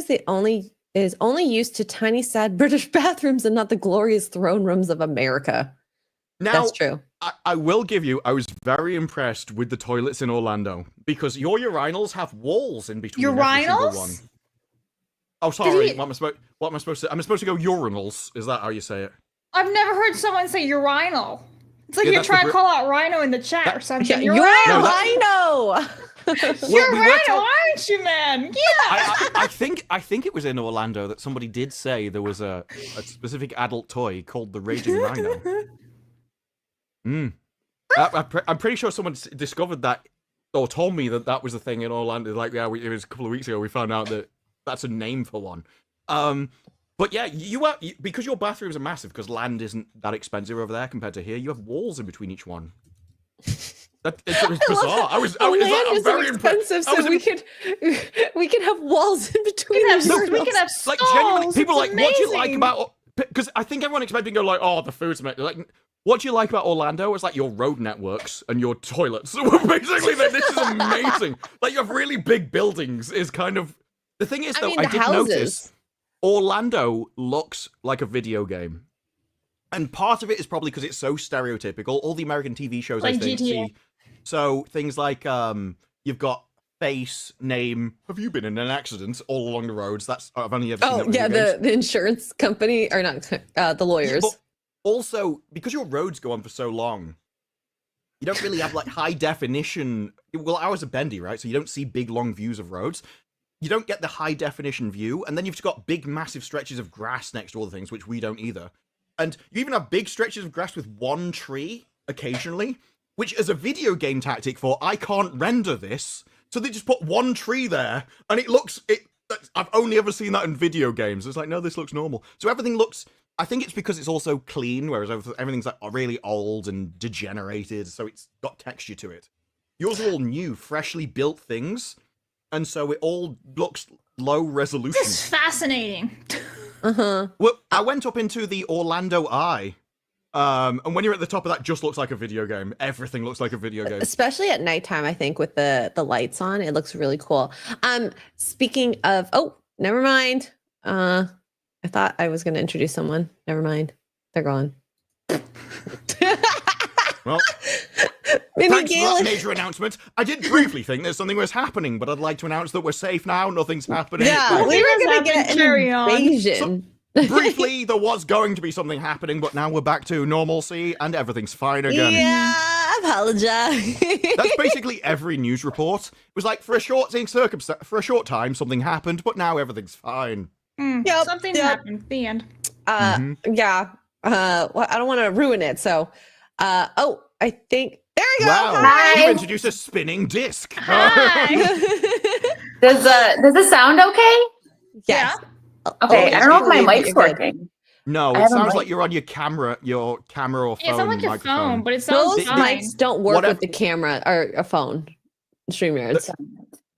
is only used to tiny, sad British bathrooms and not the glorious throne rooms of America. Now, that's true. I will give you, I was very impressed with the toilets in Orlando because your urinals have walls in between every single one. Urinals? Oh, sorry. What am I supposed to? I'm supposed to go urinals. Is that how you say it? I've never heard someone say urinal. It's like Yeah, you're trying to call out Rhino in the chat or something. Yeah, You're you're Rhino. Rhino. You're we were Rhino, aren't you, man? Yeah. I think it was in Orlando that somebody did say there was a specific adult toy called the Raging Rhino. I'm pretty sure someone discovered that or told me that was a thing in Orlando. Like, yeah, it was a couple of weeks ago. We found out that that's a name for one. But yeah, because your bathrooms are massive, because land isn't that expensive over there compared to here. You have walls in between each one. It's bizarre. I was very expensive, so we could have walls in between. We can have stalls. Like genuinely, people are like, what do you like amazing. about? Because I think everyone expected to go like, oh, the food's amazing. Like, what do you like about Orlando? It's like your road networks and your toilets. Basically, this is amazing. Like, you have really big buildings. Is kind of the thing is though. I did notice Orlando looks like a video game. And part of it is probably because it's so stereotypical. All the American TV shows, like I think, GTA. see. So things like you've got face, name. Have you been in an accident all along the roads? I've only ever seen that with video games. the insurance company or not the lawyers. But also, because your roads go on for so long, you don't really have like high definition. Well, ours are bendy, right? So you don't see big long views of roads. You don't get the high definition view, and then you've got big massive stretches of grass next to all the things, which we don't either. And you even have big stretches of grass with one tree occasionally, which is a video game tactic for, I can't render this. So they just put one tree there, and I've only ever seen that in video games. It's like, no, this looks normal. So everything looks, I think it's because it's also clean, whereas everything's like really old and degenerated, so it's got texture to it. Yours are all new, freshly built things, and so it all looks low resolution. This is fascinating. Well, I went up into the Orlando Eye, and when you're at the top of that, just looks like a video game. Everything looks like a video game. Especially at nighttime, I think, with the lights on, it looks really cool. Speaking of, never mind. I thought I was going to introduce someone. Never mind. They're gone. Well, thanks for that major announcement. I did briefly think that something was happening, but I'd like to announce that we're safe now. Nothing's happening. Yeah, we were going to get an invasion. Briefly, there was going to be something happening, but now we're back to normalcy and everything's fine again. Yeah, I apologize. That's basically every news report. It was like, for a short time, something happened, but now everything's fine. Something happened. The end. Yeah. Well, I don't want to ruin it, so. I think there we go. Wow, Hi. you introduced a spinning disc. Hi. Does it sound okay? Yes. Okay, I don't know if my You're mic's good. working. No, it sounds like you're on your camera or phone. It sounds like a microphone. phone, but it sounds Those fine. mics don't work with the camera or a phone. StreamYards.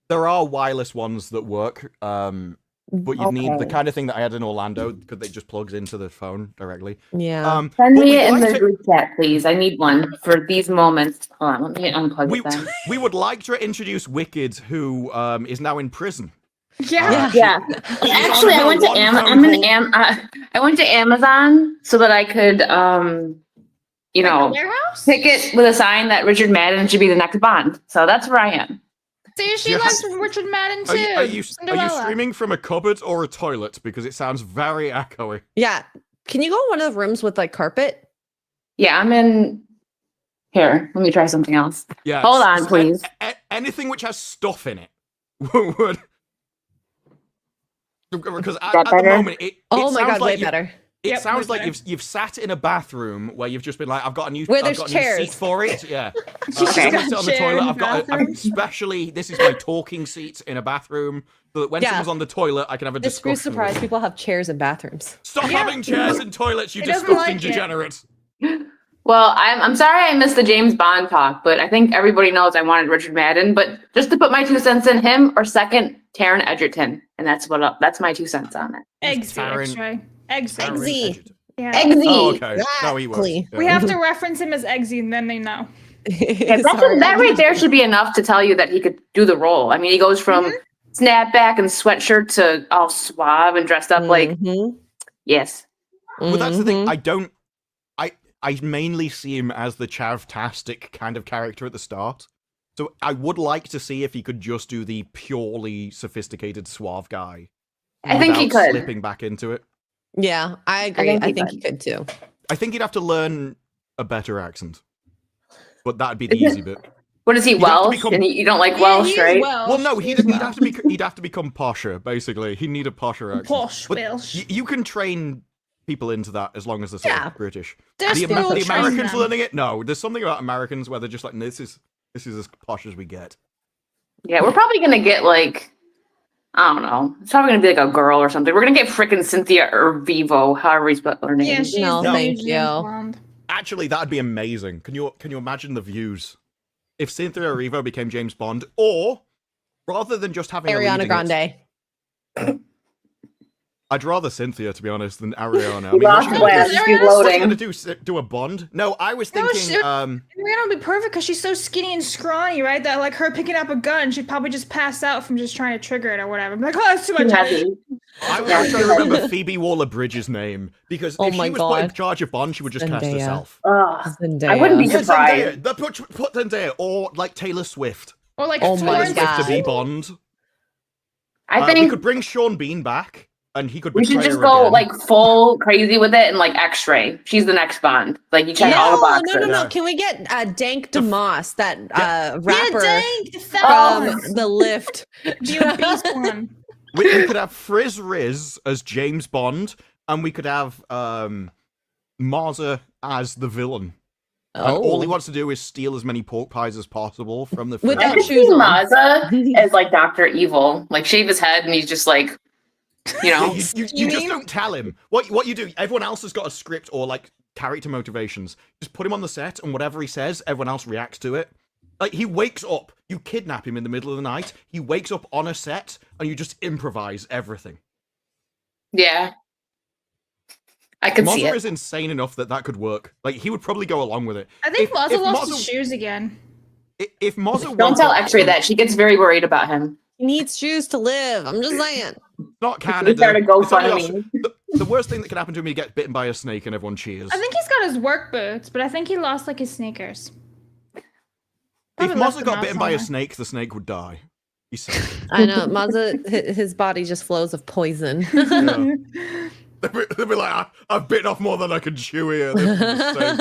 There are wireless ones that work, but you need the kind of thing that I had in Orlando because it just plugs into the phone directly. Yeah. Send me it in the group chat, please. I need one for these moments. Hold on, let me unplug it then. We would like to introduce Wicked, who is now in prison. Yeah. Yeah. Actually, I went to I went to Amazon so that I could, Warehouse? pick it with a sign that Richard Madden should be the next Bond. So that's where I am. See, she Yes. likes Richard Madden too. Are you Cinderella. streaming from a cupboard or a toilet? Because it sounds very echoey. Yeah. Can you go in one of the rooms with like carpet? Yeah, I'm in. Here, let me try something else. Yeah. Hold on, please. Anything which has stuff in it would. Because at the moment, it Oh my sounds God, like way better. Yep, sounds we're like you've sat in a bathroom where you've just been like, I've got a new Where I've there's got a new chairs. seat for it. Yeah. Okay. I'm gonna sit on the Chair in toilet. the I've got bathroom. especially this is my talking seat in a bathroom, so that when Yeah. someone's on the toilet, I can have a This discussion. is surprised with them. people have chairs in bathrooms. Stop having chairs in toilets, you He doesn't disgusting like it. degenerate. Well, I'm sorry I missed the James Bond talk, but I think everybody knows I wanted Richard Madden. But just to put my 2 cents in, him or second, Taron Egerton, and that's my 2 cents on it. Eggsy, Taron- X-ray. Eggsy. Taron Eggsy. Egerton. Yeah. Eggsy. Oh, okay. No, he was. Exactly. We have to reference him as Eggsy, and then they know. Yeah, Sorry. that right there should be enough to tell you that he could do the role. I mean, he goes from snapback and sweatshirt to all suave and dressed up like, Mhm. yes. Well, that's the thing. Mhm. I mainly see him as the chavtastic kind of character at the start. So I would like to see if he could just do the purely sophisticated suave guy. I think he without could. slipping back into it. Yeah, I agree. I think think, he he could too. I think he'd have to learn a better accent. But that'd be the Isn't- easy bit. What is he, You'd have to Welsh? become- And you don't like Yeah, Welsh, he is right? Welsh. Well, no, He he'd is have to become posher, basically. He'd need a posher accent. Posh But Welsh. you can train people into that as long as they're sort Yeah. of British. There's The, people the train Americans them. learning it? No, there's something about Americans where they're just like, this is as posh as we get. Yeah, we're probably gonna get like, I don't know. It's probably gonna be like a girl or something. We're gonna get frickin' Cynthia Erivo, however you spell her name. Yeah, she's No, the thank new you. James Bond. Actually, that'd be amazing. Can you imagine the views if Cynthia Erivo became James Bond, or rather than just having a Ariana leading Grande. I'd rather Cynthia, to be honest, than Ariana. I You lost what's the way. she Just gonna- keep Ariana's what's she loading. gonna do a Bond? No, I was No, thinking. she- Rihanna would be perfect because she's so skinny and scrawny, right? That like her picking up a gun, she'd probably just pass out from just trying to trigger it or whatever. I'm like, oh, it's too much. Heavy. I was trying to remember Phoebe Waller-Bridge's name because Oh if my she was put in God. charge of Bond, she would just cast Zendaya. herself. Ugh. Zendaya. I wouldn't be Put surprised. Zendaya, put Zendaya, or like Taylor Swift. Or like Oh my Florence Taylor God. Swift to be Bond. I we think could bring Sean Bean back, and he could. we should betray just her go again. like full crazy with it and like X-ray. She's the next Bond. Like you check all the boxes. No. Yeah. Can we get Dank DeMoss, that rapper Yeah, dang, the from fat one. The Lift? The obese one. We could have Frizz Riz as James Bond, and we could have Marza as the villain. And all he wants to do is steal as many pork pies as possible from the With fridge. I could see shoes on. Maza as like Dr. Evil. Like shave his head and he's just like, you know. You just don't tell him. What you do, everyone else has got a script or like character motivations. Just put him on the set and whatever he says, everyone else reacts to it. Like he wakes up, you kidnap him in the middle of the night, he wakes up on a set and you just improvise everything. Yeah. I could see Mozza it. is insane enough that could work. Like he would probably go along with it. I think Maza if lost Mozza- his shoes again. If Mozza Don't woke tell up- X-ray that. She gets very worried about him. He needs shoes to live. I'm just saying. Not Canada. started It's only GoFundMe. the worst thing that can happen to him, he gets bitten by a snake and everyone cheers. I think he's got his work boots, but I think he lost like his sneakers. If Probably left Mozza them got out bitten by a somewhere. snake, the snake would die. He's safe. I know. Mazza, his body just flows of poison. Yeah. They'll be like, I've bitten off more than I can chew here. This is insane.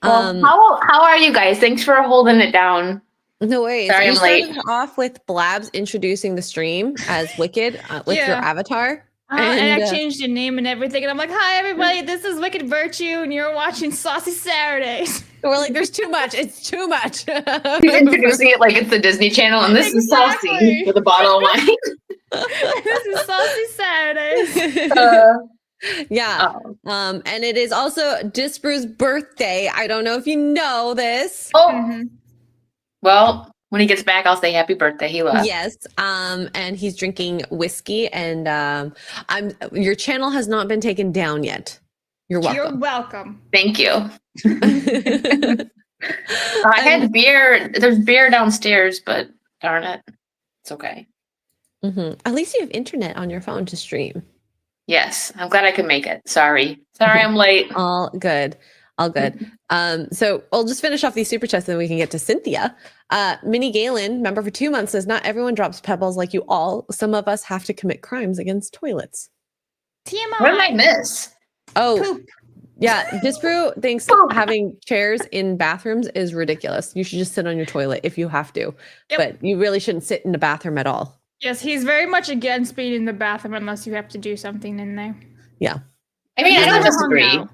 Well, how are you guys? Thanks for holding it down. No worries. Sorry, We I'm late. started off with Blabs introducing the stream as Wicked with your Yeah. avatar. And I And, changed your name and everything, and I'm like, "Hi, everybody! This is Wicked Virtue, and you're watching Saucy Saturdays." We're like, there's too much. It's too much. She's introducing it like it's the Disney Channel, and this is Saucy Exactly. with a bottle of wine. This is Saucy Saturdays. Yeah. Oh. And it is also Disbrew's birthday. I don't know if you know this. Oh, Mhm. well, when he gets back, I'll say happy birthday. He left. Yes. And he's drinking whiskey, and your channel has not been taken down yet. You're You're welcome. welcome. Thank you. I had beer. There's beer downstairs, but darn it. It's okay. Mhm. At least you have internet on your phone to stream. Yes, I'm glad I could make it. Sorry, I'm late. All good. All good. So I'll just finish off these super chats and then we can get to Cynthia. Minnie Galen, member for 2 months, says, not everyone drops pebbles like you all. Some of us have to commit crimes against toilets. TMI. What did I miss? Oh, Poop. yeah. Disbrew thinks having chairs in bathrooms is ridiculous. You should just sit on your toilet if you have to. Yep. But you really shouldn't sit in the bathroom at all. Yes, he's very much against being in the bathroom unless you have to do something in there. Yeah. I mean, I Yeah. don't Never hung disagree. out.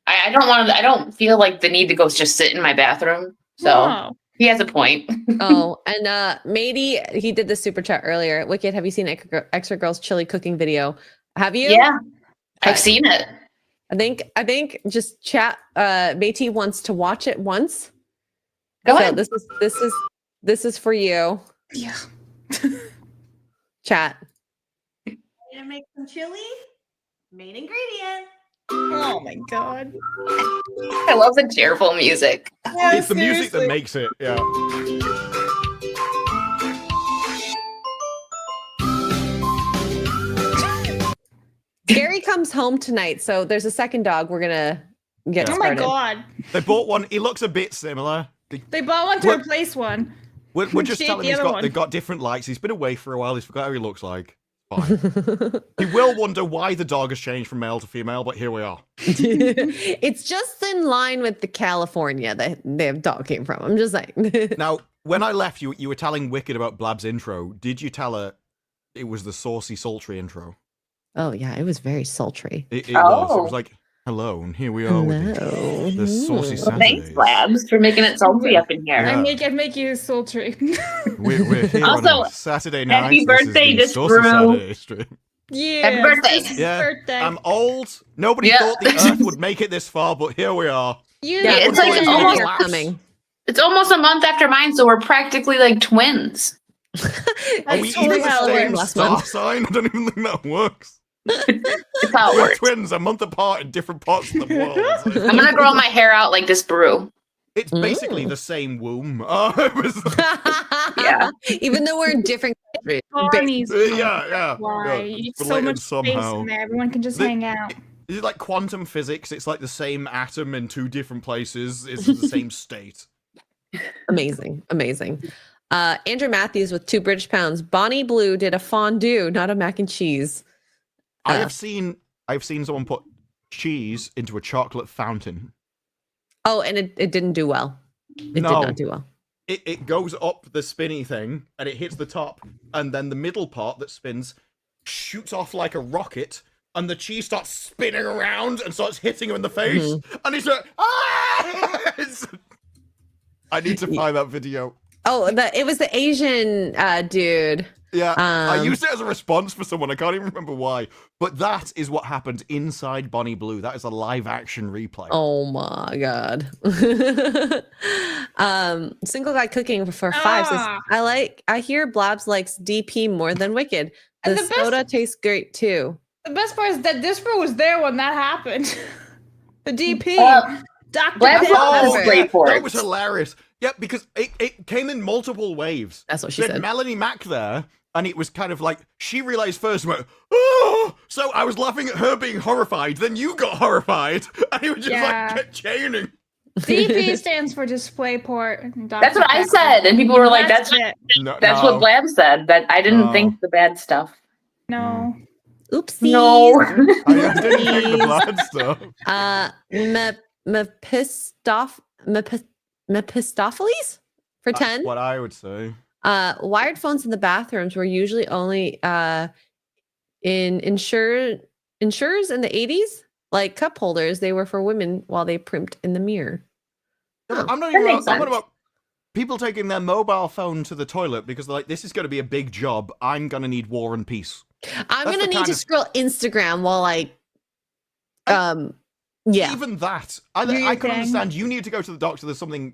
I don't want to. I don't feel like the need to go just sit in my bathroom. So No. he has a point. Oh, and Matey, he did the super chat earlier. Wicked, have you seen Extra Girl's chili cooking video? Have you? Yeah, I've Okay. seen it. I think just chat. Matey wants to watch it once. Go So ahead. this is for you, Yeah. chat. Gonna make some chili. Main ingredient. Oh my god. I love the cheerful music. Yeah, It's the music that seriously. makes it. Yeah. Gary comes home tonight, so there's a second dog. We're gonna get Oh my started. god. They bought one. He looks a bit similar. They bought one to What? replace one. We're just Shit, telling the him other one. they've got different lights. He's been away for a while. He's forgot how he looks like. Fine. He will wonder why the dog has changed from male to female, but here we are. It's just in line with the California that the dog came from. I'm just saying. Now, when I left, you were telling Wicked about Blab's intro. Did you tell her it was the saucy, sultry intro? Oh yeah, it was very sultry. It was. It Oh. was like, hello, and here we are with the saucy Hello. Thanks, Saturdays. Labs, for making it salty up in here. Yeah. I make you sultry. We're here on Also, a Saturday night. happy This is birthday the to Saucy Brew. Saturday stream. Yeah. Happy birthday. It's his Yeah, birthday. I'm old. Nobody Yeah. thought the Earth would make it this far, but here we are. You Yeah, it's like it's almost- coming. It's almost a month after mine, so we're practically like twins. Are we That's even totally the how it same works. last star month. sign? I don't even think that works. It's how it We're works. twins, a month apart in different parts of the world. I'm gonna grow my hair out like this brew. It's basically the same womb. It was- Yeah. Even though we're in different countries. Bonnie's yeah. why yeah, it's so related much space somehow. in there. Everyone can just The- hang out. Is it like quantum physics? It's like the same atom in two different places. It's the same state. Amazing. Andrew Matthews with 2 British pounds. Bonnie Blue did a fondue, not a mac and cheese. I've seen someone put cheese into a chocolate fountain. Oh, and it didn't do well. It No. did not do well. It goes up the spinny thing and it hits the top, and then the middle part that spins shoots off like a rocket, and the cheese starts spinning around and starts hitting him in the face, and he's like, ah! I need to find that video. Oh, it was the Asian dude. Yeah, I Um, used it as a response for someone. I can't even remember why, but that is what happened inside Bonnie Blue. That is a live action replay. Oh my god. Single guy cooking for 5 says, Ah. I hear Blabs likes DP more than Wicked. The, And the best- soda tastes great too. The best part is that this bro was there when that happened. The DP. Dr. Labs Pepper. love Oh, the spray for that it. was hilarious. Yeah, because it came in multiple waves. That's what she They had said. Melanie Mack there, and it was kind of like she realized first and went, oh! So I was laughing at her being horrified, then you got horrified, and it was just Yeah. like kept chaining. DP stands for display port. That's what I said, and people were like, "That's it. No, that's no. what Blab said." That I didn't No. think the bad stuff. No. Oopsie. No. I didn't think the blood stuff. Mephistopheles for 10. What I would say. Wired phones in the bathrooms were usually only in insurers in the 80s, like cup holders. They were for women while they primped in the mirror. Yeah, I'm not That even makes I'm not sense. about people taking their mobile phone to the toilet because they're like, this is going to be a big job. I'm going to need war and peace. I'm That's gonna the need kind to of- scroll Instagram while yeah. Even that, Do your I can thing. understand. You need to go to the doctor. There's something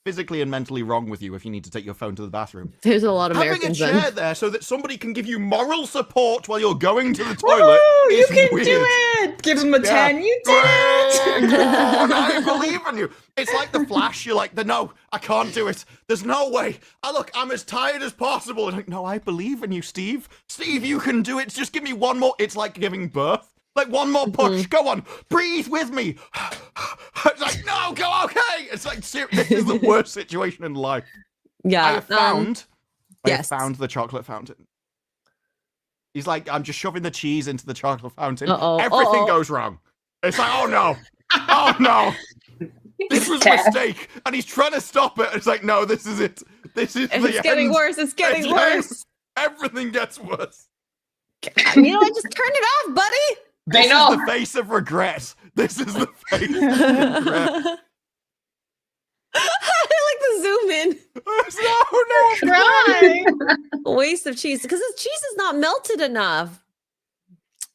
physically and mentally wrong with you if you need to take your phone to the bathroom. There's a lot of Having a Americans chair then. there so that somebody can give you moral support while you're going to the toilet You is can weird. do it. Gives him a Yeah. 10. You did it. Come on, I believe in you. It's like the Flash. You're like, no, I can't do it. There's no way. Look, I'm as tired as possible. And like, no, I believe in you, Steve. Steve, you can do it. Just give me one more. It's like giving birth. Like one more push. Go on, breathe with me. It's like, no, go okay. It's like, this is the worst situation in life. I Yeah. have found. I have yes. found the chocolate fountain. He's like, I'm just shoving the cheese into the chocolate fountain. Uh-oh, Everything uh-oh. goes wrong. It's like, oh no, oh no, this was a mistake, and he's trying to stop it. It's like, no, this is it. This is the It's getting end. worse. It's getting Yes. worse. Everything gets worse. You know what? Just turn it off, buddy. This know. is the face of regret. This is the face of regret. I like the zoom in. No, Crying. Waste of cheese because the cheese is not melted enough.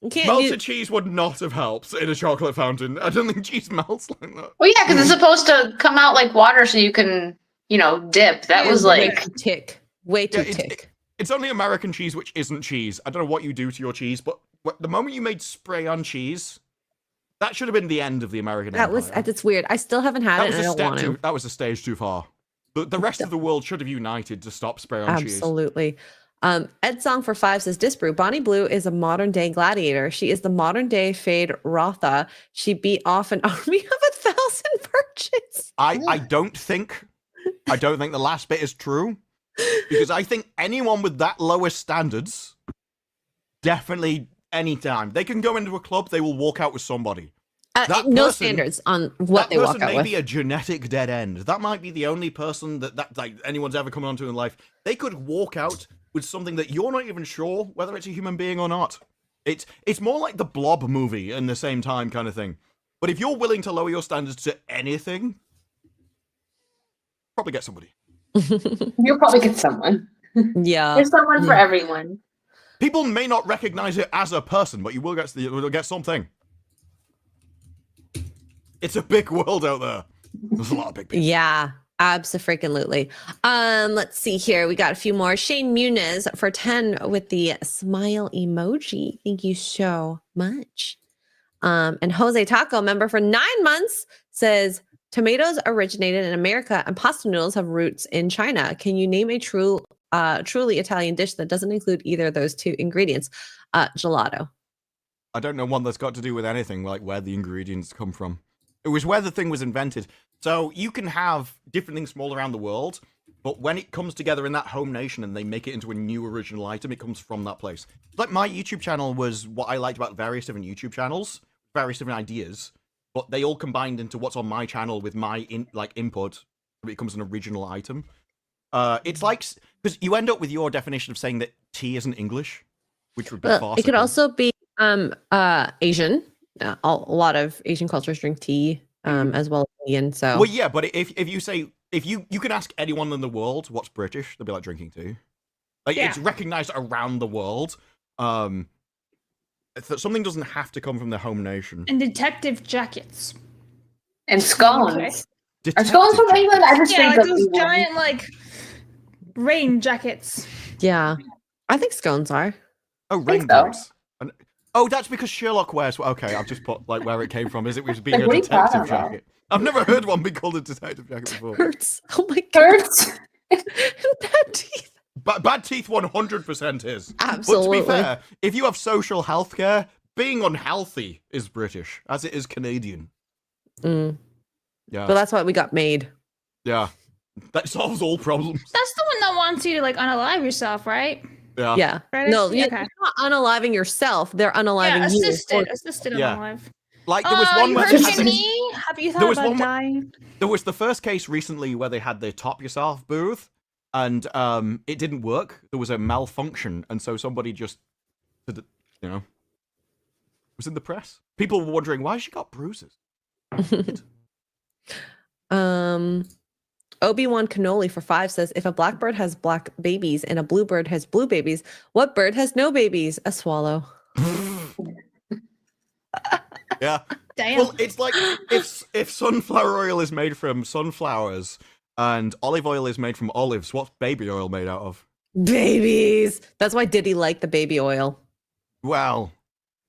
You can't melted cheese would not have helped in a chocolate fountain. I don't think cheese melts like that. Well, yeah, because it's supposed to come out like water so you can, dip. That was like way too Yeah, tick. It's only American cheese, which isn't cheese. I don't know what you do to your cheese, but the moment you made spray on cheese, that should have been the end of the American Empire. That's weird. I still haven't had it. And I don't want to. That was a stage too far. The rest of the world should have united to stop spray on cheese. Absolutely. Ed Song for 5 says Disbrew. Bonnie Blue is a modern day gladiator. She is the modern day Fade Rotha. She beat off an army of 1,000 virgins. I don't think the last bit is true, because I think anyone with that lower standards, definitely anytime they can go into a club, they will walk out with somebody. No standards on what they walk out with. That person may be with. a genetic dead end. That might be the only person that like anyone's ever come onto in life. They could walk out with something that you're not even sure whether it's a human being or not. It's more like the Blob movie in the same time kind of thing. But if you're willing to lower your standards to anything, probably get somebody. you'll probably get someone. Yeah. There's someone for everyone. People may not recognize it as a person, but you will get something. It's a big world out there. There's a lot of big people. Yeah, abso-freaking-lutely. Let's see here. We got a few more. Shane Muniz for 10 with the smile emoji. Thank you so much. And Jose Taco, member for 9 months, says tomatoes originated in America and pasta noodles have roots in China. Can you name a truly Italian dish that doesn't include either of those two ingredients? Gelato. I don't know one that's got to do with anything, like where the ingredients come from. It was where the thing was invented. So you can have different things from all around the world, but when it comes together in that home nation and they make it into a new original item, it comes from that place. Like my YouTube channel was what I liked about various different YouTube channels, various different ideas, but they all combined into what's on my channel with my input. So it becomes an original item. It's like, because you end up with your definition of saying that tea isn't English, which would be farcical. It could also be Asian. A lot of Asian cultures drink tea as well as Indian. So well, yeah, but if you say you can ask anyone in the world what's British, they'll be like drinking tea. Like it's recognized around the world. Something doesn't have to come from their home nation. And detective jackets. And scones. Okay. Are scones from England? I just Yeah, think like those giant rain jackets. yeah, I think scones are. Oh, rainbows. Oh, that's because Sherlock wears. Okay, I've just put where it came from. Is it was being a detective jacket? I've never heard one be called a detective jacket before. Hurts. Oh my god. Hurts. Bad teeth. Bad teeth 100% is. Absolutely. But to be fair, if you have social health care, being unhealthy is British, as it is Canadian. Mm. Yeah. But that's why we got made. Yeah. That solves all problems. That's the one that wants you to unalive yourself, right? Yeah. Yeah. Right? No, Okay. you're not unaliving yourself. They're unaliving you. Assisted Yeah. unalive. Like there was one you where hurt they had your the- knee? Have you There thought was about one where- dying? There was the first case recently where they had the Top Yourself booth, and it didn't work. There was a malfunction, and so somebody just, was in the press. People were wondering why she got bruises. Obi-Wan Cannoli for 5 says, if a blackbird has black babies and a bluebird has blue babies, what bird has no babies? A swallow. Yeah. Damn. Well, it's like if sunflower oil is made from sunflowers and olive oil is made from olives, what's baby oil made out of? Babies. That's why Diddy liked the baby oil. Well,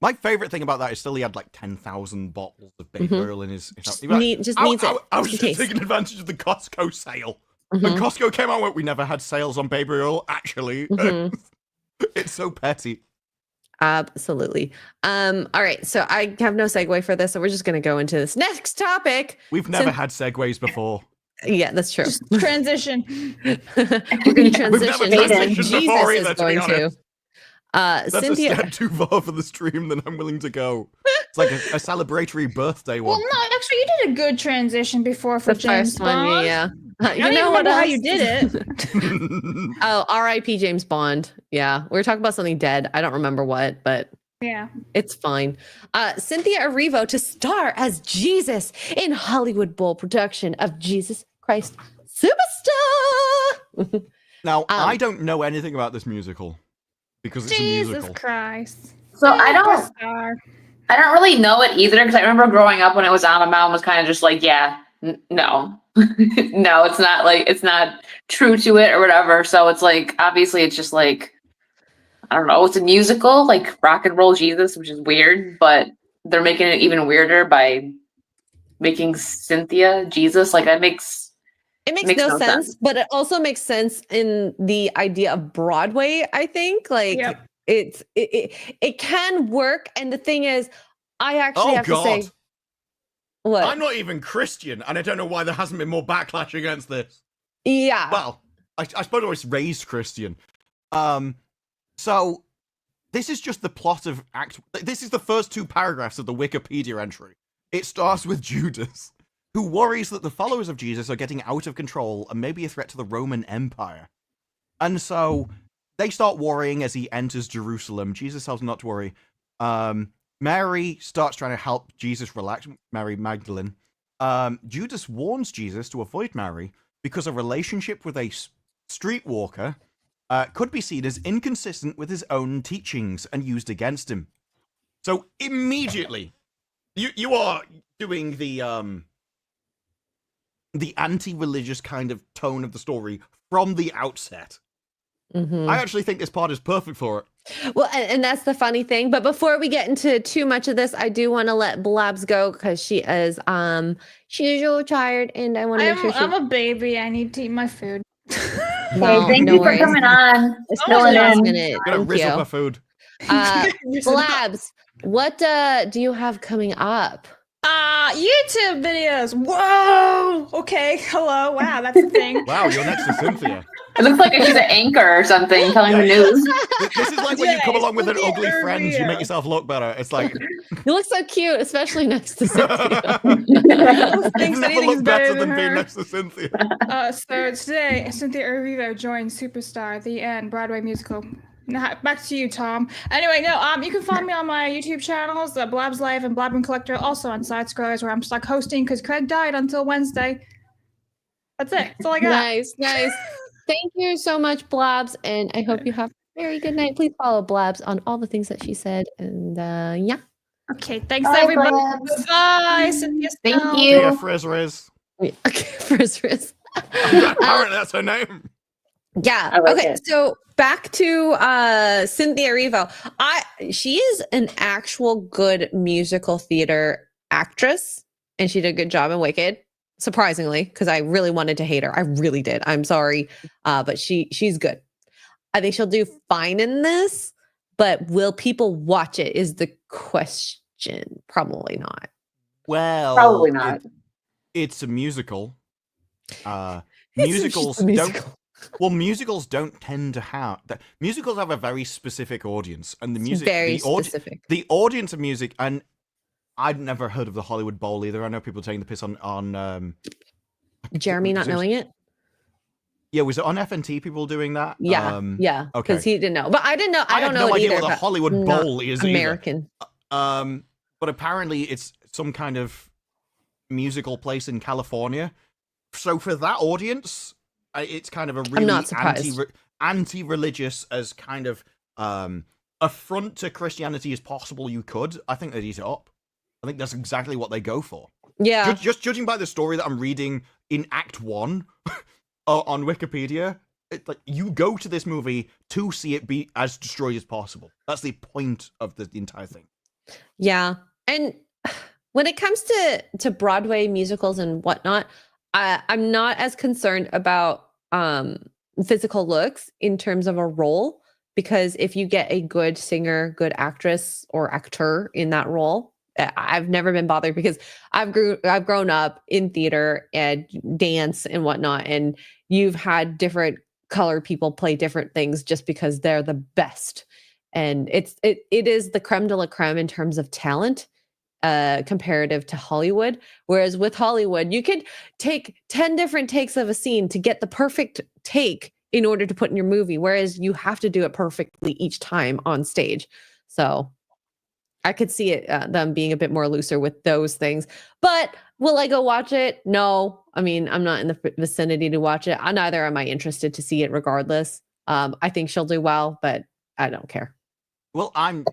my favorite thing about that is still he had 10,000 bottles of baby oil in his house. Needs it. I was in just case. taking advantage of the Costco sale. And Costco came out and went, we never had sales on baby oil, actually. It's so petty. Absolutely. All right. So I have no segue for this. So we're just going to go into this next topic. We've never had segues before. Yeah, that's true. Just transition. We're going to transition. We've never transitioned Jesus before is either, to be going to. honest. That's Cynthia. a step too far for the stream than I'm willing to go. It's like a celebratory birthday Well, one. no, actually, you did a good transition before for The James first one, Bond. yeah. I don't even remember how you did it. Oh, R.I.P. James Bond. Yeah, we were talking about something dead. I don't remember what, but Yeah. It's fine. Cynthia Erivo to star as Jesus in Hollywood Bowl production of Jesus Christ Superstar. Now, I don't know anything about this musical because it's a Jesus musical. Christ. So I don't really know it either because I remember growing up when it was on. My mom was kind of just like, "Yeah, no, no, it's not true to it or whatever." So it's like obviously it's just like I don't know. It's a musical like Rock and Roll Jesus, which is weird, but they're making it even weirder by making Cynthia Jesus. Like that makes makes no sense, but it also makes sense in the idea of Broadway. I think like it can work, and the thing is, I actually have to say, what? I'm not even Christian, and I don't know why there hasn't been more backlash against this. Yeah. Well, I suppose I was raised Christian. So this is just the plot of Act. This is the first 2 paragraphs of the Wikipedia entry. It starts with Judas, who worries that the followers of Jesus are getting out of control and may be a threat to the Roman Empire. And so they start worrying as he enters Jerusalem. Jesus tells them not to worry. Mary starts trying to help Jesus relax, Mary Magdalene. Judas warns Jesus to avoid Mary because a relationship with a streetwalker could be seen as inconsistent with his own teachings and used against him. So immediately, you are doing the anti-religious kind of tone of the story from the outset. I actually think this part is perfect for it. Well, and that's the funny thing. But before we get into too much of this, I do want to let Blabs go because she is she's so tired, and I want to make sure I'm a baby. I need to eat my food. Well, thank no you for worries. coming on. Especially last minute. Gonna Thank rizz up you. her food. Blabs, what do you have coming up? YouTube videos. Whoa. Okay. Hello. Wow, that's a thing. Wow, you're next to Cynthia. It looks like she's an anchor or something telling the news. This is like when you come along with an ugly friend, you make yourself look better. It's like You look so cute, especially next to Cynthia. you never look better than being next to Cynthia. So today, Cynthia Erivo joined Superstar, the end Broadway musical. Now, back to you, Tom. Anyway, no, you can follow me on my YouTube channels, Blabs Live and Blab and Collector, also on Side Scrollers, where I'm stuck hosting because Craig died until Wednesday. That's it. That's all I got. Nice. Thank you so much, Blabs, and I hope you have a very good night. Please follow Blabs on all the things that she said, and yeah. Okay, thanks everybody. Bye, Cynthia. Thank Yeah, you. Frizz. Okay, Riz. Apparently that's her name. Yeah. I like Okay. it. So back to Cynthia Erivo. She is an actual good musical theater actress, and she did a good job in Wicked. Surprisingly, because I really wanted to hate her. I really did. I'm sorry, but she's good. I think she'll do fine in this, but will people watch it? Is the question. Probably not. Well, Probably not. It's a musical. It's Musicals just a musical. musicals don't tend to have that. Musicals have a very specific audience, and the music, Very specific. The audience of music, and I'd never heard of the Hollywood Bowl either. I know people taking the piss on Jeremy not knowing it. Yeah, was it on FNT people doing that? Yeah, yeah. Okay. Because he didn't know, but I didn't know. I don't know no it idea either. what the Hollywood not Bowl is American. either. But apparently it's some kind of musical place in California. So for that audience, it's kind of a I'm really not surprised. anti-religious as kind of affront to Christianity as possible you could. I think they'd eat it up. I think that's exactly what they go for. Yeah. Just judging by the story that I'm reading in Act 1 on Wikipedia, like you go to this movie to see it be as destroyed as possible. That's the point of the entire thing. Yeah. And when it comes to Broadway musicals and whatnot, I'm not as concerned about physical looks in terms of a role, because if you get a good singer, good actress or actor in that role, I've never been bothered, because I've grown up in theater and dance and whatnot, and you've had different colored people play different things just because they're the best. And it is the creme de la creme in terms of talent, comparative to Hollywood. Whereas with Hollywood, you could take 10 different takes of a scene to get the perfect take in order to put in your movie, whereas you have to do it perfectly each time on stage. So I could see it them being a bit more looser with those things. But will I go watch it? No. I mean, I'm not in the vicinity to watch it. Neither am I interested to see it regardless. I think she'll do well, but I don't care. Well, I'm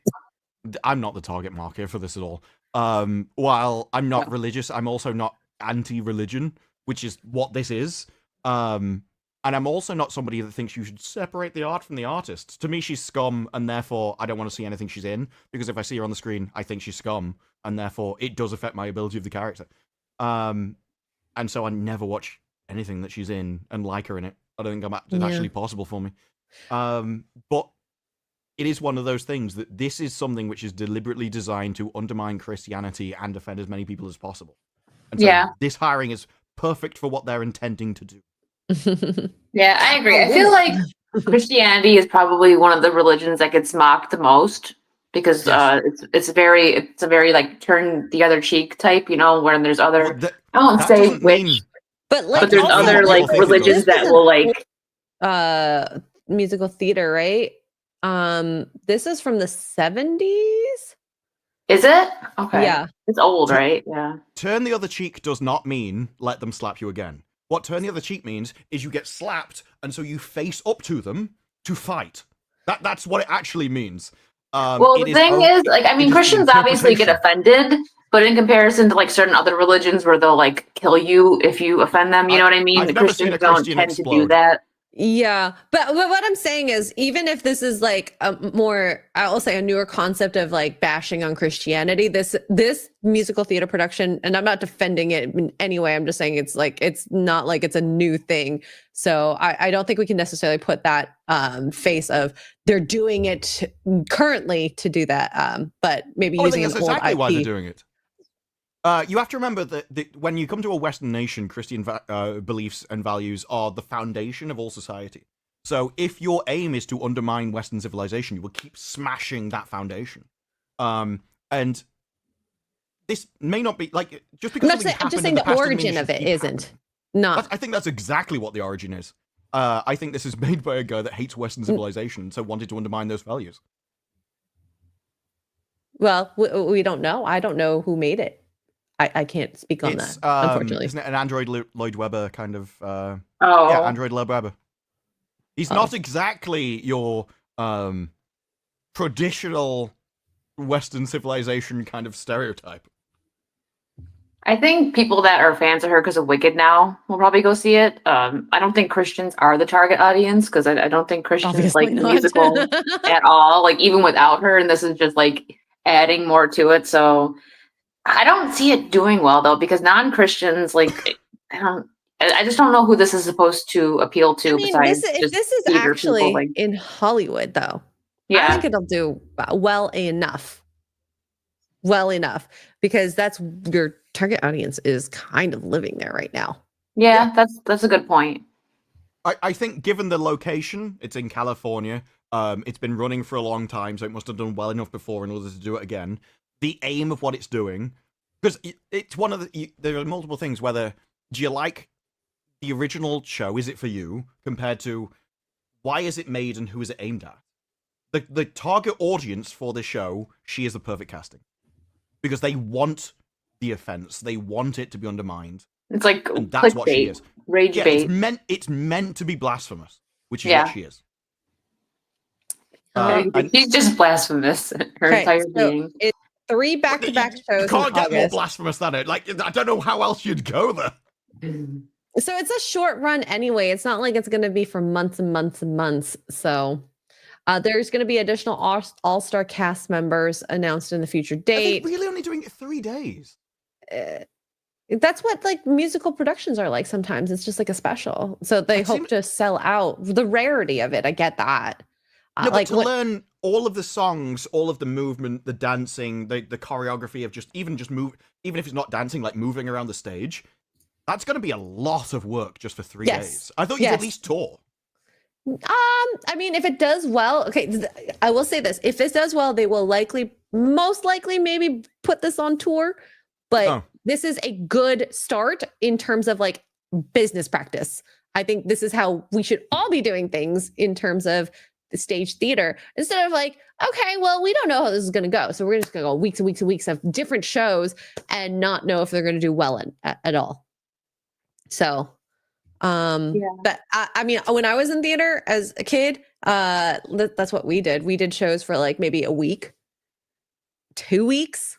not the target market for this at all. While I'm not religious, I'm also not anti-religion, which is what this is. And I'm also not somebody that thinks you should separate the art from the artist. To me, she's scum, and therefore I don't want to see anything she's in, because if I see her on the screen, I think she's scum, and therefore it does affect my ability of the character. And so I never watch anything that she's in and like her in it. I don't think it's actually possible for me. But it is one of those things that this is something which is deliberately designed to undermine Christianity and offend as many people as possible. And so this hiring is perfect for what they're intending to do. Yeah, I agree. I feel like Christianity is probably one of the religions that gets mocked the most because it's a very like turn the other cheek type, when there's other I won't say which, but there's other like religions that will like musical theater, right? This is from the 70s. Is it? Okay. Yeah. It's old, right? Yeah. Turn the other cheek does not mean let them slap you again. What turn the other cheek means is you get slapped, and so you face up to them to fight. That's what it actually means. Well, the thing is, like, I mean, Christians obviously get offended, but in comparison to like certain other religions where they'll like kill you if you offend them, you know what I mean? The Christians don't tend to do that. Yeah, but what I'm saying is, even if this is like a more, I'll say a newer concept of like bashing on Christianity, this musical theater production, and I'm not defending it in any way, I'm just saying it's not like it's a new thing. So I don't think we can necessarily put that face of they're doing it currently to do that, but maybe using an old exactly IP. Why they're doing it. You have to remember that when you come to a Western nation, Christian beliefs and values are the foundation of all society. So if your aim is to undermine Western civilization, you will keep smashing that foundation. And this may not be like just because I'm just saying the origin of it isn't. No, I think that's exactly what the origin is. I think this is made by a guy that hates Western civilization, so wanted to undermine those values. Well, we don't know. I don't know who made it. I can't speak on that, unfortunately. Isn't it an Android Lloyd Webber kind of... Oh. Yeah, Android Lloyd Webber. He's not exactly your traditional Western civilization kind of stereotype. I think people that are fans of her because of Wicked now will probably go see it. I don't think Christians are the target audience because I don't think Christians Obviously like the not. musical at all, like even without her, and this is just like adding more to it. So I don't see it doing well though, because non-Christians, like, I just don't know who this is supposed to appeal to. I mean, besides this is actually people, like, in Hollywood though. yeah, I think it'll do well enough, because that's your target audience is kind of living there right now. Yeah. That's a good point. I think given the location, it's in California. It's been running for a long time, so it must have done well enough before in order to do it again. The aim of what it's doing, because it's one of the, there are multiple things, whether do you like the original show, is it for you, compared to why is it made and who is it aimed at? The target audience for this show, she is the perfect casting. Because they want the offense, they want it to be undermined. It's like, and that's what she is. Rage bait. It's meant to be blasphemous, which is what she is. She's just blasphemous, her entire being. It's 3 back-to-back shows. You can't get more blasphemous than it. Like, I don't know how else you'd go there. So it's a short run anyway. It's not like it's going to be for months and months and months. So there's going to be additional all-star cast members announced in the future date. Are they really only doing it 3 days? That's what like musical productions are like sometimes. It's just like a special. So they hope to sell out. The rarity of it, I get that. No, but learn all of the songs, all of the movement, the dancing, the choreography of even if it's not dancing, like moving around the stage, that's going to be a lot of work just for 3 days. I thought you'd at least tour. I mean, if it does well, okay, I will say this. If this does well, they will most likely maybe put this on tour, but this is a good start in terms of like business practice. I think this is how we should all be doing things in terms of the stage theater, instead of like, okay, well, we don't know how this is going to go, so we're just going to go weeks and weeks and weeks of different shows and not know if they're going to do well at all. So, but I mean, when I was in theater as a kid, that's what we did. We did shows for like maybe a week, 2 weeks.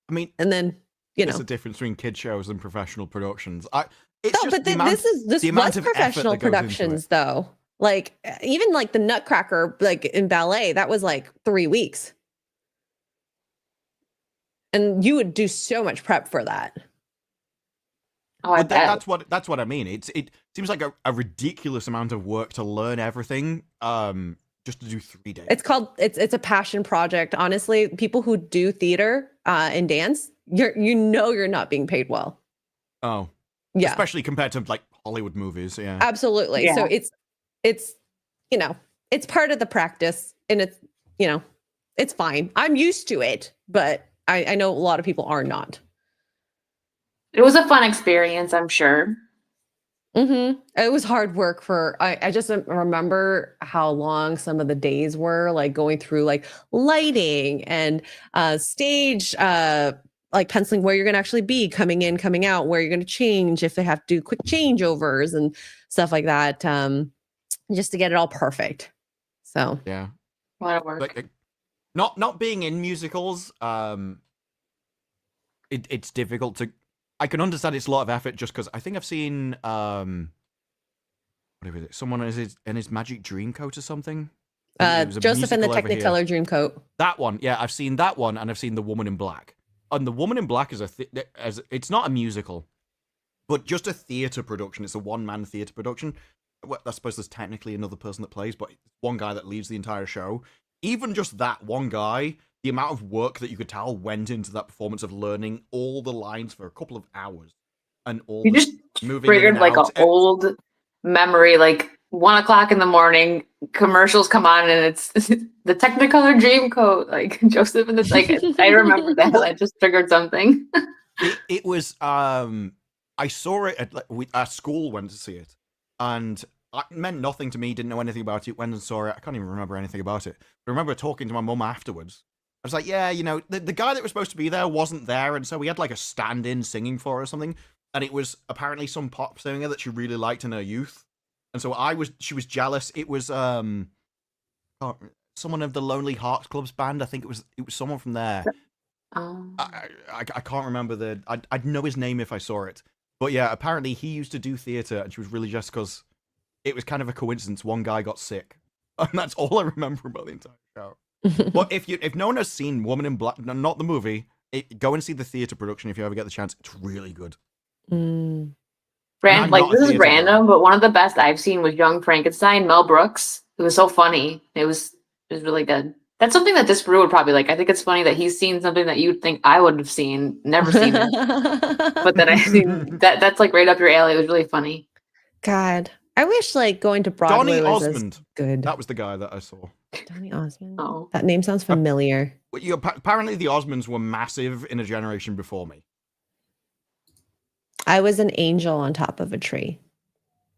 I mean, and then, you know, there's a difference between kid shows and professional productions. This was professional productions though. Like even like the Nutcracker, like in ballet, that was like 3 weeks. And you would do so much prep for that. Oh, that's what I mean. It seems like a ridiculous amount of work to learn everything just to do 3 days. It's a passion project. Honestly, people who do theater and dance, you're not being paid well. Oh. Yeah. Especially compared to like Hollywood movies, yeah. Absolutely. Yeah. So it's you know, it's part of the practice, and it's, you know, it's fine. I'm used to it, but I know a lot of people are not. It was a fun experience, I'm sure. Mm-hmm. It was hard work I just remember how long some of the days were, like going through like lighting and stage, like penciling where you're going to actually be, coming in, coming out, where you're going to change, if they have to do quick changeovers and stuff like that, just to get it all perfect. So yeah, a lot of work. Like, not being in musicals, it's difficult to. I can understand it's a lot of effort just because I think I've seen what is it? Someone in his Magic Dreamcoat or something. Joseph and the Technicolor Dreamcoat. That one, yeah, I've seen that one, and I've seen The Woman in Black. And The Woman in Black is it's not a musical, but just a theater production. It's a one-man theater production. Well, I suppose there's technically another person that plays, but one guy that leads the entire show. Even just that one guy, the amount of work that you could tell went into that performance of learning all the lines for a couple of hours, and all you just triggered like an old memory, like 1 o'clock in the morning, commercials come on, and it's the Technicolor Dreamcoat, like Joseph and the like. I remember that. That just triggered something. It was I saw it at our school went to see it, and it meant nothing to me. Didn't know anything about it. Went and saw it. I can't even remember anything about it. But I remember talking to my mum afterwards. I was like, yeah, you know, the guy that was supposed to be there wasn't there, and so we had like a stand-in singing for her or something, and it was apparently some pop singer that she really liked in her youth, and so she was jealous. It was someone of the Lonely Hearts Club's band. I think it was someone from there. I can't remember I'd know his name if I saw it, but yeah, apparently he used to do theater, and she was really just because it was kind of a coincidence. One guy got sick, and that's all I remember about the entire show. But if no one has seen Woman in Black, not the movie, go and see the theater production if you ever get the chance. It's really good. Like this is random, but one of the best I've seen was Young Frankenstein, Mel Brooks. It was so funny. It was really good. That's something that this brew would probably like. I think it's funny that he's seen something that you'd think I would have seen, never seen it. But then I seen that's like right up your alley. It was really funny. God, I wish like going to Broadway Donny was Osmond. Good. That was the guy that I saw. Donny Osmond. Oh, that name sounds familiar. Apparently, the Osmonds were massive in a generation before me. I was an angel on top of a tree.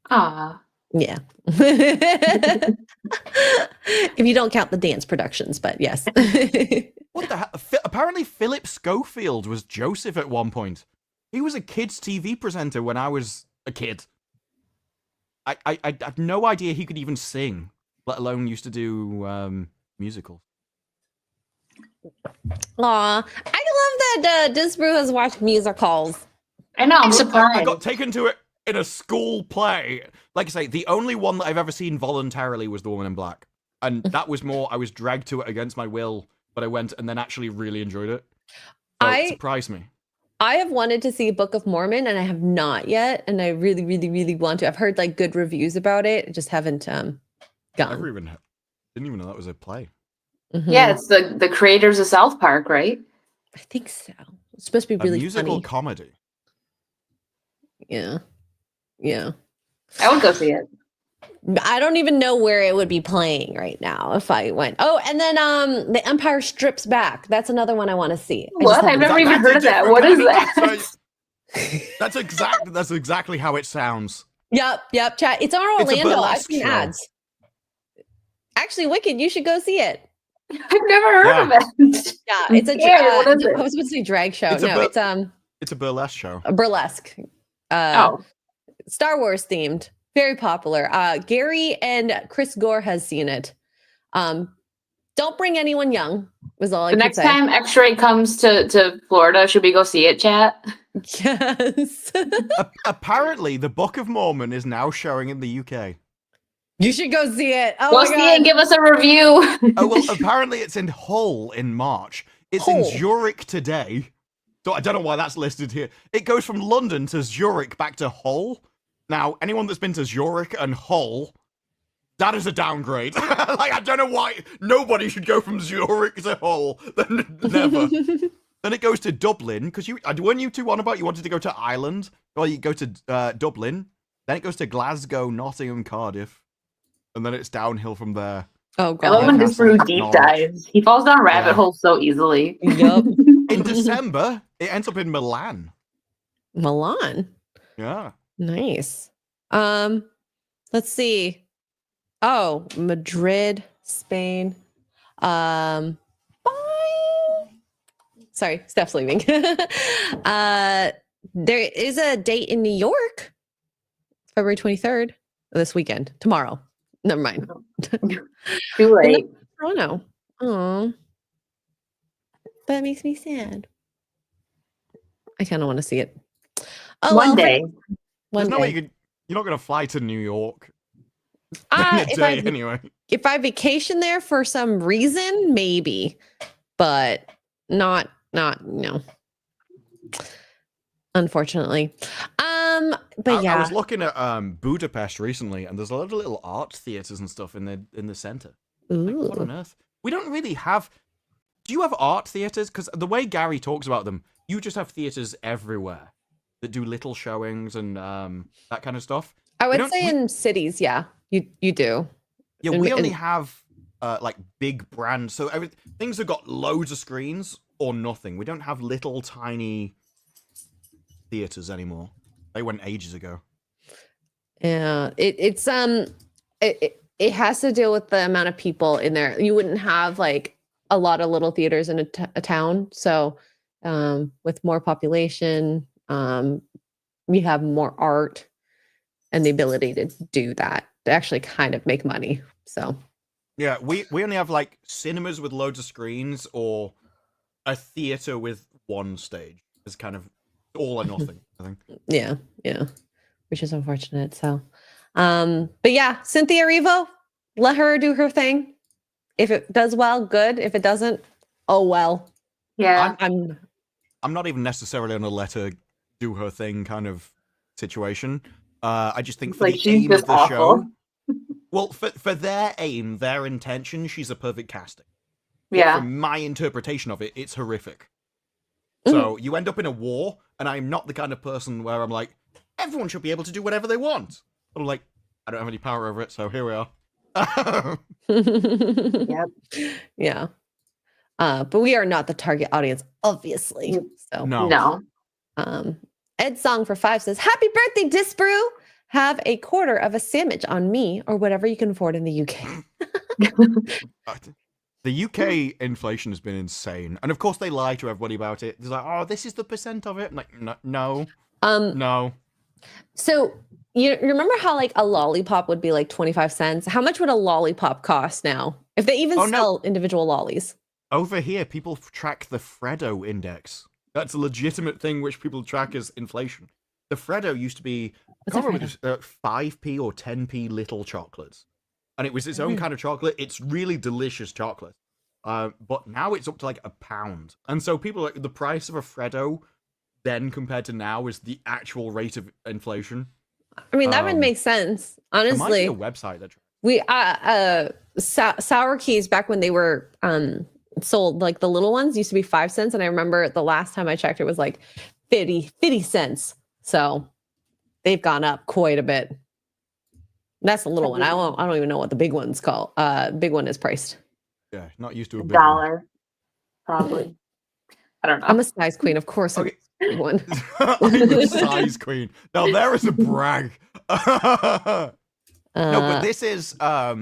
Ah. Yeah. If you don't count the dance productions, but yes. What the hell? Apparently, Philip Schofield was Joseph at one point. He was a kids' TV presenter when I was a kid. I had no idea he could even sing, let alone used to do musicals. Aw, I love that Disbrew has watched musicals. I know, I'm surprised. I got taken to it in a school play. Like I say, the only one that I've ever seen voluntarily was The Woman in Black. And that was more, I was dragged to it against my will, but I went and then actually really enjoyed it. So it surprised me. I have wanted to see Book of Mormon, and I have not yet, and I really, really, really want to. I've heard like good reviews about it. I just haven't gone. I didn't even know that was a play. Mm-hmm. Yeah, it's the creators of South Park, right? I think so. It's supposed to be really musical funny. Comedy. Yeah. I would go see it. I don't even know where it would be playing right now if I went. Oh, and then The Empire Strips Back. That's another one I want to see. What? I've never even heard of that. What is that? That's exactly how it sounds. Yep. Chat. It's on Orlando. I've seen ads. Actually, Wicked, you should go see it. I've never heard of it. Yeah, I'm it's a scared. What is it? I was going to say drag show. It's a burlesque show. A burlesque. Star Wars themed. Very popular. Gary and Chris Gore has seen it. Don't bring anyone young, was all I could say. The next time X-Ray comes to Florida, should we go see it, chat? Yes. Apparently, the Book of Mormon is now showing in the UK. You should go see it. Oh go my see God. it and give us a review. Oh, well, apparently it's in Hull in March. It's in Zurich today. So I don't know why that's listed here. It goes from London to Zurich back to Hull. Now, anyone that's been to Zurich and Hull, that is a downgrade. Like, I don't know why nobody should go from Zurich to Hull. Never. Then it goes to Dublin, because weren't you two on about you wanted to go to Ireland? Well, you go to Dublin. Then it goes to Glasgow, Nottingham, Cardiff. And then it's downhill from there. Oh, God. I love when Disparu deep dives. He falls down rabbit holes so easily. Yup. In December, it ends up in Milan. Milan. Yeah. Nice. Let's see. Oh, Madrid, Spain. Bye. Sorry, Steph's leaving. There is a date in New York, February 23rd, this weekend, tomorrow. Never mind. Too late. Toronto. Oh, that makes me sad. I kind of want to see it. Oh, One day. There's no way you're not going to fly to New York. Anyway. If I vacation there for some reason, maybe, but not no. Unfortunately. But yeah. I was looking at Budapest recently, and there's a lot of little art theaters and stuff in the center. Like, what on earth? We don't really have. Do you have art theaters? Because the way Gary talks about them, you just have theaters everywhere that do little showings and that kind of stuff. I would say in cities, yeah, you do. Yeah, we only have like big brands, so things have got loads of screens or nothing. We don't have little tiny theaters anymore. They went ages ago. Yeah, it has to deal with the amount of people in there. You wouldn't have like a lot of little theaters in a town, so with more population, we have more art and the ability to do that, to actually kind of make money. So yeah, we only have like cinemas with loads of screens or a theater with one stage. It's kind of all or nothing, I think. Yeah, which is unfortunate. So but yeah, Cynthia Erivo, let her do her thing. If it does well, good. If it doesn't, oh well. Yeah. I'm not even necessarily on a let her do her thing kind of situation. I just think for the aim of the show, well, for their aim, their intention, she's a perfect casting. Yeah. But from my interpretation of it, it's horrific. So you end up in a war, and I'm not the kind of person where I'm like, everyone should be able to do whatever they want. I'm like, I don't have any power over it, so here we are. Yep. Yeah. But we are not the target audience, obviously. So No. Ed Song for 5 says, "Happy birthday, Disbrew! Have a quarter of a sandwich on me or whatever you can afford in the UK." The UK inflation has been insane. And of course they lie to everybody about it. They're like, oh, this is the percent of it. I'm like, no. No. So you remember how like a lollipop would be like 25 cents? How much would a lollipop cost now? If they even sell individual lollies. Over here, people track the Freddo index. That's a legitimate thing which people track as inflation. The Freddo used to be, I can't remember, 5p or 10p little chocolates. And it was its own kind of chocolate. It's really delicious chocolate. But now it's up to like £1. And so people like the price of a Freddo then compared to now is the actual rate of inflation. I mean, that would make sense, honestly. There might be a website that we sour keys back when they were sold, like the little ones used to be 5 cents, and I remember the last time I checked it was like 50 cents. So they've gone up quite a bit. That's the little one. I don't even know what the big one's called. Big one is priced. Yeah, not used to a big $1, probably. I don't know. I'm a size queen, of course. Okay. Big one. I'm a size queen. Now there is a brag. No, but this is I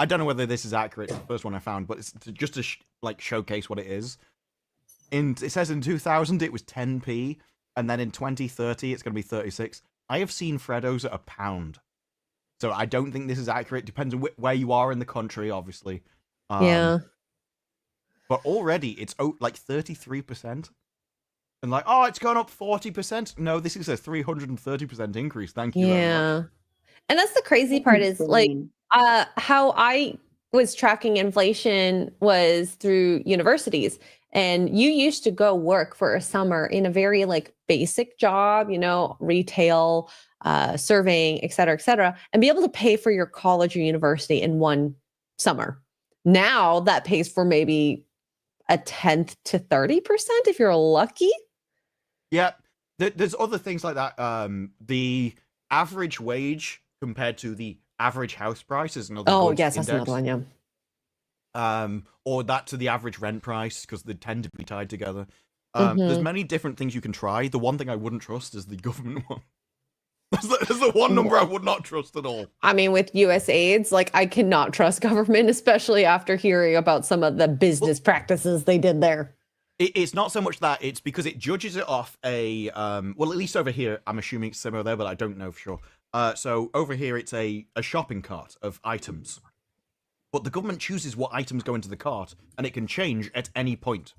don't know whether this is accurate. The first one I found, but it's just to showcase what it is. It says in 2000 it was 10p, and then in 2030 it's going to be 36. I have seen Freddos at £1, so I don't think this is accurate. Depends on where you are in the country, obviously. Yeah. But already it's like 33%. And like, oh, it's gone up 40%. No, this is a 330% increase. Thank you. Yeah. And that's the crazy part is like how I was tracking inflation was through universities. And you used to go work for a summer in a very like basic job, you know, retail, surveying, et cetera, and be able to pay for your college or university in one summer. Now that pays for maybe a 10th to 30% if you're lucky. Yeah, there's other things like that. The average wage compared to the average house price is another. Oh, yes, that's another one, yeah. Or that to the average rent price, because they tend to be tied together. There's many different things you can try. The one thing I wouldn't trust is the government one. That's the one number I would not trust at all. I mean, with USAIDs, like I cannot trust government, especially after hearing about some of the business practices they did there. It's not so much that, it's because it judges it off a, well, at least over here, I'm assuming it's similar there, but I don't know for sure. So over here, it's a shopping cart of items. But the government chooses what items go into the cart, and it can change at any point.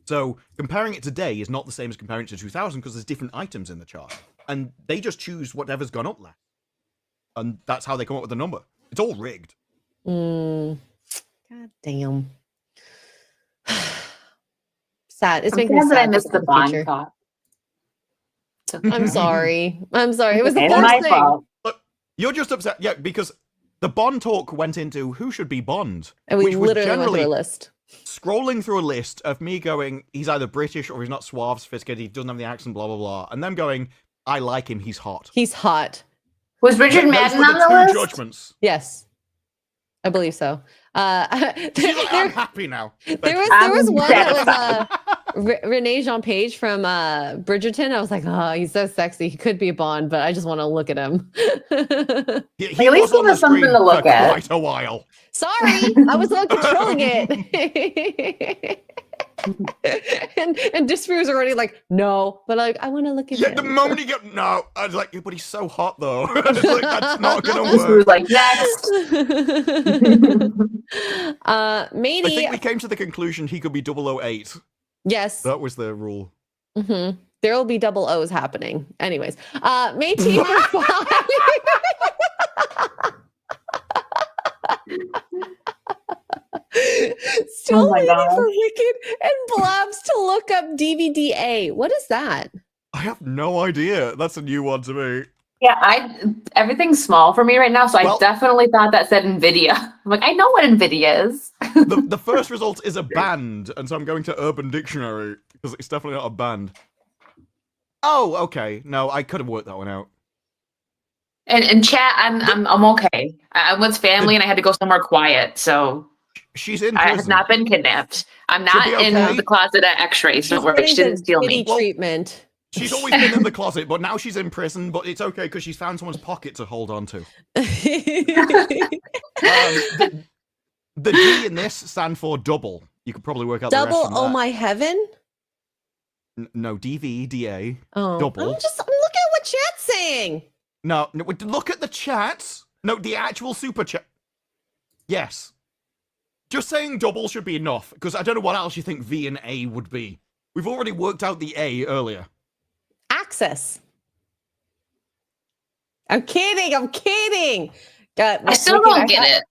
So comparing it today is not the same as comparing it to 2000, because there's different items in the chart. And they just choose whatever's gone up last. And that's how they come up with the number. It's all rigged. God damn. Sad. It's making me sad. I missed the bond thought. I'm sorry. I'm sorry. It was the It's first my thing. fault. Look, you're just upset. Yeah, because the Bond talk went into who should be Bond. And we which was literally went generally through a list. scrolling through a list of me going, he's either British or he's not suave, sophisticated, he doesn't have the accent, blah, blah, blah. And them going, I like him, he's hot. He's hot. Was Richard Those Madden were on the the two list? judgments. Yes. I believe so. She's like, I'm happy now. There was one that was Renee Jean Page from Bridgerton. I was like, oh, he's so sexy. He could be a Bond, but I just want to look at him. He At least was on give us the something screen to look for at. quite a while. Sorry, I was not controlling it. and Disfree was already like, no, but like, I want to look at Yeah, him. the moment he got no, I was like, yeah, but he's so hot though. I was like, that's not gonna This work. was like next. I Matey, think we came to the conclusion he could be 008. yes. That was the rule. There will be double O's happening. Anyways, Matey for 5. Still Oh my waiting God. for Wicked and Blabs to look up DVDA. What is that? I have no idea. That's a new one to me. Yeah, everything's small for me right now, so Well- I definitely thought that said NVIDIA. I'm like, I know what NVIDIA is. The first result is a band, and so I'm going to Urban Dictionary, because it's definitely not a band. Oh, okay. No, I could have worked that one out. And chat, I'm okay. I'm with family, and I had to go somewhere quiet, so She's in I prison. have not been kidnapped. I'm She'll not be okay. in the closet at X-rays. Don't worry, she getting didn't steal kitty me. Well- treatment. She's always been in the closet, but now she's in prison, but it's okay because she's found someone's pocket to hold on to. The D in this stand for double. You could probably work out the Double rest from Oh that. My Heaven? No, DVDA. Oh. Double. I'm looking at what chat's saying. No, look at the chat. No, the actual super chat. Yes. Just saying double should be enough, because I don't know what else you think V and A would be. We've already worked out the A earlier. Access. I'm kidding. God, I still Wicked, don't get it.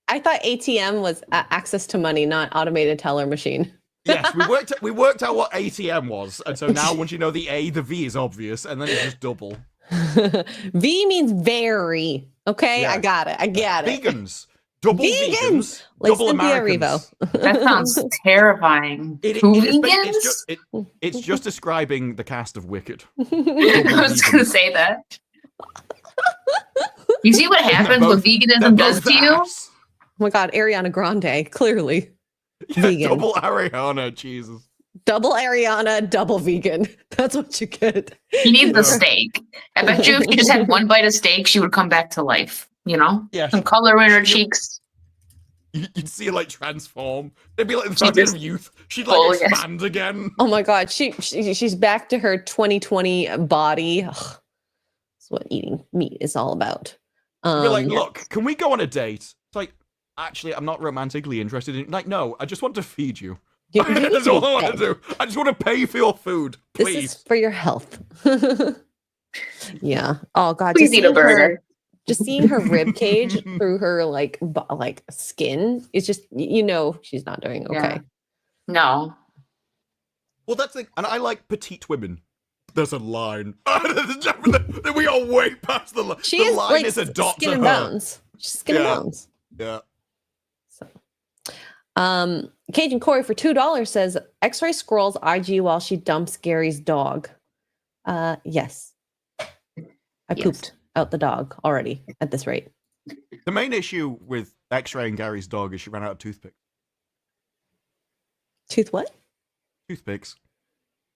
I thought ATM was access to money, not automated teller machine. Yes, we worked out what ATM was, and so now once you know the A, the V is obvious, and then it's just double. V means very. Okay, Yeah. I got it. Vegans. Double vegans. Like Double Cynthia Americans. Erivo. That sounds terrifying. It Two is, but vegans? it's just describing the cast of Wicked. I was going to say that. You see what happens when veganism does to you? Oh my God, Ariana Grande, clearly. Yeah, Vegan. double Ariana, Jesus. Double Ariana, double vegan. That's what you get. He needs the steak. I bet you if you just had one bite of steak, she would come back to life. You know, Yeah, some color in her she- cheeks. You'd see her like transform. It'd be like the She fountain just of youth. She'd full like again. expand again. Oh my god, she's back to her 2020 body. Ugh. That's what eating meat is all about. She'd be like, look, can we go on a date? It's like, actually, I'm not romantically interested in. Like, no, I just want to feed you. That's all I want to do. I just want to pay for your food, please. This is for your health. Yeah. Oh god, Please eat a burger. Just seeing her rib cage through her like skin is just she's not doing okay. Yeah. No. Well, that's the and I like petite women. There's a line. We are way past the line. She the is line like is a dot skin to and her. bones. She's skin and Yeah. bones. Yeah. So, Cajun Corey for $2 says X-ray scrolls IG while she dumps Gary's dog. Yes. I pooped out the dog already at this rate. The main issue with X-ray and Gary's dog is she ran out of toothpicks. Tooth what? Toothpicks.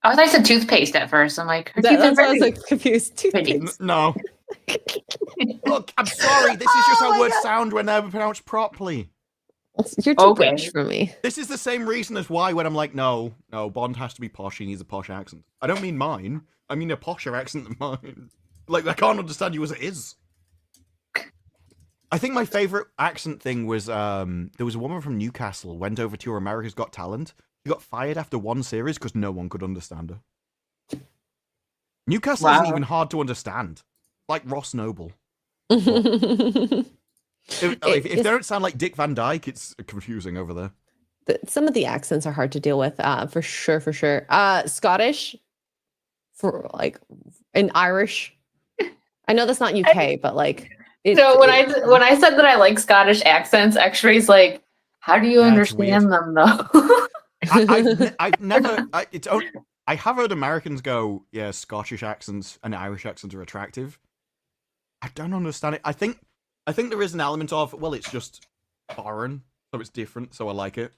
I thought I said toothpaste at first. I'm like, her teeth are That's why I was very- like confused. Toothpaste. No. Look, I'm sorry. This is just Oh how my words God. sound when they're pronounced properly. You're too Okay. British for me. This is the same reason as why when I'm like, no, Bond has to be posh. He needs a posh accent. I don't mean mine. I mean a posher accent than mine. Like, I can't understand you as it is. I think my favorite accent thing was there was a woman from Newcastle went over to America's Got Talent. She got fired after one series because no one could understand her. Newcastle isn't Wow. even hard to understand. Like Ross Noble. It If they is- don't sound like Dick Van Dyke, it's confusing over there. Some of the accents are hard to deal with, for sure, for sure. Scottish, for like, and Irish. I know that's not UK, but like. So when I said that I like Scottish accents, X-ray's like, how do you Yeah, it's understand them though? I've never. I have heard Americans go, yeah, Scottish accents and Irish accents are attractive. I don't understand it. I think there is an element of, well, it's just foreign, so it's different, so I like it,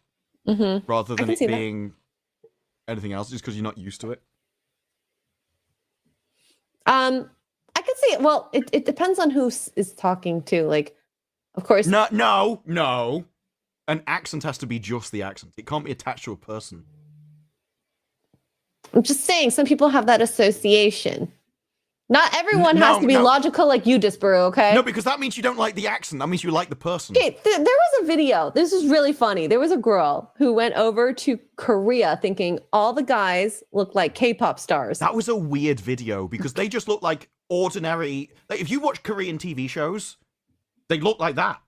rather than can it see that. being anything else, just because you're not used to it. I could see it. Well, it depends on who is talking to. Like, of course. No. An accent has to be just the accent. It can't be attached to a person. I'm just saying, some people have that association. Not everyone has to be No. logical like you, Disparu, okay? No, because that means you don't like the accent. That means you like the person. Okay, there was a video. This is really funny. There was a girl who went over to Korea thinking all the guys look like K-pop stars. That was a weird video because they just look like ordinary. Like, if you watch Korean TV shows, they look like that.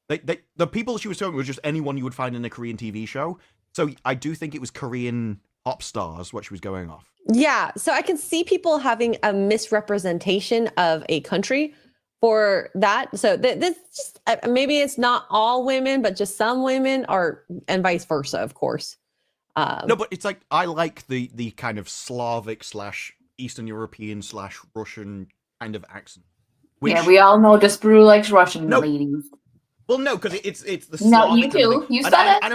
The people she was showing were just anyone you would find in a Korean TV show. So I do think it was Korean pop stars what she was going off. Yeah, so I can see people having a misrepresentation of a country for that. So this just maybe it's not all women, but just some women are, and vice versa, of course. No, but it's like I like the kind of Slavic / Eastern European / Russian kind of accent. Which, Yeah, we all know Disparu likes Russian No. ladies. well, no, because it's the No, Slavic you kind of do. thing. You And said it. and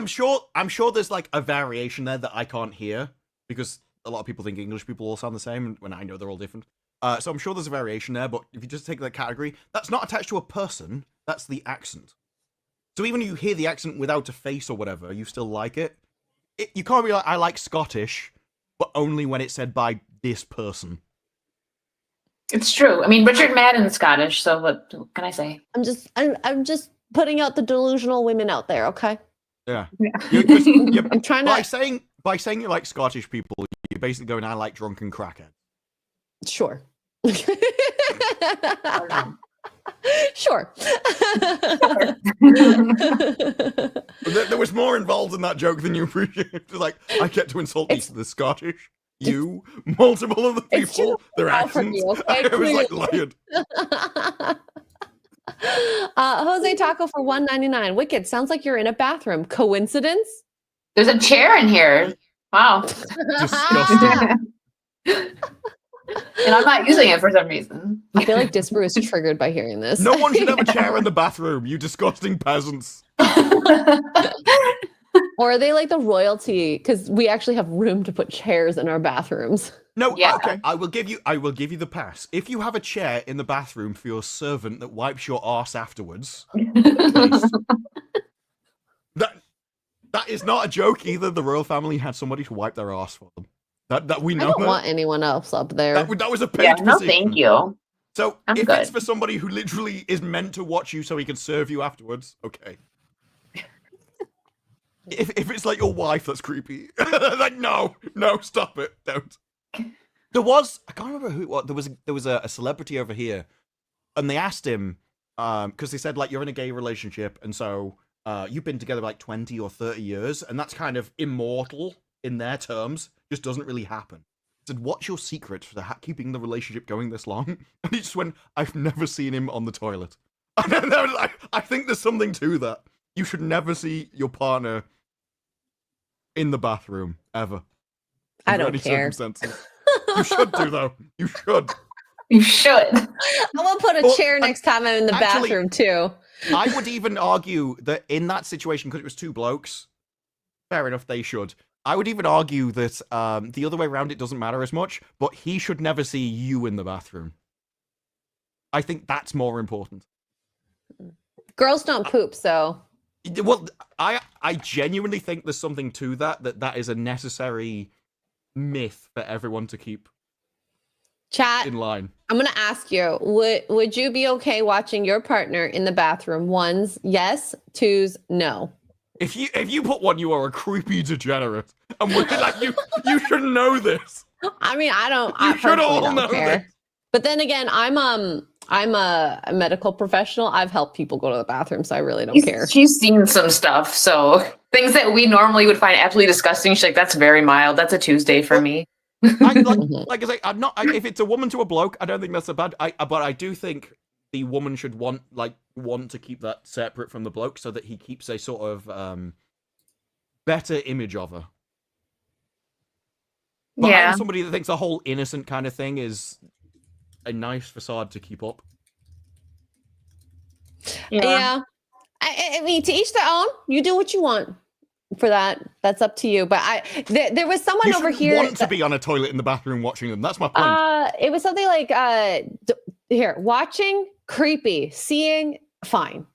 I'm sure there's like a variation there that I can't hear because a lot of people think English people all sound the same when I know they're all different. So I'm sure there's a variation there, but if you just take that category, that's not attached to a person. That's the accent. So even if you hear the accent without a face or whatever, you still like it. You can't be like, I like Scottish, but only when it's said by this person. It's true. I mean, Richard Madden's Scottish, so what can I say? I'm just putting out the delusional women out there, okay? Yeah. Yeah. I'm trying by to saying you like Scottish people, you're basically going, I like drunken crackheads. sure. no. Sure. There was more involved in that joke than you appreciate. It's like, I get to insult the Scottish, you, multiple other it's people, their out from accents. you, okay? It was like Clearly. layered. Jose Taco for $1.99. Wicked. Sounds like you're in a bathroom. Coincidence? There's a chair in here. Wow. Disgusting. And I'm not using it for some reason. I feel like Disparu is triggered by hearing this. No one should have a chair in the bathroom, you disgusting peasants. Or are they like the royalty? Because we actually have room to put chairs in our bathrooms. No, Yeah. okay, I will give you the pass. If you have a chair in the bathroom for your servant that wipes your arse afterwards, at least. That is not a joke either. The royal family had somebody to wipe their arse for them. That we know. I don't want anyone else up there. That was a paid No, position. thank you. So I'm if good. it's for somebody who literally is meant to watch you so he can serve you afterwards, okay. If it's like your wife, that's creepy. Like no, stop it, don't. There was, I can't remember who it was. There was a celebrity over here, and they asked him because they said like you're in a gay relationship, and so you've been together like 20 or 30 years, and that's kind of immortal in their terms. Just doesn't really happen. I said, what's your secret for keeping the relationship going this long? And he just went, I've never seen him on the toilet. And I was like, I think there's something to that. You should never see your partner in the bathroom ever. I Under don't any care. circumstances. You should do though. You should. You should. I'm gonna put a Well, chair next time I'm in the actually- bathroom too. I would even argue that in that situation, because it was two blokes, fair enough, they should. I would even argue that the other way around, it doesn't matter as much, but he should never see you in the bathroom. I think that's more important. Girls don't poop, so Well, I genuinely think there's something to that is a necessary myth for everyone to keep chat. in line. I'm gonna ask you: Would you be okay watching your partner in the bathroom? Ones, yes. Twos, no. If you put one, you are a creepy degenerate, and we're like you should know this. I mean, I don't. You I should all personally know don't care. this. But then again, I'm a medical professional. I've helped people go to the bathroom, so I really don't care. She's seen some stuff, so things that we normally would find absolutely disgusting. She's like, that's very mild. That's a Tuesday for me. Like I say, I'm not. If it's a woman to a bloke, I don't think that's a bad. But I do think the woman should want to keep that separate from the bloke, so that he keeps a sort of better image of her. But Yeah. I'm somebody that thinks the whole innocent kind of thing is a nice facade to keep up. Yeah. I mean, to each their own. You do what you want for that. That's up to you. But there was someone You over shouldn't here. want to be on a toilet in the bathroom watching them. That's my point. It was something like here, watching, creepy, seeing, fine.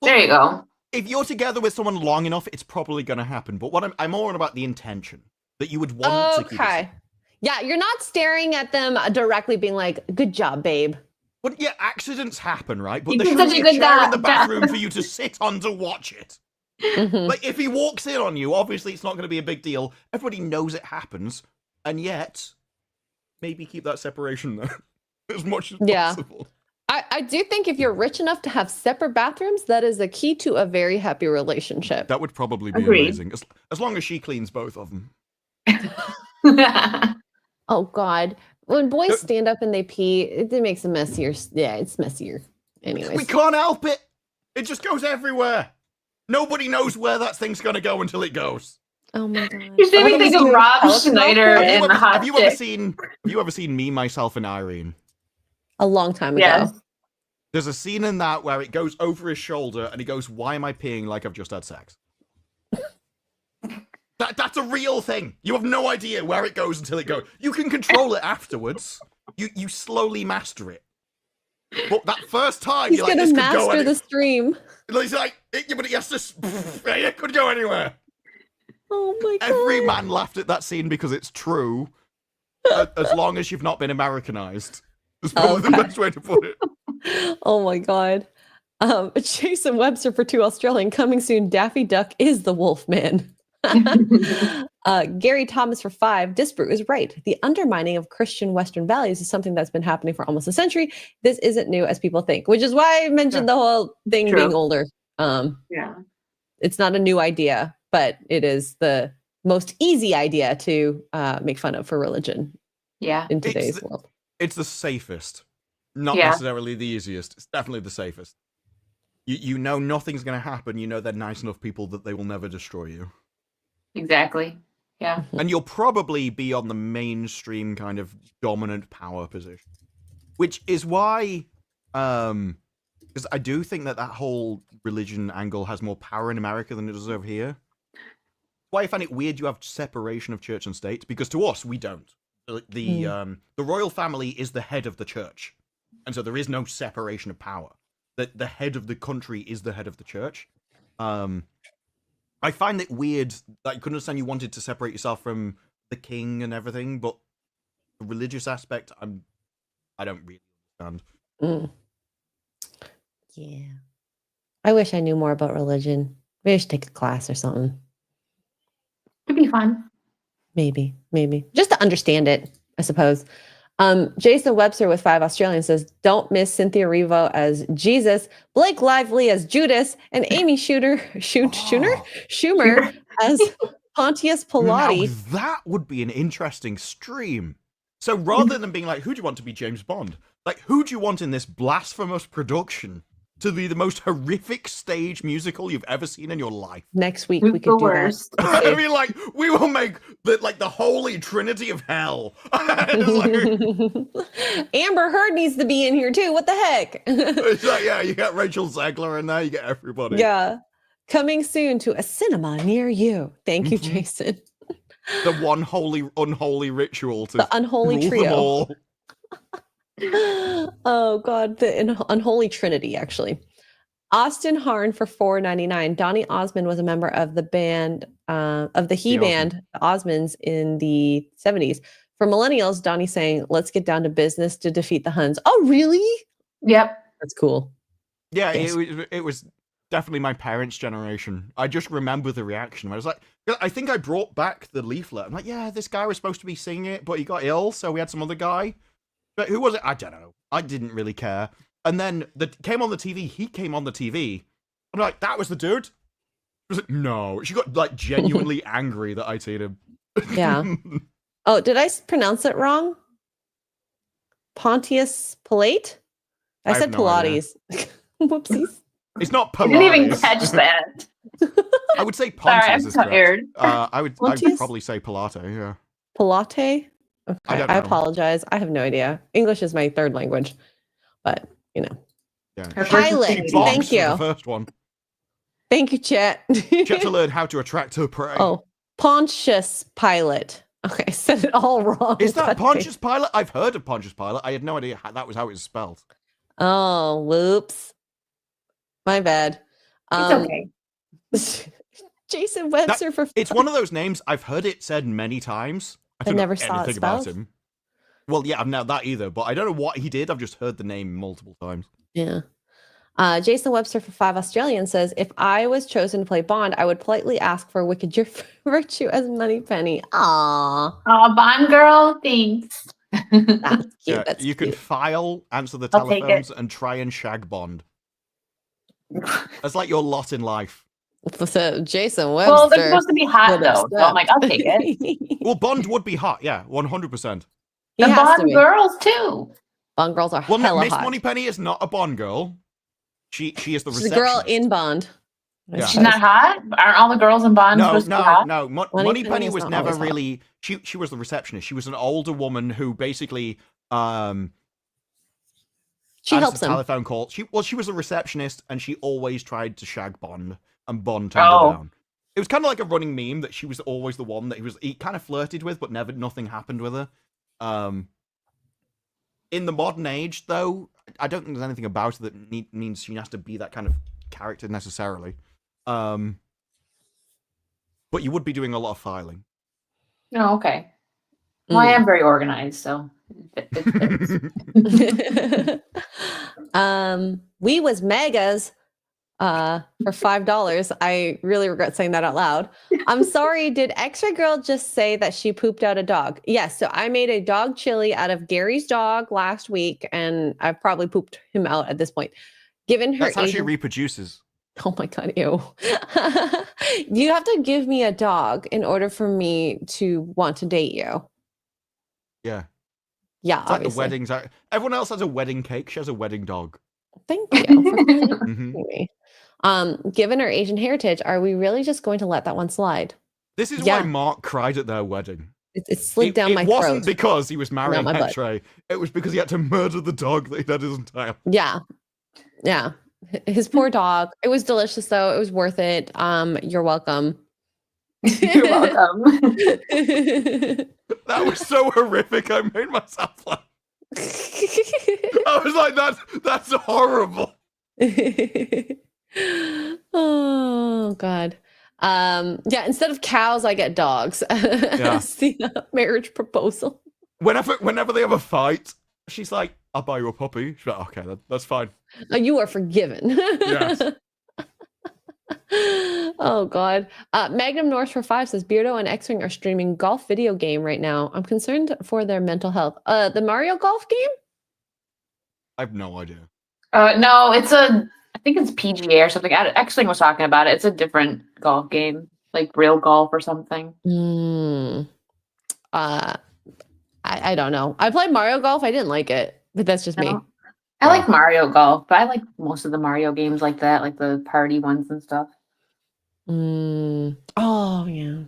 There you go. If you're together with someone long enough, it's probably going to happen. But what I'm more on about the intention that you would want to keep. Okay. Yeah, you're not staring at them directly, being like, "Good job, babe." But yeah, accidents happen, right? But You there did shouldn't such be a a good chair in the job. bathroom for you to sit on to watch it. Mhm. Like, if he walks in on you, obviously it's not going to be a big deal. Everybody knows it happens. And yet, maybe keep that separation there as much as possible. I do think if you're rich enough to have separate bathrooms, that is a key to a very happy relationship. That would probably be Agreed. amazing. As long as she cleans both of them. Oh God, when boys stand up and they pee, it makes a messier. Yeah, it's messier. Anyways, We can't help it. It just goes everywhere. Nobody knows where that thing's going to go until it goes. oh my God. You made me think of Rob Telescope? Schneider Have in you, the ever, hot have you ever Chick. seen Me, Myself, and Irene? A long time ago. Yes. There's a scene in that where it goes over his shoulder and he goes, "Why am I peeing like I've just had sex?" That's a real thing. You have no idea where it goes until it goes. You can control it afterwards. You slowly master it. But that first time, He's you're like, gonna this could go master the stream. He's like, yeah, but it has to. It could go anywhere. Oh my God. Every man laughed at that scene because it's true. As long as you've not been Americanized. That's probably the best way to put it. Oh my God. Jason Webster for 2 Australian coming soon. Daffy Duck is the Wolfman. Gary Thomas for 5. Disbrew is right. The undermining of Christian Western values is something that's been happening for almost a century. This isn't new as people think, which is why I mentioned the whole thing True. being older. Yeah. It's not a new idea, but it is the most easy idea to make fun of for religion Yeah. in today's the- world. It's the safest. Not Yeah. necessarily the easiest. It's definitely the safest. You know nothing's going to happen. You know they're nice enough people that they will never destroy you. Exactly. Yeah. And you'll probably be on the mainstream kind of dominant power position. Which is why, because I do think that whole religion angle has more power in America than it does over here. why I find it weird you have separation of church and state, because to us, we don't. The royal family is the head of the church, and so there is no separation of power. The head of the country is the head of the church. I find it weird that you couldn't understand you wanted to separate yourself from the king and everything, but the religious aspect, I don't really understand. Yeah. I wish I knew more about religion. Maybe I should take a class or something. It'd be fun. Maybe. Just to understand it, I suppose. Jason Webster with 5 Australians says, don't miss Cynthia Erivo as Jesus, Blake Lively as Judas, and Amy Schumer as Pontius Pilate. Now, that would be an interesting stream. So rather than being like, who do you want to be James Bond? Like, who do you want in this blasphemous production to be the most horrific stage musical you've ever seen in your life? Next week we could do that. I mean, like, we will make the holy trinity of hell. Amber Heard needs to be in here too. What the heck? It's like, yeah, you got Rachel Zegler in there, you get everybody. Yeah. Coming soon to a cinema near you. Thank you, Jason. The one unholy ritual to the unholy rule trio. Them all. Oh God, the unholy trinity, actually. Austin Harn for $4.99. Donny Osmond was a member of the band of the He band, the Osmonds, in the 70s. For millennials, Donny saying, "Let's get down to business to defeat the Huns." Oh, really? Yep. That's cool. Yeah, Yes. it was definitely my parents' generation. I just remember the reaction. I was like, I think I brought back the leaflet. I'm like, yeah, this guy was supposed to be singing it, but he got ill, so we had some other guy. But who was it? I don't know. I didn't really care. And then came on the TV. He came on the TV. I'm like, that was the dude? I was like, no. She got like genuinely angry that I'd seen him. Yeah. Oh, did I pronounce it wrong? Pontius Pilate? I said no Pilates. Whoopsies. It's not I Pilates. didn't even catch that. I would say Sorry, Pontius I'm is correct. tired. I would Pontius? probably say Pilate, yeah. Pilate? Okay. I don't know. I apologize. I have no idea. English is my third language, but you know. Yeah. Pilate. She boxed Thank for you. the first one. Thank you, chat. She had to learn how to attract her prey. Oh, Pontius Pilate. Okay, I said it all wrong. Is that God Pontius Pilate? I've heard of Pontius Pilate. I had no idea that was how it was spelled. Oh, whoops. My bad. It's okay. Jason Webster for It's one of those names I've heard it said many times. I don't never know saw it anything about spelled? him. Well, yeah, I've not that either, but I don't know what he did. I've just heard the name multiple times. Yeah. Jason Webster for 5 Australian says, if I was chosen to play Bond, I would politely ask for Wicked Virtue as Moneypenny. Aww. Oh, Bond girl, thanks. That's cute. Yeah, That's you cute. can file, answer the I'll take telephones, and try and shag Bond. That's like your lot in life. So Jason Webster. Well, they're supposed to be hot would though, so I'm like, I'll take it. it. Well, Bond would be hot, yeah, 100%. He The has to Bond be. girls too. Bond girls are Well, no, hella Miss hot. Moneypenny is not a Bond girl. She is the She's a receptionist. girl in Bond. Yeah. She's not hot. Aren't all the girls in Bond supposed to be hot? No. Moneypenny Moneypenny is was not never always hot. really. She was the receptionist. She was an older woman who basically She answered helps him. telephone calls. She was a receptionist, and she always tried to shag Bond, and Bond turned Oh. her down. It was kind of like a running meme that she was always the one that he kind of flirted with, but nothing happened with her. In the modern age, though, I don't think there's anything about it that means she has to be that kind of character necessarily. But you would be doing a lot of filing. Oh, okay. Well, I am very organized, so it fits. We was megas for $5. I really regret saying that out loud. I'm sorry, did X-Ray Girl just say that she pooped out a dog? Yes, so I made a dog chili out of Gary's dog last week, and I've probably pooped him out at this point. Given her That's how she Asian- reproduces. Oh my god, ew. You have to give me a dog in order for me to want to date you. Yeah. Yeah, It's like the obviously. weddings. Everyone else has a wedding cake. She has a wedding dog. Thank you. For Mhm. me. Given her Asian heritage, are we really just going to let that one slide? This is Yeah. why Mark cried at their wedding. It slid down my It wasn't throat. because he was marrying my butt. X-Ray. It was because he had to murder the dog that he had his entire. Yeah. His poor dog. It was delicious though. It was worth it. You're welcome. You're welcome. That was so horrific. I made myself laugh. I was like, that's horrible. Oh God. Yeah, instead of cows, I get dogs. Yeah. As the marriage proposal. Whenever they have a fight, she's like, I'll buy you a puppy. She's like, okay, that's fine. You are forgiven. Yes. Oh God. Magnum North for 5 says Beardo and X-Wing are streaming golf video game right now. I'm concerned for their mental health. The Mario golf game? I have no idea. No, I think it's PGA or something. X-Wing was talking about it. It's a different golf game, like real golf or something. I don't know. I played Mario Golf. I didn't like it, but that's just me. I like Mario Golf, but I like most of the Mario games like that, like the party ones and stuff. Oh, yeah.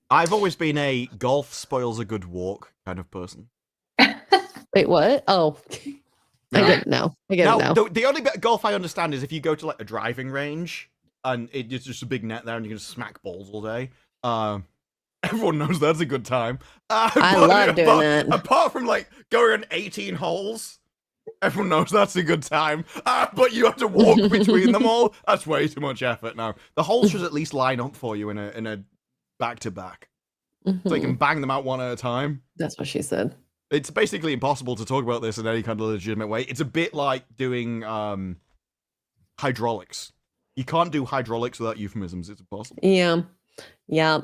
I've always been a golf spoils a good walk kind of person. Wait, what? Oh, No. I get it now. The only bit of golf I understand is if you go to like a driving range and it's just a big net there and you can just smack balls all day. Everyone knows that's a good time. I love doing that. Apart from like going on 18 holes, everyone knows that's a good time. But you have to walk between them all. That's way too much effort now. The holes should at least line up for you in a back-to-back. So you can bang them out one at a time. That's what she said. It's basically impossible to talk about this in any kind of legitimate way. It's a bit like doing hydraulics. You can't do hydraulics without euphemisms. It's impossible. Yeah. You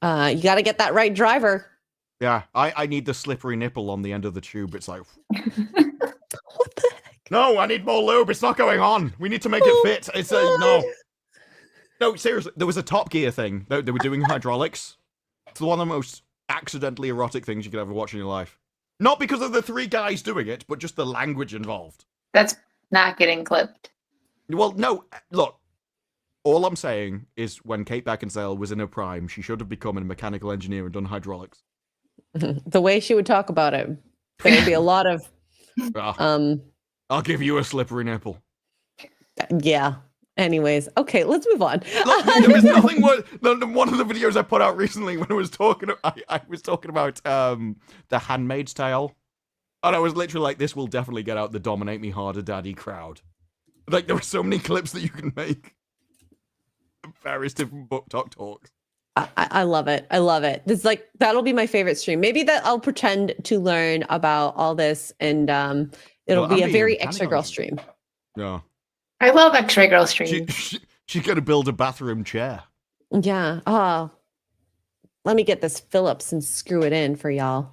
got to get that right driver. Yeah, I need the slippery nipple on the end of the tube. It's like, What the heck? no, I need more lube. It's not going on. We need to make it fit. It's no. No, seriously, there was a Top Gear thing. They were doing hydraulics. It's one of the most accidentally erotic things you could ever watch in your life. Not because of the 3 guys doing it, but just the language involved. That's not getting clipped. Well, no, look. All I'm saying is when Kate Beckinsale was in her prime, she should have become a mechanical engineer and done hydraulics. The way she would talk about it, there would be a lot of I'll give you a slippery nipple. Yeah. Anyways, okay, let's move on. Look, there was nothing worse. One of the videos I put out recently when I was talking about The Handmaid's Tale, and I was literally like, this will definitely get out the dominate me harder daddy crowd. Like, there were so many clips that you can make. Various different book talks. I love it. I love it. This like that'll be my favorite stream. Maybe that I'll pretend to learn about all this, and it'll be a very extra girl stream. Yeah. I love X-Ray Girl streams. She's gonna build a bathroom chair. Yeah. Oh, let me get this Phillips and screw it in for y'all.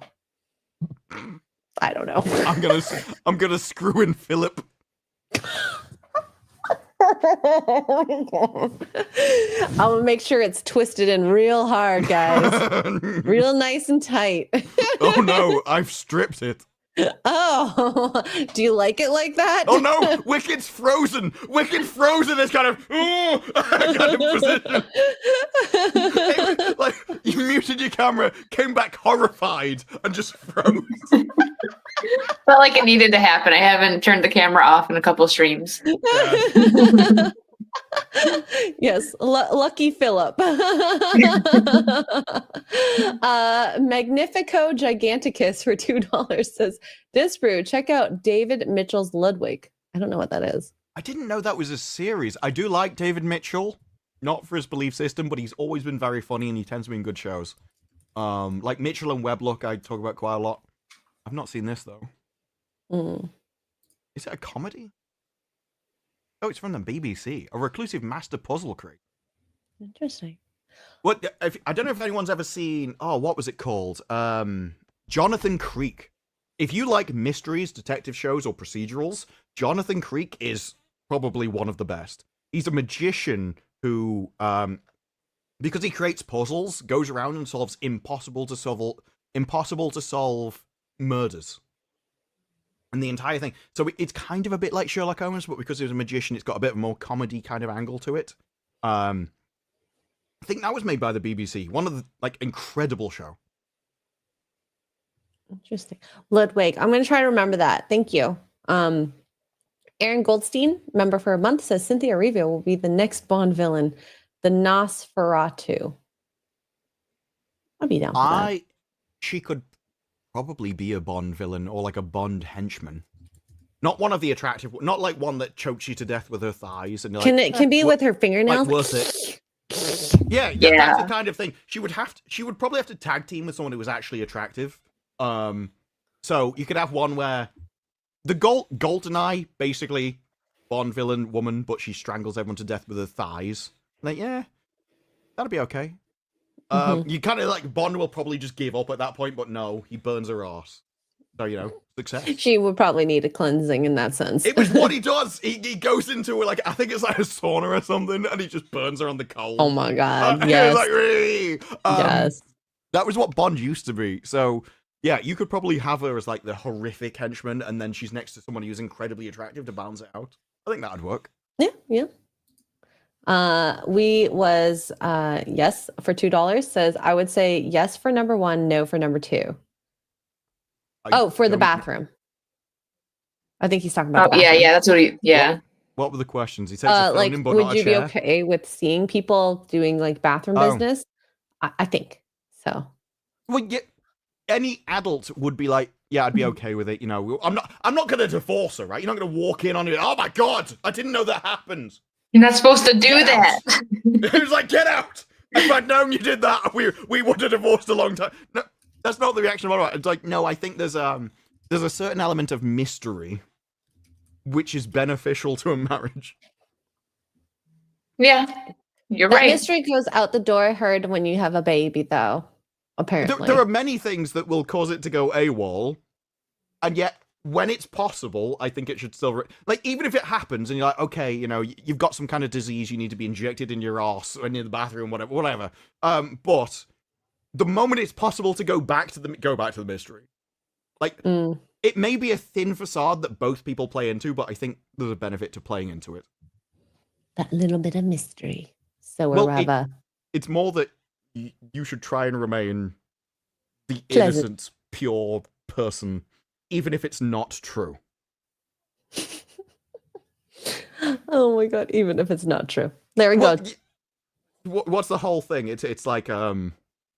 I don't know. I'm gonna screw in Philip. I'm gonna make sure it's twisted in real hard, guys. Real nice and tight. Oh no, I've stripped it. Oh, do you like it like that? Oh no, Wicked's frozen. Wicked frozen is kind of position. Like you muted your camera, came back horrified, and just froze. Felt like it needed to happen. I haven't turned the camera off in a couple streams. Yeah. Yes, lucky Philip. Magnifico Giganticus for $2 says, Disbrew, check out David Mitchell's Ludwig. I don't know what that is. I didn't know that was a series. I do like David Mitchell, not for his belief system, but he's always been very funny and he tends to be in good shows. Like Mitchell and Weblook, I talk about quite a lot. I've not seen this though. Is it a comedy? Oh, it's from the BBC. A reclusive master puzzle creator. Interesting. What? I don't know if anyone's ever seen. Oh, what was it called? Jonathan Creek. If you like mysteries, detective shows, or procedurals, Jonathan Creek is probably one of the best. He's a magician who, because he creates puzzles, goes around and solves impossible to solve murders. And the entire thing. So it's kind of a bit like Sherlock Holmes, but because he was a magician, it's got a bit of a more comedy kind of angle to it. I think that was made by the BBC. One of the, incredible show. Interesting. Ludwig. I'm going to try to remember that. Thank you. Aaron Goldstein, member for a month, says Cynthia Erivo will be the next Bond villain, the Nosferatu. I'd be down for that. She could probably be a Bond villain or like a Bond henchman. Not one of the attractive, not like one that chokes you to death with her thighs. And Can it be with her fingernails? Like worth it. Yeah, that's the kind of thing. She would probably have to tag team with someone who was actually attractive. So you could have one where the GoldenEye, basically Bond villain woman, but she strangles everyone to death with her thighs. Like, yeah, that'd be okay. You kind of like Bond will probably just give up at that point, but no, he burns her ass. So, success. She would probably need a cleansing in that sense. It was what he does. He goes into like, I think it's like a sauna or something, and he just burns her on the coal. Oh my god! Yes. Yes. That was what Bond used to be. So yeah, you could probably have her as like the horrific henchman, and then she's next to someone who's incredibly attractive to balance it out. I think that'd work. Yeah. Yes for $2 says I would say yes for number 1, no for number 2. For the bathroom. I think he's talking about. Oh yeah, that's what he. Yeah. What were the questions? He takes a phone in, but would not a you be chair. okay with seeing people doing like bathroom business? I think so. Well, yeah, any adult would be like, yeah, I'd be okay with it. I'm not going to divorce her, right? You're not going to walk in on it. Oh my god, I didn't know that happened. You're not supposed to do that. It was like, get out. If I'd known you did that, we would have divorced a long time. No, that's not the reaction of all right. It's like, no, I think there's a certain element of mystery which is beneficial to a marriage. Yeah, you're that right. Mystery goes out the door, I heard, when you have a baby, though. Apparently. There are many things that will cause it to go AWOL, and yet, when it's possible, I think it should still... like, even if it happens, and you're like, okay, you've got some kind of disease, you need to be injected in your arse, or in the bathroom, whatever. But the moment it's possible to go back to the mystery. Like, it may be a thin facade that both people play into, but I think there's a benefit to playing into it. That little bit of mystery. It's more that you should try and remain the innocent, pure person, even if it's not true. Oh my god, even if it's not true. There we go. What's the whole thing? It's like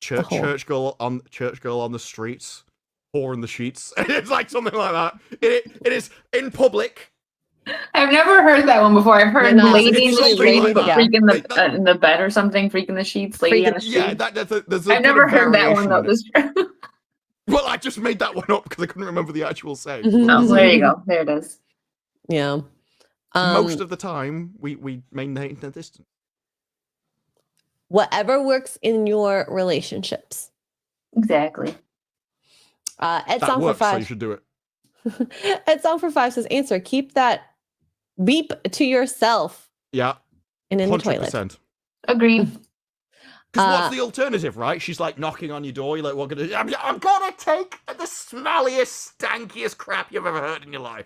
church girl on the streets, whore in the sheets. It's like something like that. It is in public. I've never heard that one before. I've heard lady in the sheets, like freak in the bed or something, freak in the sheets, lady in the sheets. Yeah, I've never heard that one though. Well, I just made that one up because I couldn't remember the actual saying. Oh, there you go. There it is. Yeah. Most of the time, we maintain the distance. Whatever works in your relationships. Exactly. Ed that Song works, for 5. So you should do it. Ed Song for 5 says, answer, keep that beep to yourself. Yeah. And in 100%. the toilet. Agreed. Because what's the alternative, right? She's like knocking on your door. You're like, what gonna do? I'm gonna take the smelliest, stankiest crap you've ever heard in your life.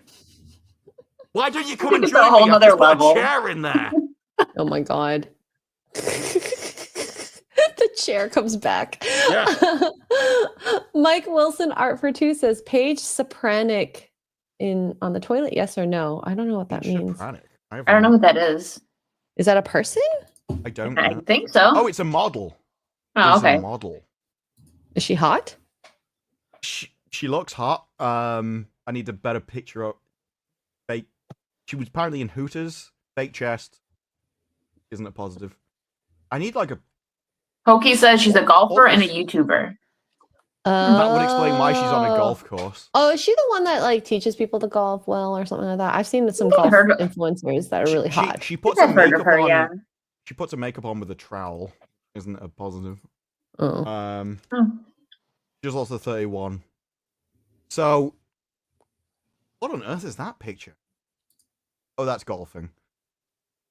Why don't you come and join me? I've just put a chair in there. Oh my god. The chair comes back. Yeah. Mike Wilson Art for 2 says Paige Sopranic on the toilet, yes or no? I don't know what that means. Sopranic. I don't know what that is. Is that a person? I don't know. I think so. Oh, it's a model. Oh, okay. A model. Is she hot? She looks hot. I need a better picture of fake. She was apparently in Hooters. Fake chest. Isn't it positive? I need like a... Pokey says she's a golfer and a YouTuber. That would explain why she's on a golf course. Oh, is she the one that like teaches people to golf well or something like that? I've seen some golf influencers that are really hot. She puts some makeup on. Yeah. She puts her makeup on with a trowel. Isn't it a positive? Oh. She's also 31. So, what on earth is that picture? Oh, that's golfing.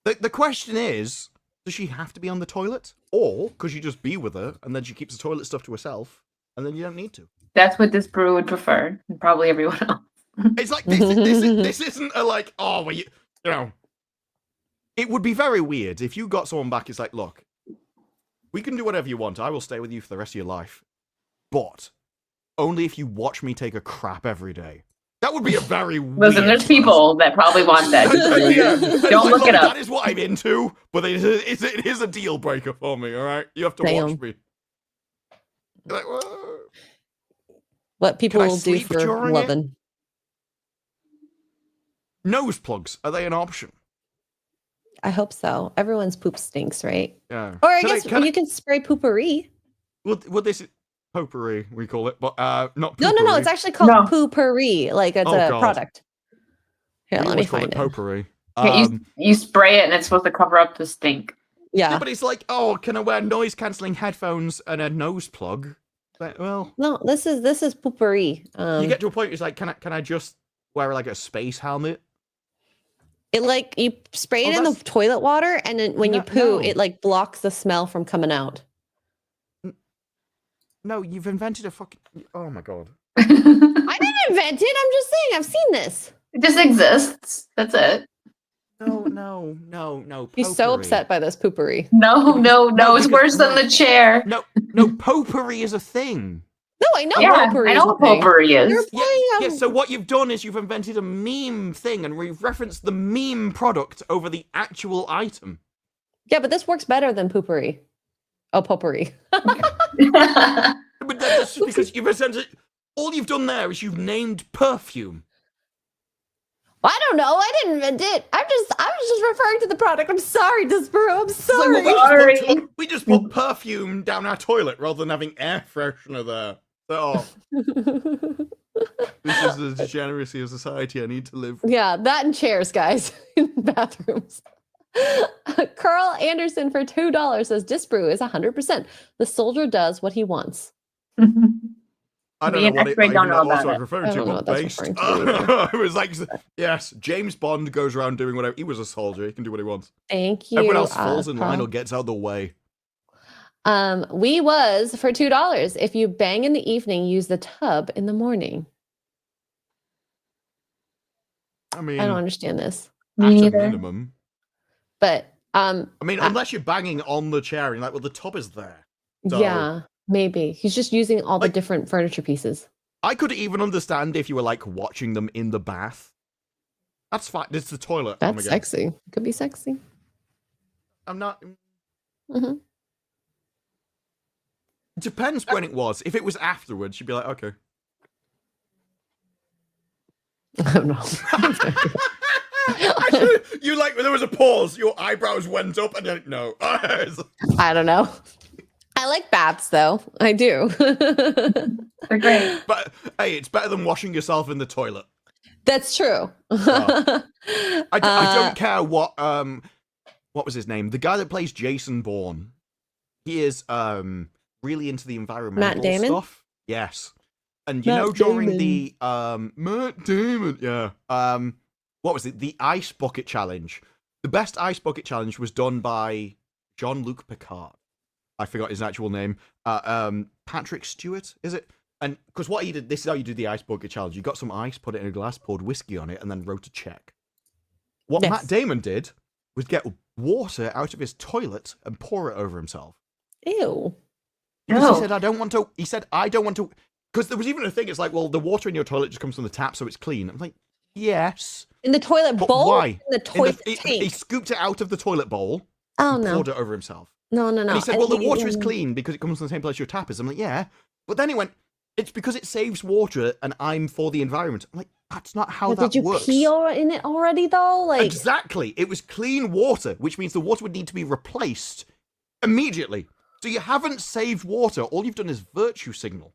The question is, does she have to be on the toilet? Or could you just be with her and then she keeps the toilet stuff to herself and then you don't need to? That's what this brew would prefer. And probably everyone else. It's like, this isn't a like, oh, well, you know. It would be very weird if you got someone back, it's like, look, we can do whatever you want. I will stay with you for the rest of your life. But only if you watch me take a crap every day. That would be a very weird... Listen, there's people that probably want that. Don't look it up. That is what I'm into, but it is a deal breaker for me, all right? You have to watch me. Like, whoa. What people Can I will do sleep for during it? loving. Nose plugs, are they an option? I hope so. Everyone's poop stinks, right? Yeah. Or I guess you can spray poopery. Would this potpourri, we call it, but not poopery. No. It's actually called No. poopery. Like it's a God. product. Here, We let me always call find it it. potpourri. Yeah, you spray it and it's supposed to cover up the stink. Yeah, Yeah. but it's like, oh, can I wear noise-canceling headphones and a nose plug? Like, well, No, this is poopery. you get to a point. It's like, can I just wear like a space helmet? It like you spray it in the toilet water, and then when you poo, it like blocks the smell from coming out. No, you've invented a fucking. Oh my god. I didn't invent it. I'm just saying I've seen this. It just exists. That's it. No. He's so upset by this poopery. No. It's worse than the chair. No, potpourri is a thing. No, I know I potpourri know is what a thing. potpourri is. You're playing So what you've done is you've invented a meme thing, and we've referenced the meme product over the actual item. Yeah, but this works better than poopery. Oh, potpourri. But that's just because you've essentially all you've done there is you've named perfume. I don't know. I didn't invent it. I was just referring to the product. I'm sorry, Despero. I'm sorry. We just put perfume down our toilet rather than having air freshener there. So this is the degeneracy of society I need to live with. Yeah, that and chairs, guys, in bathrooms. Carl Anderson for $2 says Disbrew is 100%. The soldier does what he wants. I don't know what I don't know about it. referring to, but based. It was like, yes, James Bond goes around doing whatever. He was a soldier. He can do what he wants. Thank you. Everyone else falls in line or gets out of the way. We was for $2. If you bang in the evening, use the tub in the morning. I mean, I don't understand this. At a minimum. But I mean, unless you're banging on the chair and you're like, well, the tub is there. So, yeah, maybe. He's just using all the different furniture pieces. I could even understand if you were like watching them in the bath. That's fine. It's the toilet. That's sexy. It could be sexy. I'm not. Mm-hmm. It depends when it was. If it was afterwards, you'd be like, okay. I don't know. You like when there was a pause, your eyebrows went up, and then no. I don't know. I like baths though. I do. They're great. But hey, it's better than washing yourself in the toilet. That's true. I don't care what was his name? The guy that plays Jason Bourne. He is really into the environmental stuff. Yes. And you know, during the Matt Damon, yeah. What was it? The Ice Bucket Challenge. The best Ice Bucket Challenge was done by Jean-Luc Picard. I forgot his actual name. Patrick Stewart, is it? And because what he did, this is how you do the Ice Bucket Challenge. You got some ice, put it in a glass, poured whiskey on it, and then wrote a check. What Matt Damon did was get water out of his toilet and pour it over himself. Ew. Because he said, I don't want to. Because there was even a thing, it's like, well, the water in your toilet just comes from the tap, so it's clean. I'm like, yes. In the toilet bowl? Why? In the toilet tank? He scooped it out of the toilet bowl and poured it over himself. No. And he said, well, the water is clean because it comes from the same place your tap is. I'm like, yeah. But then he went, it's because it saves water and I'm for the environment. I'm like, that's not how that works. Did you pee in it already, though? Like Exactly. It was clean water, which means the water would need to be replaced immediately. So you haven't saved water. All you've done is virtue signal.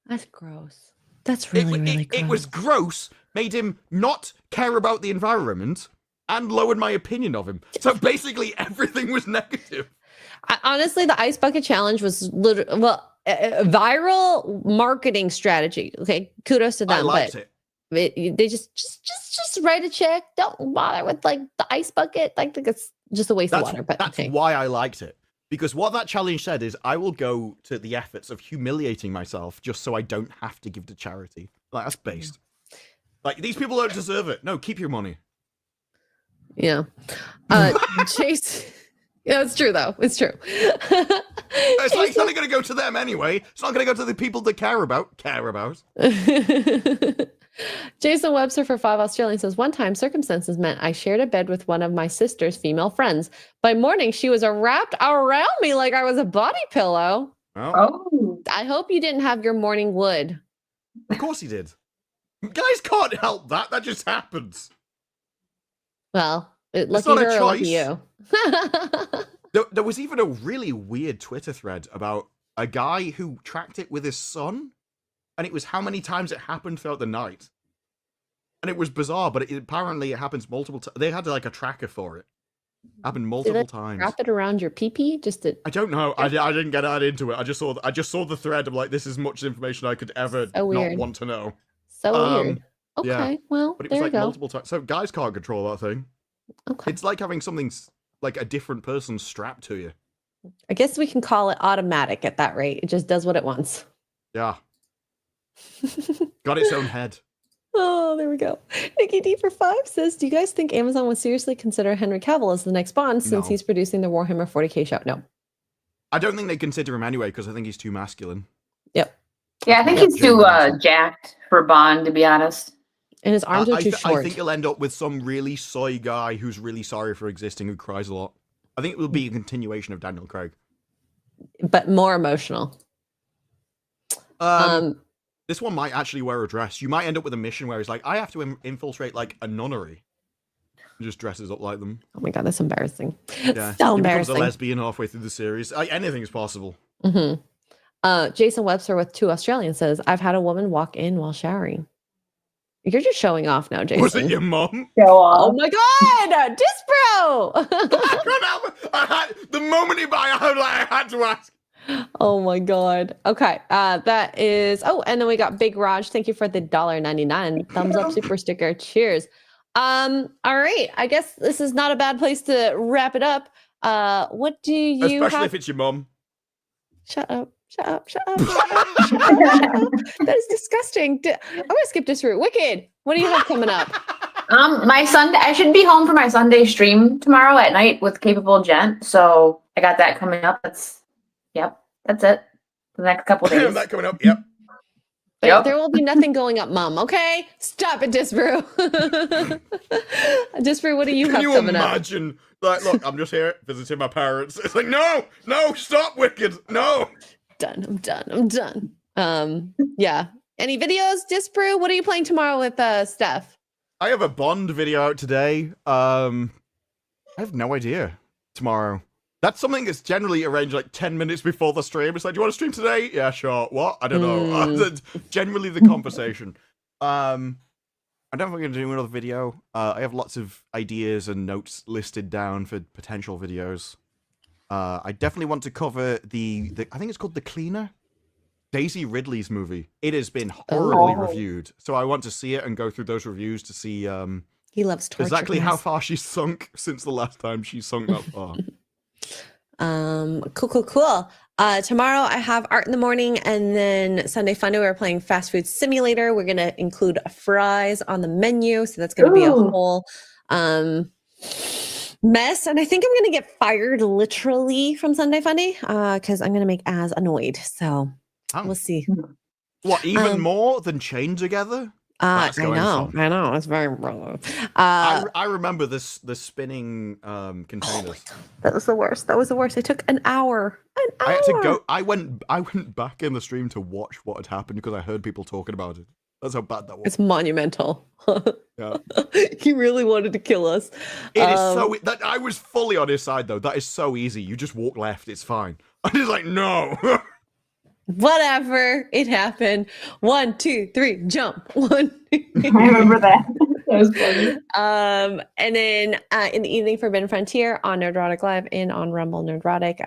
That's gross. That's really gross. It was gross, made him not care about the environment, and lowered my opinion of him. So basically, everything was negative. Honestly, the Ice Bucket Challenge was literally, a viral marketing strategy. Okay, kudos to them. I liked it. They just write a check. Don't bother with like the ice bucket. Like it's just a waste of water. But that's why I liked it. Because what that challenge said is, I will go to the efforts of humiliating myself just so I don't have to give to charity. Like, that's based. Like, these people don't deserve it. No, keep your money. Yeah. Chase. Yeah, it's true, though. It's true. It's like, it's only going to go to them anyway. It's not going to go to the people that care about. Jason Webster for 5 Australian says, one time circumstances meant I shared a bed with one of my sister's female friends. By morning, she was wrapped around me like I was a body pillow. Oh. I hope you didn't have your morning wood. Of course he did. Guys can't help that. That just happens. Well, lucky not a her or lucky choice. you. There was even a really weird Twitter thread about a guy who tracked it with his son, and it was how many times it happened throughout the night. And it was bizarre, but apparently it happens multiple times. They had like a tracker for it. Happened multiple times. Wrap it around your pee-pee just to... I don't know. I didn't get that into it. I just saw the thread. I'm like, this is much information I could ever not want to know. So weird. Okay, yeah. well, But it there was you like go. multiple times. So guys can't control that thing. Okay. It's like having something like a different person strapped to you. I guess we can call it automatic at that rate. It just does what it wants. Yeah. Got its own head. Oh, there we go. Nikki D for 5 says, do you guys think Amazon would seriously consider Henry Cavill as the next Bond since No. he's producing the Warhammer 40k show? No. I don't think they consider him anyway because I think he's too masculine. Yep. Yeah, I think he's too jacked for Bond, to be honest. And his arms are too short. I think he'll end up with some really soy guy who's really sorry for existing, who cries a lot. I think it will be a continuation of Daniel Craig. But more emotional. This one might actually wear a dress. You might end up with a mission where he's like, I have to infiltrate like a nunnery. And just dresses up like them. Oh my god, that's embarrassing. Yeah, So he becomes embarrassing. a lesbian halfway through the series. Anything's possible. Mm-hmm. Jason Webster with 2 Australian says, I've had a woman walk in while showering. You're just showing off now, Jason. Was it your mom? Oh my god, Dispro! The moment I had to ask. Oh my god. Okay. That is and then we got Big Raj. Thank you for the $1.99 thumbs up super sticker. Cheers. All right. I guess this is not a bad place to wrap it up. What do you Especially have? if it's your mom. Shut up. Shut up. Shut up. Shut up. Shut up. Shut up. That is disgusting. I'm gonna skip this route. Wicked. What do you have coming up? My Sunday, I should be home for my Sunday stream tomorrow at night with Capable Gent. So I got that coming up. That's it. The next couple days. That coming up, yep. There will be nothing going up, Mom. Okay, stop it, Disbrew. Disbrew, what do you have Can you coming imagine? Like, look, I'm just here visiting my parents. It's like, no, stop, Wicked, no. I'm done. Yeah. Any videos, Disbrew? What are you playing tomorrow with Steph? I have a Bond video out today. I have no idea tomorrow. That's something that's generally arranged like 10 minutes before the stream. It's like, do you want to stream today? Yeah, sure. What? I don't know. That's generally the conversation. I don't know if I'm going to do another video. I have lots of ideas and notes listed down for potential videos. I definitely want to cover the I think it's called The Cleaner. Daisy Ridley's movie. It has been horribly reviewed. So I want to see it and go through those reviews to see he loves torture. Exactly how far she's sunk since the last time she sunk that far. Cool. Tomorrow I have art in the morning, and then Sunday Funday we're playing Fast Food Simulator. We're gonna include fries on the menu, so that's gonna be a whole mess. And I think I'm gonna get fired literally from Sunday Funday because I'm gonna make Az annoyed. So we'll see. What, even more than Chain Together? I know. It's very I remember the spinning containers. That was the worst. It took an hour. I had to go. I went back in the stream to watch what had happened because I heard people talking about it. That's how bad that was. It's monumental. Yeah. He really wanted to kill us. It is so. That I was fully on his side though. That is so easy. You just walk left. It's fine. I was like, no. Whatever, it happened. 1, 2, 3, jump. 1. I remember that. That was funny. And then in the evening, Forbidden Frontier on Nerdrotic Live and on Rumble Nerdrotic.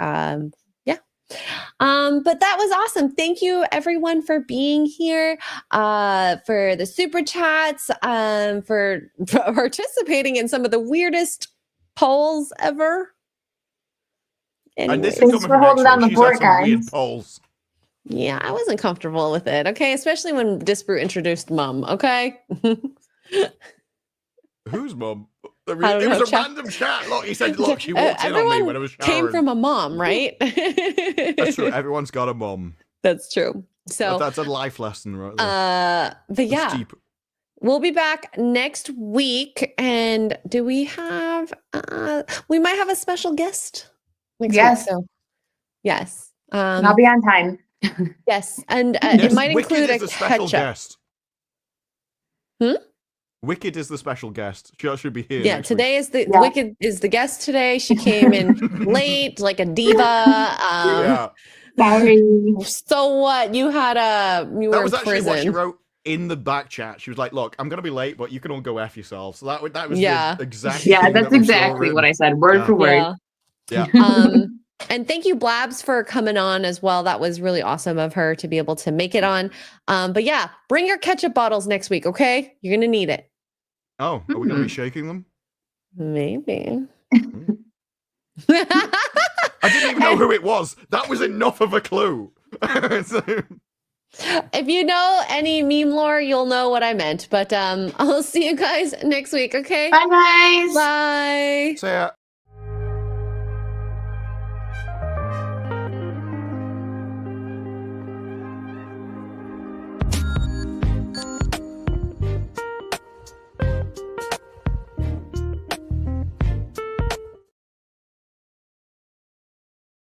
But that was awesome. Thank you everyone for being here, for the super chats, for participating in some of the weirdest polls ever. And this is Thanks for holding down the fort, guys. Polls. Yeah, I wasn't comfortable with it. Okay, especially when Disbrew introduced Mum. Okay. Whose mum? It was a random chat. Look, he said, "Look, she walked in on me when I was showering." Came from a mom, right? That's true. Everyone's got a mum. That's true. So that's a life lesson, right there. But yeah, we'll be back next week. And do we have? We might have a special guest next week. So yes. I'll be on time. Yes, and Yes, it might Wicked include a is the special ketchup. guest. Hmm? Wicked is the special guest. She should be here. Yeah, next today is the Yeah. Wicked is the guest today. She came in late, like a diva. Yeah, Sorry. So what? You were that was in actually what she prison. wrote in the back chat. She was like, "Look, I'm gonna be late, but you can all go f yourselves." So that was Yeah. the exact. Yeah, thing that's that we saw exactly what written. I said, word Yeah. for word. Yeah. Yeah. And thank you, Blabs, for coming on as well. That was really awesome of her to be able to make it on. But yeah, bring your ketchup bottles next week, okay? You're gonna need it. Oh, are we gonna be shaking them? Maybe. Hmm. I didn't even know who it was. That was enough of a clue. So- If you know any meme lore, you'll know what I meant. But I'll see you guys next week, okay? Bye, guys. Bye. So yeah,